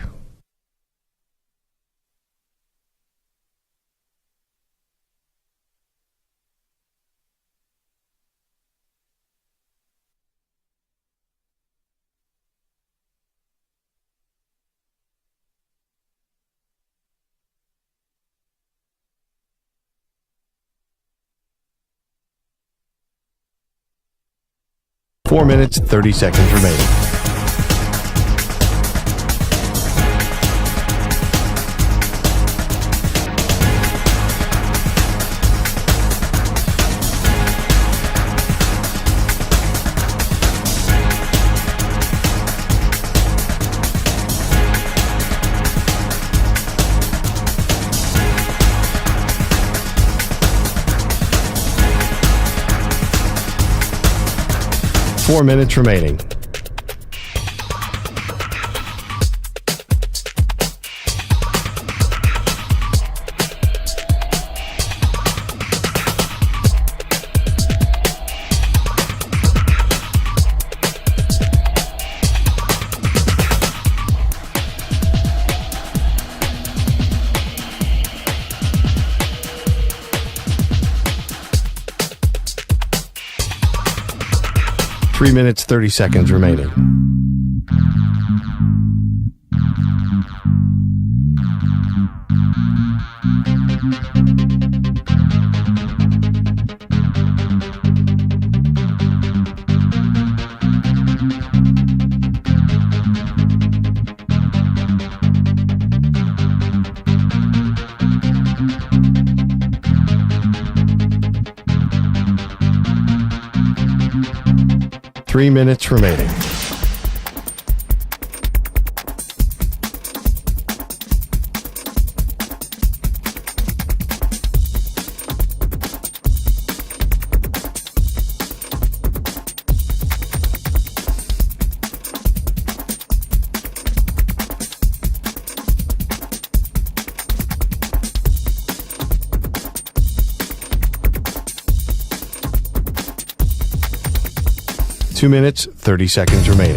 Four minutes, 30 seconds remaining. Four minutes remaining. 3 minutes, 30 seconds remaining. Three minutes remaining. Two minutes, 30 seconds remaining.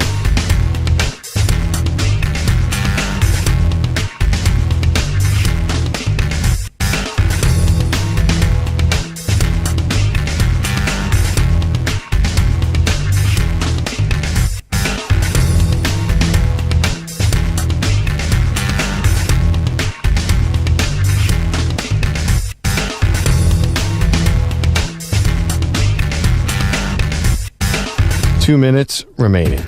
Two minutes remaining.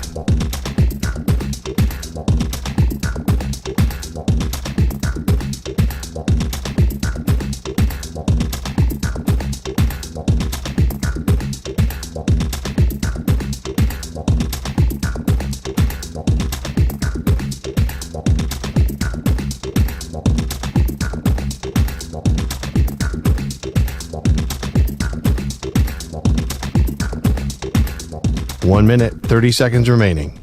1 minute, 30 seconds remaining.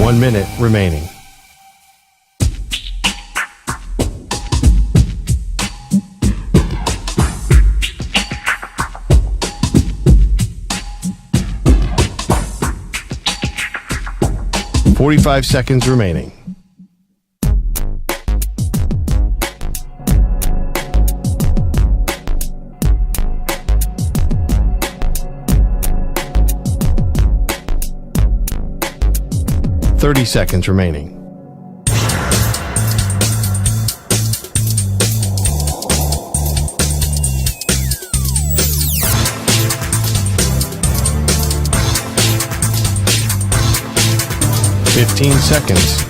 One minute remaining. .45 seconds remaining. .30 seconds remaining. .15 seconds.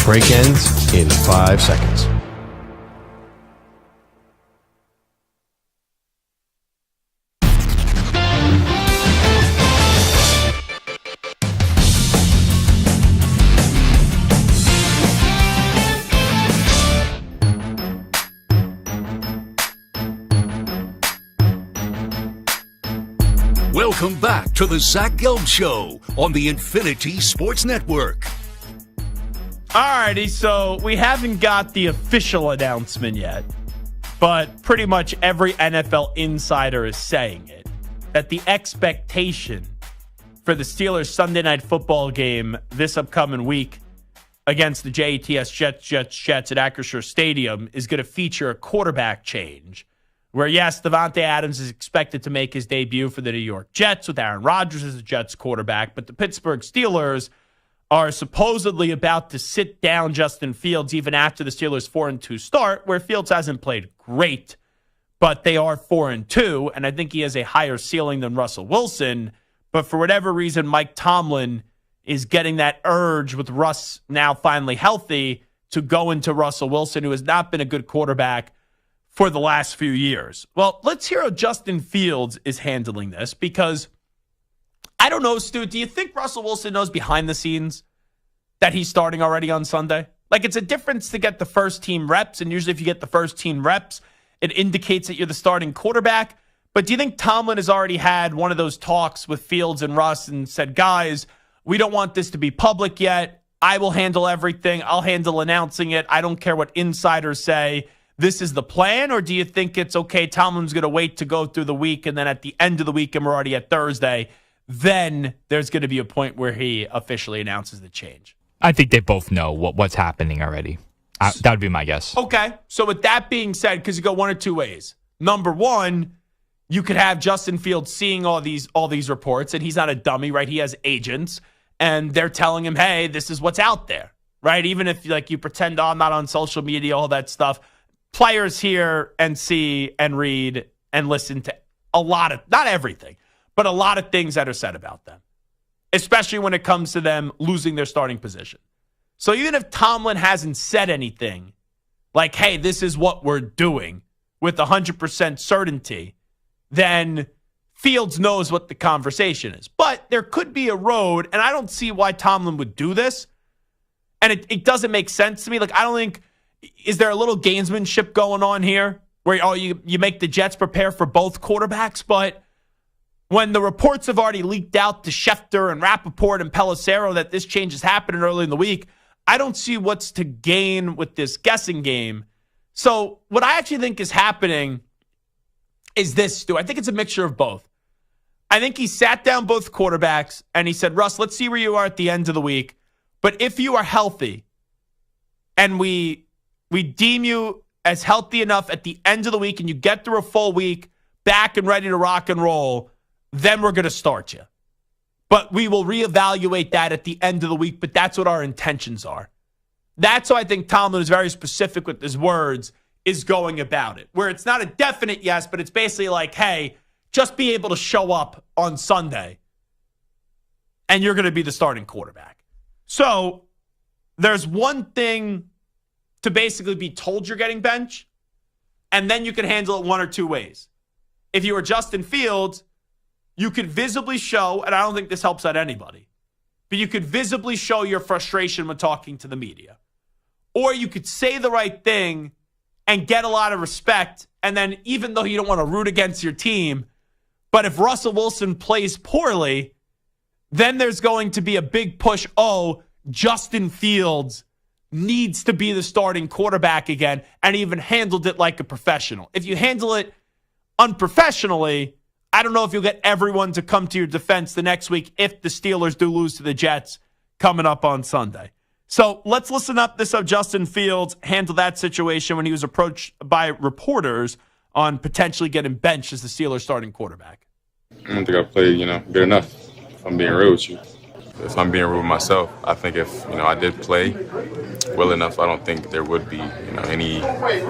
Break ends in 5 seconds. Welcome back to the Zach Gelb Show on the Infinity Sports Network. Alrighty, so we haven't got the official announcement yet, but pretty much every NFL insider is saying it, that the expectation for the Steelers Sunday Night Football game this upcoming week against the Jets at Acrisure Stadium is going to feature a quarterback change. Where, yes, Devontae Adams is expected to make his debut for the New York Jets with Aaron Rodgers as the Jets quarterback, but the Pittsburgh Steelers are supposedly about to sit down Justin Fields even after the Steelers' 4-2 start, where Fields hasn't played great, but they are 4-2, and I think he has a higher ceiling than Russell Wilson. But for whatever reason, Mike Tomlin is getting that urge with Russ now finally healthy to go into Russell Wilson, who has not been a good quarterback for the last few years. Well, let's hear how Justin Fields is handling this, because I don't know, Stu, do you think Russell Wilson knows behind the scenes that he's starting already on Sunday? Like, it's a difference to get the first team reps, and usually if you get the first team reps, it indicates that you're the starting quarterback. But do you think Tomlin has already had one of those talks with Fields and Russ and said, guys, we don't want this to be public yet. I will handle everything. I'll handle announcing it. I don't care what insiders say. This is the plan? Or do you think it's okay, Tomlin's going to wait to go through the week, and then at the end of the week, and we're already at Thursday, then there's going to be a point where he officially announces the change? I think they both know what's happening already. That would be my guess. Okay. So with that being said, because you go one of two ways. Number one, you could have Justin Fields seeing all these reports, and he's not a dummy, right? He has agents, and they're telling him, hey, this is what's out there, right? Even if you pretend, I'm not on social media, all that stuff. Players hear and see and read and listen to a lot of, not everything, but a lot of things that are said about them, especially when it comes to them losing their starting position. So even if Tomlin hasn't said anything like, hey, this is what we're doing with 100% certainty, then Fields knows what the conversation is. But there could be a road, and I don't see why Tomlin would do this. And it doesn't make sense to me. Like, I don't think, is there a little gamesmanship going on here where you make the Jets prepare for both quarterbacks? But when the reports have already leaked out to Schefter and Rappaport and Pelissero that this change is happening early in the week, I don't see what's to gain with this guessing game. So what I actually think is happening is this, Stu. I think it's a mixture of both. I think he sat down both quarterbacks and he said, Russ, let's see where you are at the end of the week. But if you are healthy and we deem you as healthy enough at the end of the week and you get through a full week back and ready to rock and roll, then we're going to start you. But we will reevaluate that at the end of the week, but that's what our intentions are. That's how I think Tomlin is very specific with his words, is going about it. Where it's not a definite yes, but it's basically like, hey, just be able to show up on Sunday and you're going to be the starting quarterback. So there's one thing to basically be told you're getting benched, and then you can handle it one or two ways. If you were Justin Fields, you could visibly show, and I don't think this helps out anybody, but you could visibly show your frustration when talking to the media. Or you could say the right thing and get a lot of respect, and then even though you don't want to root against your team, but if Russell Wilson plays poorly, then there's going to be a big push, Justin Fields needs to be the starting quarterback again, and even handled it like a professional. If you handle it unprofessionally, I don't know if you'll get everyone to come to your defense the next week if the Steelers do lose to the Jets coming up on Sunday. So let's listen up this how Justin Fields handled that situation when he was approached by reporters on potentially getting benched as the Steelers starting quarterback. I don't think I played, good enough, if I'm being real with you. If I'm being real with myself, I think if, I did play well enough, I don't think there would be, any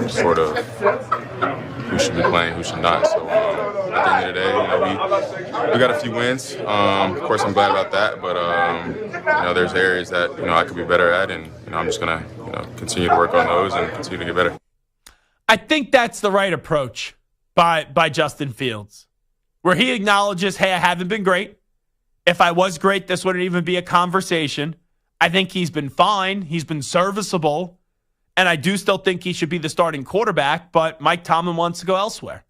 sort of who should be playing, who should not. So at the end of the day, we got a few wins. Of course, I'm glad about that, but there's areas that I could be better at, and I'm just gonna continue to work on those and continue to get better. I think that's the right approach by Justin Fields, where he acknowledges, hey, I haven't been great. If I was great, this wouldn't even be a conversation. I think he's been fine. He's been serviceable. And I do still think he should be the starting quarterback, but Mike Tomlin wants to go elsewhere.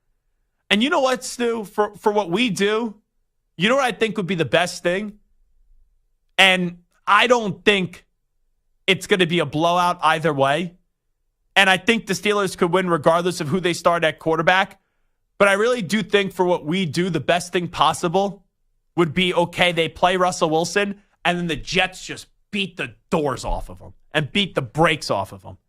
And you know what, Stu? For what we do, you know what I think would be the best thing? And I don't think it's going to be a blowout either way. And I think the Steelers could win regardless of who they start at quarterback. But I really do think for what we do, the best thing possible would be, okay, they play Russell Wilson, and then the Jets just beat the doors off of them and beat the brakes off of them.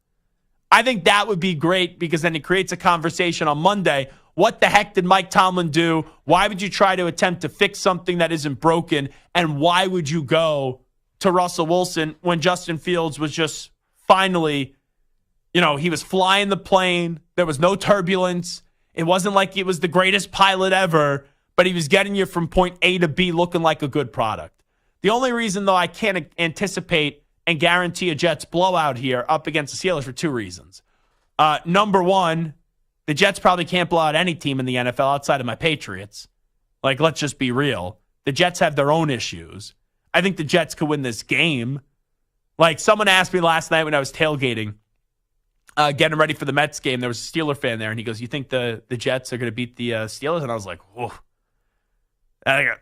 I think that would be great because then it creates a conversation on Monday. What the heck did Mike Tomlin do? Why would you try to attempt to fix something that isn't broken? And why would you go to Russell Wilson when Justin Fields was just finally, he was flying the plane. There was no turbulence. It wasn't like he was the greatest pilot ever, but he was getting you from point A to B looking like a good product. The only reason, though, I can't anticipate and guarantee a Jets blowout here up against the Steelers for two reasons. Number one, the Jets probably can't blow out any team in the NFL outside of my Patriots. Like, let's just be real. The Jets have their own issues. I think the Jets could win this game. Like, someone asked me last night when I was tailgating, getting ready for the Mets game. There was a Steeler fan there, and he goes, "You think the Jets are going to beat the Steelers?" And I was like, "Whoa!" I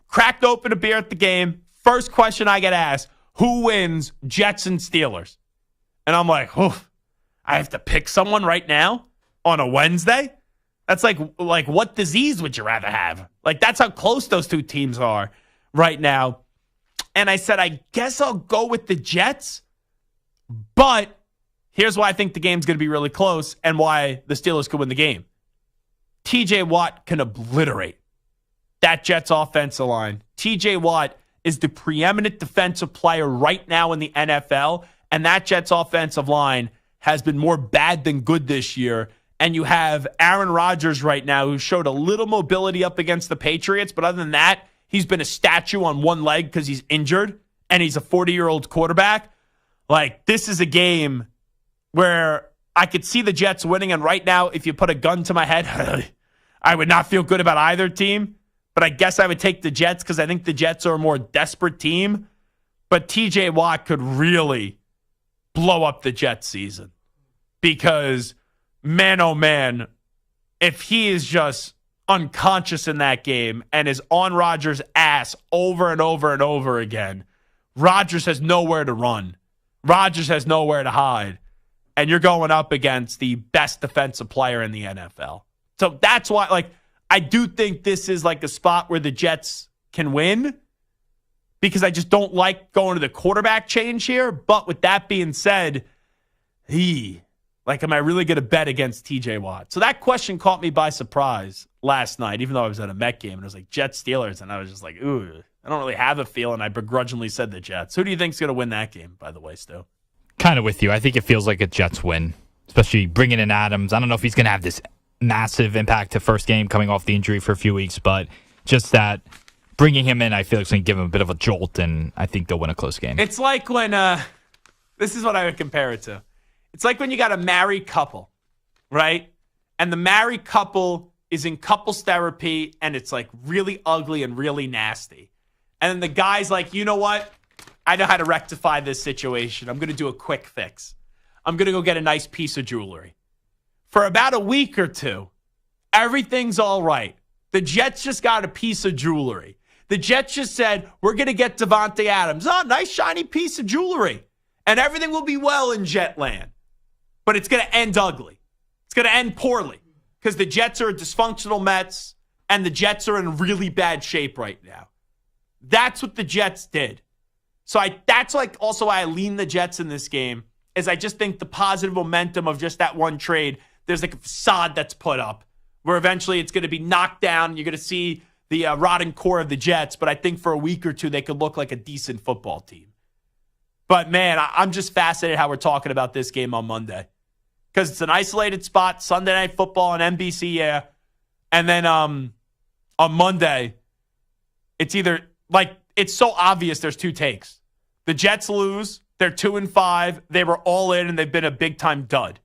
cracked open a beer at the game. First question I get asked: who wins, Jets and Steelers? And I'm like, "Whoa! I have to pick someone right now on a Wednesday." That's like what disease would you rather have? Like, that's how close those two teams are right now. And I said, I guess I'll go with the Jets. But here's why I think the game's going to be really close and why the Steelers could win the game. TJ Watt can obliterate that Jets offensive line. TJ Watt is the preeminent defensive player right now in the NFL, and that Jets offensive line has been more bad than good this year. And you have Aaron Rodgers right now, who showed a little mobility up against the Patriots, but other than that, he's been a statue on one leg because he's injured, and he's a 40-year-old quarterback. Like, this is a game where I could see the Jets winning, and right now, if you put a gun to my head, I would not feel good about either team, but I guess I would take the Jets because I think the Jets are a more desperate team. But TJ Watt could really blow up the Jets season because, man, oh man, if he is just unconscious in that game and is on Rodgers' ass over and over and over again, Rodgers has nowhere to run. Rodgers has nowhere to hide. And you're going up against the best defensive player in the NFL. So that's why, like, I do think this is like a spot where the Jets can win because I just don't like going to the quarterback change here. But with that being said, am I really going to bet against TJ Watt? So that question caught me by surprise last night, even though I was at a Met game and it was like Jets Steelers. And I was just like, ooh, I don't really have a feeling. I begrudgingly said the Jets. Who do you think's going to win that game, by the way, Stu? Kind of with you. I think it feels like a Jets win, especially bringing in Adams. I don't know if he's going to have this massive impact to first game coming off the injury for a few weeks, but just that bringing him in, I feel like it's going to give him a bit of a jolt, and I think they'll win a close game. It's like when, this is what I would compare it to. It's like when you got a married couple, right? And the married couple is in couples therapy, and it's like really ugly and really nasty. And then the guy's like, you know what? I know how to rectify this situation. I'm going to do a quick fix. I'm going to go get a nice piece of jewelry. For about a week or two, everything's all right. The Jets just got a piece of jewelry. The Jets just said, we're going to get Devontae Adams. Oh, nice shiny piece of jewelry. And everything will be well in Jetland. But it's going to end ugly. It's going to end poorly because the Jets are a dysfunctional Mets and the Jets are in really bad shape right now. That's what the Jets did. So that's like also why I lean the Jets in this game, is I just think the positive momentum of just that one trade, there's like a facade that's put up where eventually it's going to be knocked down. You're going to see the rotten core of the Jets, but I think for a week or two they could look like a decent football team. But man, I'm just fascinated how we're talking about this game on Monday because it's an isolated spot, Sunday Night Football on NBC, yeah. And then on Monday, it's either like, it's so obvious there's two takes. The Jets lose. They're 2-5. They were all in, and they've been a big-time dud,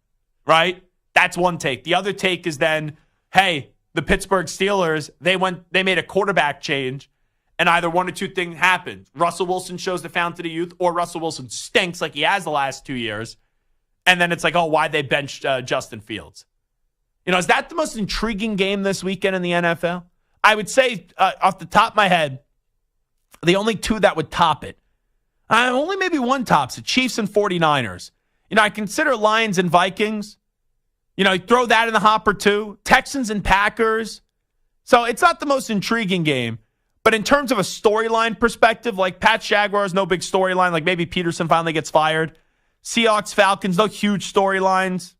right? That's one take. The other take is then, hey, the Pittsburgh Steelers, they made a quarterback change, and either one or two things happened. Russell Wilson shows the fountain of youth, or Russell Wilson stinks like he has the last 2 years, and then it's like, oh, why'd they bench Justin Fields? You know, is that the most intriguing game this weekend in the NFL? I would say, off the top of my head, the only two that would top it, only maybe one tops it, Chiefs and 49ers. You know, I consider Lions and Vikings. You know, throw that in the hopper too. Texans and Packers. So it's not the most intriguing game. But in terms of a storyline perspective, like Pats Jaguars, no big storyline. Like maybe Peterson finally gets fired. Seahawks Falcons, no huge storylines.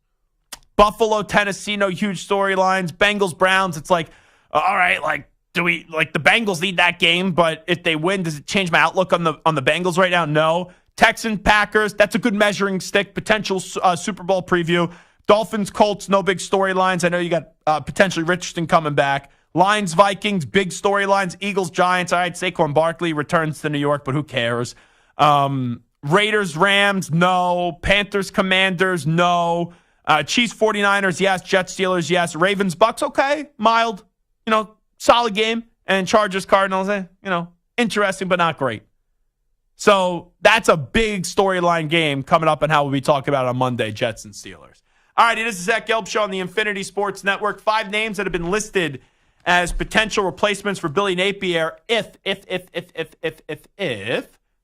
Buffalo Tennessee, no huge storylines. Bengals Browns, it's like, all right, like, do we like the Bengals need that game? But if they win, does it change my outlook on the Bengals right now? No. Texans, Packers, that's a good measuring stick. Potential Super Bowl preview. Dolphins, Colts, no big storylines. I know you got potentially Richardson coming back. Lions, Vikings, big storylines. Eagles, Giants. All right, Saquon Barkley returns to New York, but who cares? Raiders, Rams, no. Panthers, Commanders, no. Chiefs, 49ers, yes. Jets, Steelers, yes. Ravens, Bucks, okay. Mild, solid game. And Chargers, Cardinals, interesting, but not great. So that's a big storyline game coming up, and how we'll be talking about it on Monday, Jets and Steelers. All right, it is the Zach Gelb Show on the Infinity Sports Network. 5 names that have been listed as potential replacements for Billy Napier if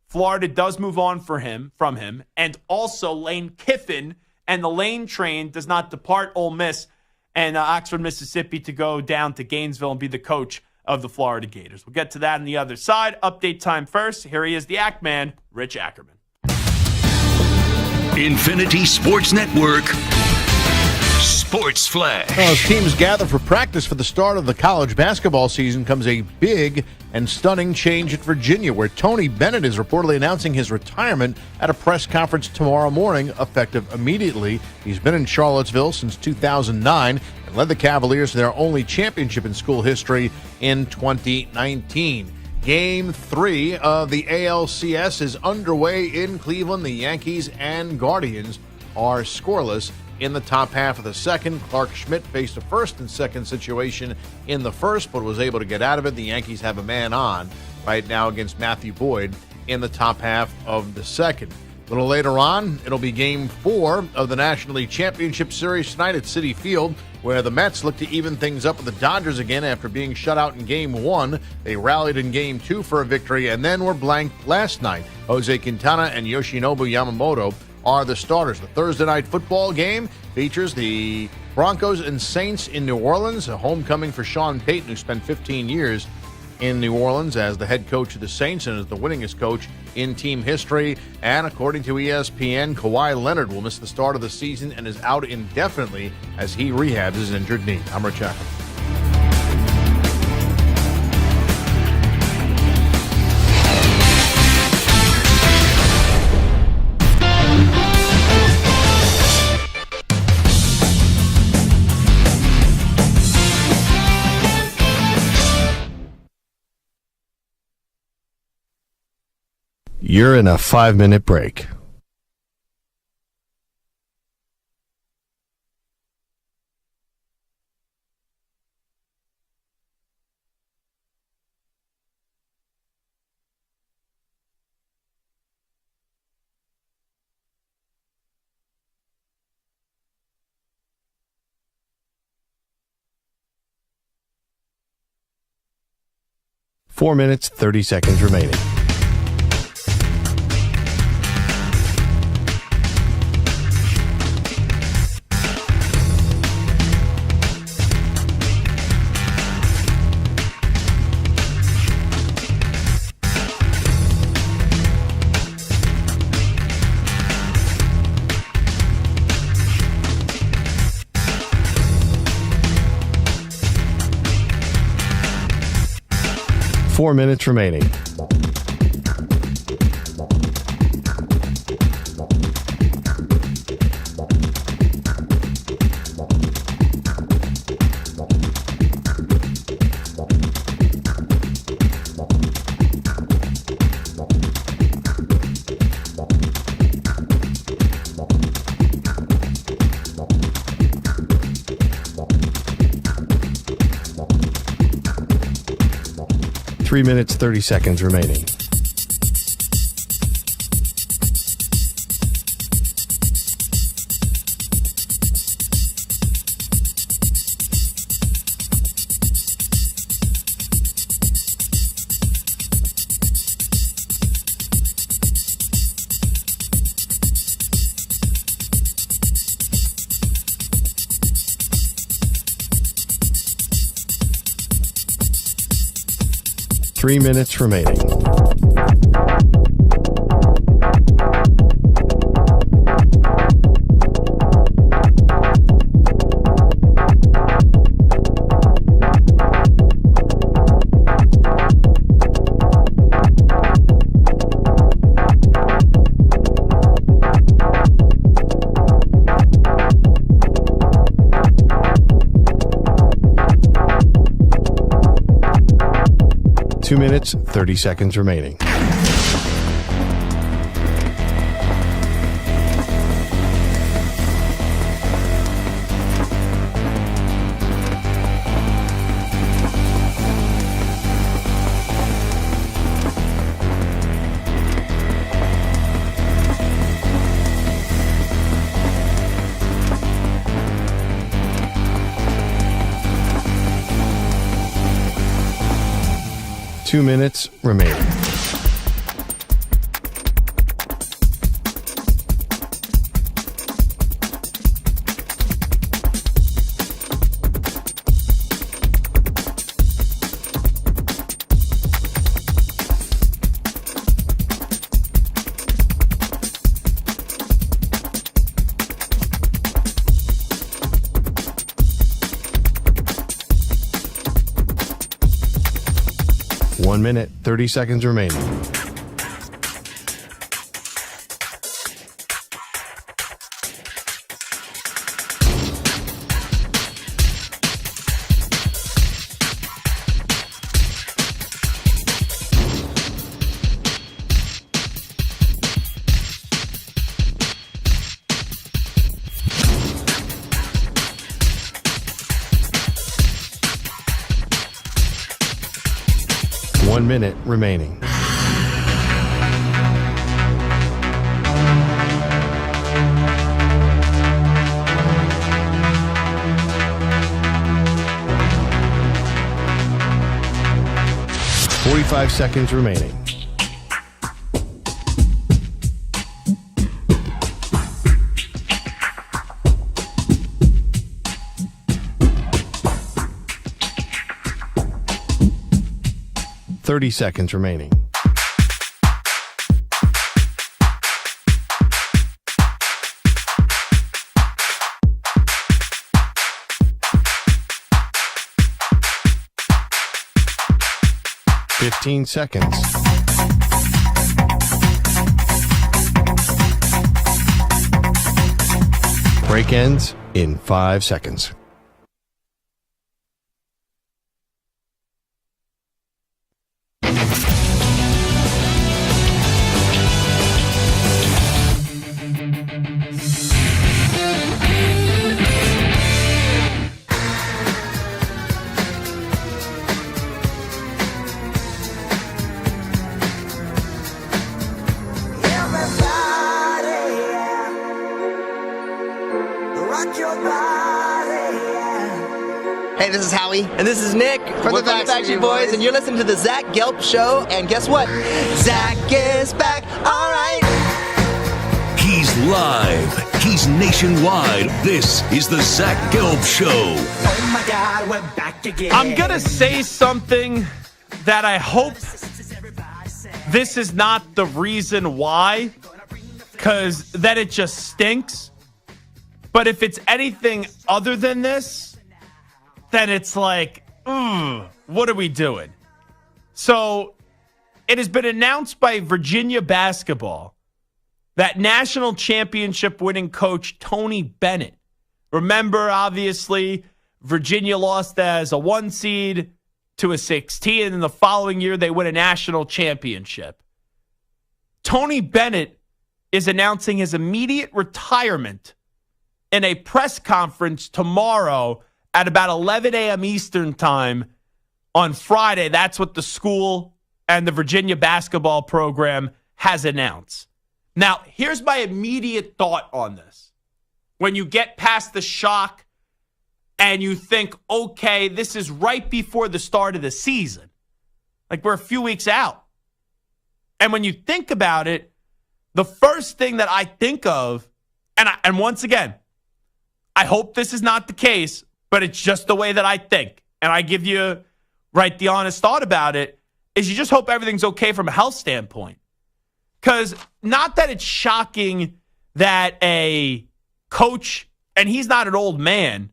Florida does move on from him, and also Lane Kiffin and the Lane train does not depart Ole Miss and Oxford, Mississippi, to go down to Gainesville and be the coach of the Florida Gators. We'll get to that on the other side. Update time first. Here he is, the Act Man, Rich Ackerman. Infinity Sports Network Sports Flash. Well, as teams gather for practice for the start of the college basketball season comes a big and stunning change at Virginia, where Tony Bennett is reportedly announcing his retirement at a press conference tomorrow morning, effective immediately. He's been in Charlottesville since 2009 and led the Cavaliers to their only championship in school history in 2019. Game 3 of the ALCS is underway in Cleveland. The Yankees and Guardians are scoreless in the top half of the second. Clark Schmidt faced a first and second situation in the first, but was able to get out of it. The Yankees have a man on right now against Matthew Boyd in the top half of the second. A little later on, it'll be Game 4 of the National League Championship Series tonight at Citi Field, where the Mets look to even things up with the Dodgers again after being shut out in Game 1. They rallied in Game 2 for a victory and then were blanked last night. Jose Quintana and Yoshinobu Yamamoto are the starters. The Thursday night football game features the Broncos and Saints in New Orleans, a homecoming for Sean Payton, who spent 15 years in New Orleans as the head coach of the Saints and is the winningest coach in team history. And according to ESPN, Kawhi Leonard will miss the start of the season and is out indefinitely as he rehabs his injured knee. I'm Rich Ackerman. 'You're in a 5-minute break. Four minutes, 30 seconds remaining. Four minutes remaining. Three minutes, 30 seconds remaining. Three minutes remaining. Two minutes, 30 seconds remaining. 2 minutes remaining. One minute, 30 seconds remaining. One minute remaining. Five seconds remaining. Seconds remaining. Seconds. Break ends in 5 seconds. Hey, this is Howie. And this is Nick from the Backstreet Boys. And you're listening to the Zach Gelb Show. And guess what? Zach is back. All right. He's live. He's nationwide. This is the Zach Gelb Show. Oh, my God, we're back again. I'm going to say something that I hope this is not the reason why, because then it just stinks. But if it's anything other than this, then it's like, what are we doing? So it has been announced by Virginia basketball that national championship winning coach Tony Bennett. Remember, obviously, Virginia lost as a 1 seed to a 16, and in the following year they win a national championship. Tony Bennett is announcing his immediate retirement in a press conference tomorrow at about 11 a.m. Eastern time on Friday. That's what the school and the Virginia basketball program has announced. Now, here's my immediate thought on this. When you get past the shock and you think, okay, this is right before the start of the season. Like, we're a few weeks out. And when you think about it, the first thing that I think of, and once again, I hope this is not the case, but it's just the way that I think. And I give you, the honest thought about it, is you just hope everything's okay from a health standpoint. Because not that it's shocking that a coach, and he's not an old man,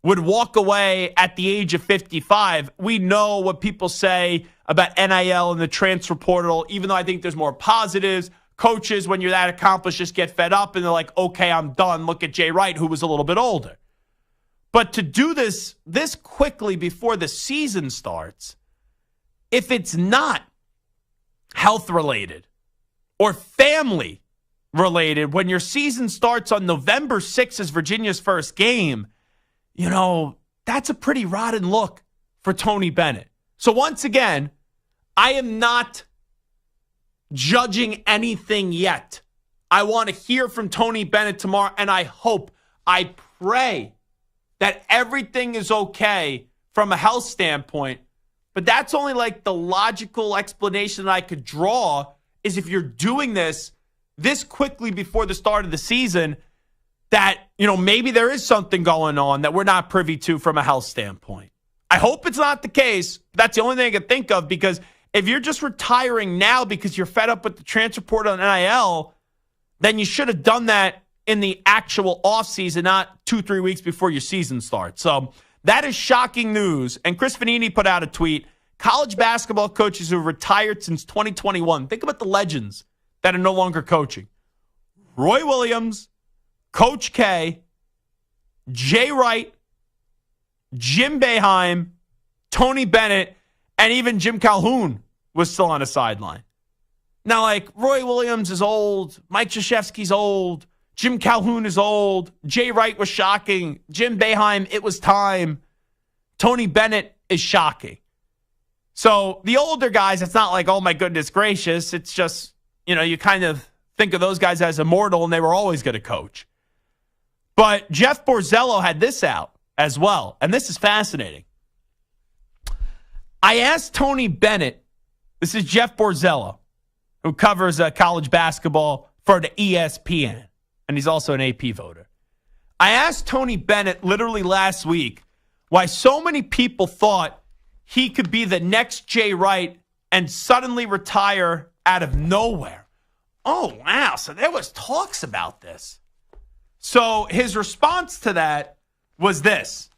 would walk away at the age of 55. We know what people say about NIL and the transfer portal, even though I think there's more positives. Coaches, when you're that accomplished, just get fed up and they're like, okay, I'm done. Look at Jay Wright, who was a little bit older. But to do this quickly before the season starts, if it's not health-related or family-related, when your season starts on November 6th as Virginia's first game, that's a pretty rotten look for Tony Bennett. So once again, I am not judging anything yet. I want to hear from Tony Bennett tomorrow, and I pray that everything is okay from a health standpoint. But that's only like the logical explanation that I could draw is if you're doing this quickly before the start of the season, that, maybe there is something going on that we're not privy to from a health standpoint. I hope it's not the case. That's the only thing I can think of, because if you're just retiring now because you're fed up with the transfer portal and NIL, then you should have done that in the actual offseason, not 2-3 weeks before your season starts. So that is shocking news. And Chris Vanini put out a tweet. College basketball coaches who have retired since 2021. Think about the legends that are no longer coaching. Roy Williams, Coach K, Jay Wright, Jim Boeheim, Tony Bennett, and even Jim Calhoun was still on the sideline. Now, like, Roy Williams is old. Mike Krzyzewski's old. Jim Calhoun is old. Jay Wright was shocking. Jim Boeheim, it was time. Tony Bennett is shocking. So the older guys, it's not like, oh, my goodness gracious. It's just, you kind of think of those guys as immortal, and they were always going to coach. But Jeff Borzello had this out as well, and this is fascinating. I asked Tony Bennett, this is Jeff Borzello, who covers college basketball for the ESPN, and he's also an AP voter. I asked Tony Bennett literally last week why so many people thought he could be the next Jay Wright and suddenly retire out of nowhere. Oh, wow. So there was talks about this. So his response to that was this.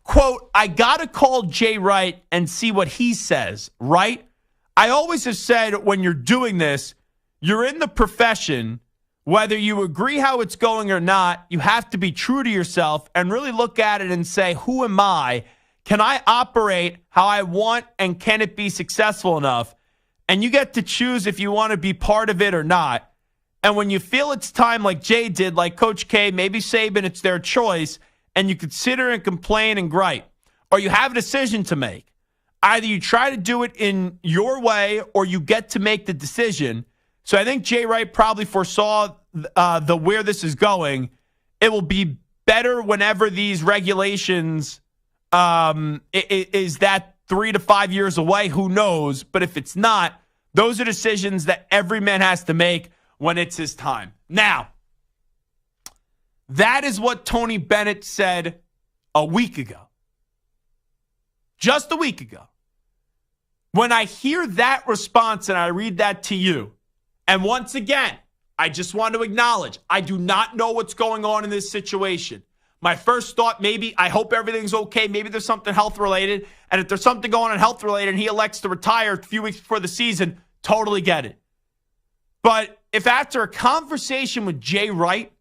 Quote, I got to call Jay Wright and see what he says, right? I always have said when you're doing this, you're in the profession. Whether you agree how it's going or not, you have to be true to yourself and really look at it and say, who am I? Can I operate how I want, and can it be successful enough? And you get to choose if you want to be part of it or not. And when you feel it's time, like Jay did, like Coach K, maybe Saban, it's their choice, and you consider and complain and gripe, or you have a decision to make. Either you try to do it in your way or you get to make the decision. So I think Jay Wright probably foresaw where this is going. It will be better whenever these regulations is that 3 to 5 years away. Who knows? But if it's not, those are decisions that every man has to make when it's his time. Now, that is what Tony Bennett said a week ago. Just a week ago. When I hear that response and I read that to you, and once again, I just want to acknowledge, I do not know what's going on in this situation. My first thought, maybe, I hope everything's okay. Maybe there's something health-related. And if there's something going on health-related and he elects to retire a few weeks before the season, totally get it. But if after a conversation with Jay Wright,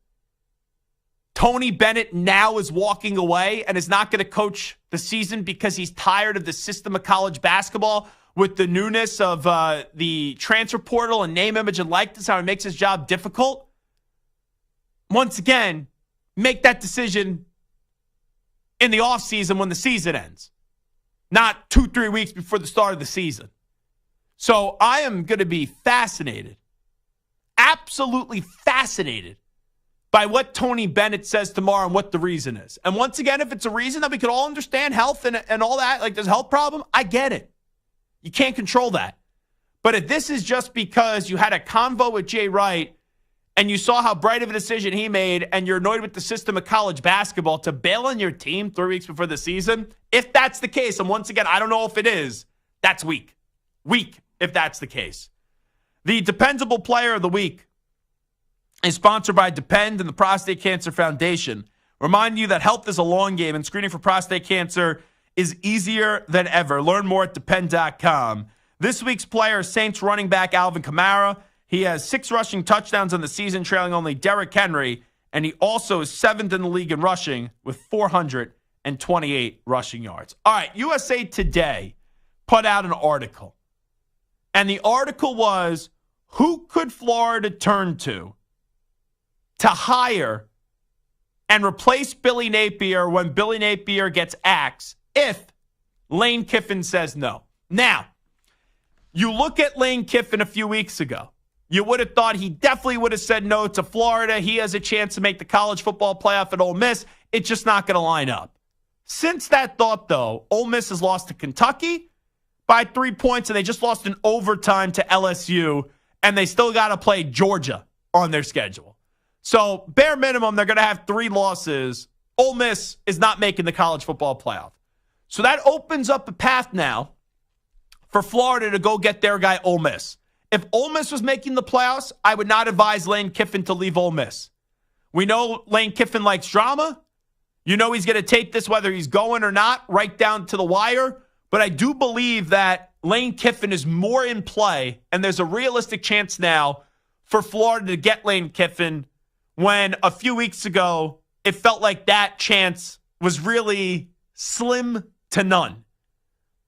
Tony Bennett now is walking away and is not going to coach the season because he's tired of the system of college basketball with the newness of the transfer portal and name, image, and likeness, how it makes his job difficult. Once again, make that decision in the offseason when the season ends, not 2-3 weeks before the start of the season. So I am going to be fascinated, absolutely fascinated by what Tony Bennett says tomorrow and what the reason is. And once again, if it's a reason that we could all understand, health and all that, like there's a health problem, I get it. You can't control that. But if this is just because you had a convo with Jay Wright and you saw how bright of a decision he made and you're annoyed with the system of college basketball to bail on your team 3 weeks before the season, if that's the case, and once again, I don't know if it is, that's weak. Weak, if that's the case. The Dependable Player of the Week is sponsored by Depend and the Prostate Cancer Foundation. Remind you that health is a long game and screening for prostate cancer is easier than ever. Learn more at Depend.com. This week's player is Saints running back Alvin Kamara. He has 6 rushing touchdowns on the season, trailing only Derrick Henry, and he also is 7th in the league in rushing with 428 rushing yards. All right, USA Today put out an article, and the article was, who could Florida turn to hire and replace Billy Napier when Billy Napier gets axed if Lane Kiffin says no? Now, you look at Lane Kiffin a few weeks ago. You would have thought he definitely would have said no to Florida. He has a chance to make the college football playoff at Ole Miss. It's just not going to line up. Since that thought, though, Ole Miss has lost to Kentucky by 3 points, and they just lost in overtime to LSU, and they still got to play Georgia on their schedule. So, bare minimum, they're going to have 3 losses. Ole Miss is not making the college football playoff. So that opens up a path now for Florida to go get their guy, Ole Miss. If Ole Miss was making the playoffs, I would not advise Lane Kiffin to leave Ole Miss. We know Lane Kiffin likes drama. You know he's going to take this whether he's going or not, right down to the wire. But I do believe that Lane Kiffin is more in play, and there's a realistic chance now for Florida to get Lane Kiffin when a few weeks ago it felt like that chance was really slim to none.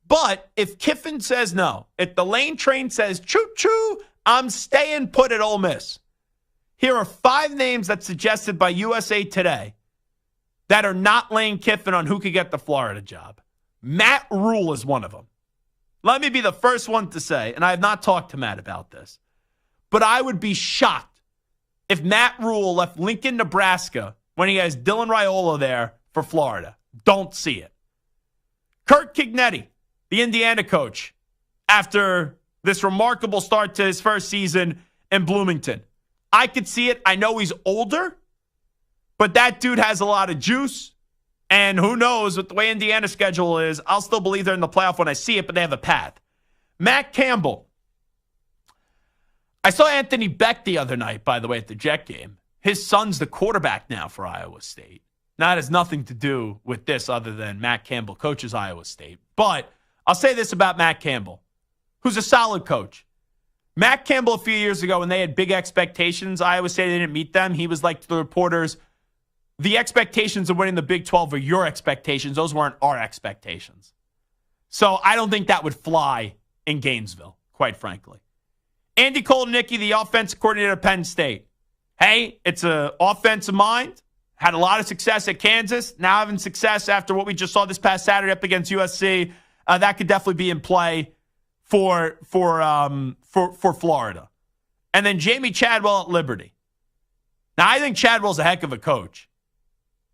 But if Kiffin says no, if the Lane train says choo-choo, I'm staying put at Ole Miss. Here are 5 names that's suggested by USA Today that are not Lane Kiffin on who could get the Florida job. Matt Rule is one of them. Let me be the first one to say, and I have not talked to Matt about this, but I would be shocked if Matt Rule left Lincoln, Nebraska when he has Dylan Raiola there for Florida. Don't see it. Kurt Cignetti, the Indiana coach, after this remarkable start to his first season in Bloomington. I could see it. I know he's older, but that dude has a lot of juice. And who knows what the way Indiana's schedule is. I'll still believe they're in the playoff when I see it, but they have a path. Matt Campbell. I saw Anthony Beck the other night, by the way, at the Jet game. His son's the quarterback now for Iowa State. Now, it has nothing to do with this other than Matt Campbell coaches Iowa State. But I'll say this about Matt Campbell, who's a solid coach. Matt Campbell, a few years ago, when they had big expectations, Iowa State didn't meet them. He was like to the reporters, the expectations of winning the Big 12 are your expectations. Those weren't our expectations. So I don't think that would fly in Gainesville, quite frankly. Andy Kolnicki, the offensive coordinator of Penn State. Hey, it's an offensive mind. Had a lot of success at Kansas. Now having success after what we just saw this past Saturday up against USC. That could definitely be in play for Florida. And then Jamie Chadwell at Liberty. Now, I think Chadwell's a heck of a coach.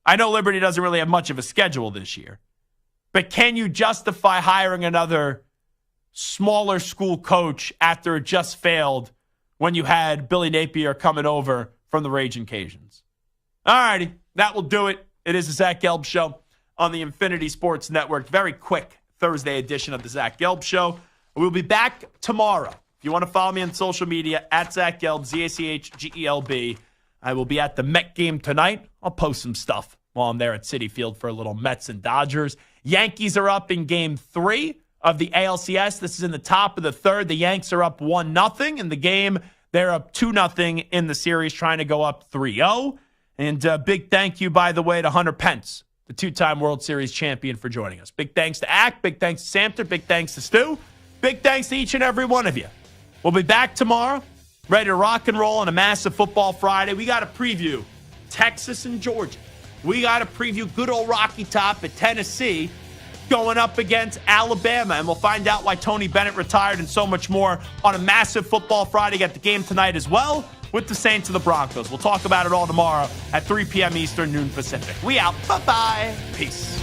I know Liberty doesn't really have much of a schedule this year. But can you justify hiring another smaller school coach after it just failed when you had Billy Napier coming over from the Raging Cajuns? All righty, that will do it. It is the Zach Gelb Show on the Infinity Sports Network. Very quick Thursday edition of the Zach Gelb Show. We'll be back tomorrow. If you want to follow me on social media, at Zach Gelb, ZACHGELB. I will be at the Met game tonight. I'll post some stuff while I'm there at Citi Field for a little Mets and Dodgers. Yankees are up in Game 3 of the ALCS. This is in the top of the third. The Yanks are up 1-0 in the game. They're up 2-0 in the series, trying to go up 3-0. And big thank you, by the way, to Hunter Pence, the 2-time World Series champion, for joining us. Big thanks to Ack. Big thanks to Samter. Big thanks to Stu. Big thanks to each and every one of you. We'll be back tomorrow, ready to rock and roll on a massive Football Friday. We got to preview Texas and Georgia. We got to preview good old Rocky Top at Tennessee going up against Alabama. And we'll find out why Tony Bennett retired and so much more on a massive Football Friday. Got the game tonight as well with the Saints and the Broncos. We'll talk about it all tomorrow at 3 p.m. Eastern, noon Pacific. We out. Bye-bye. Peace.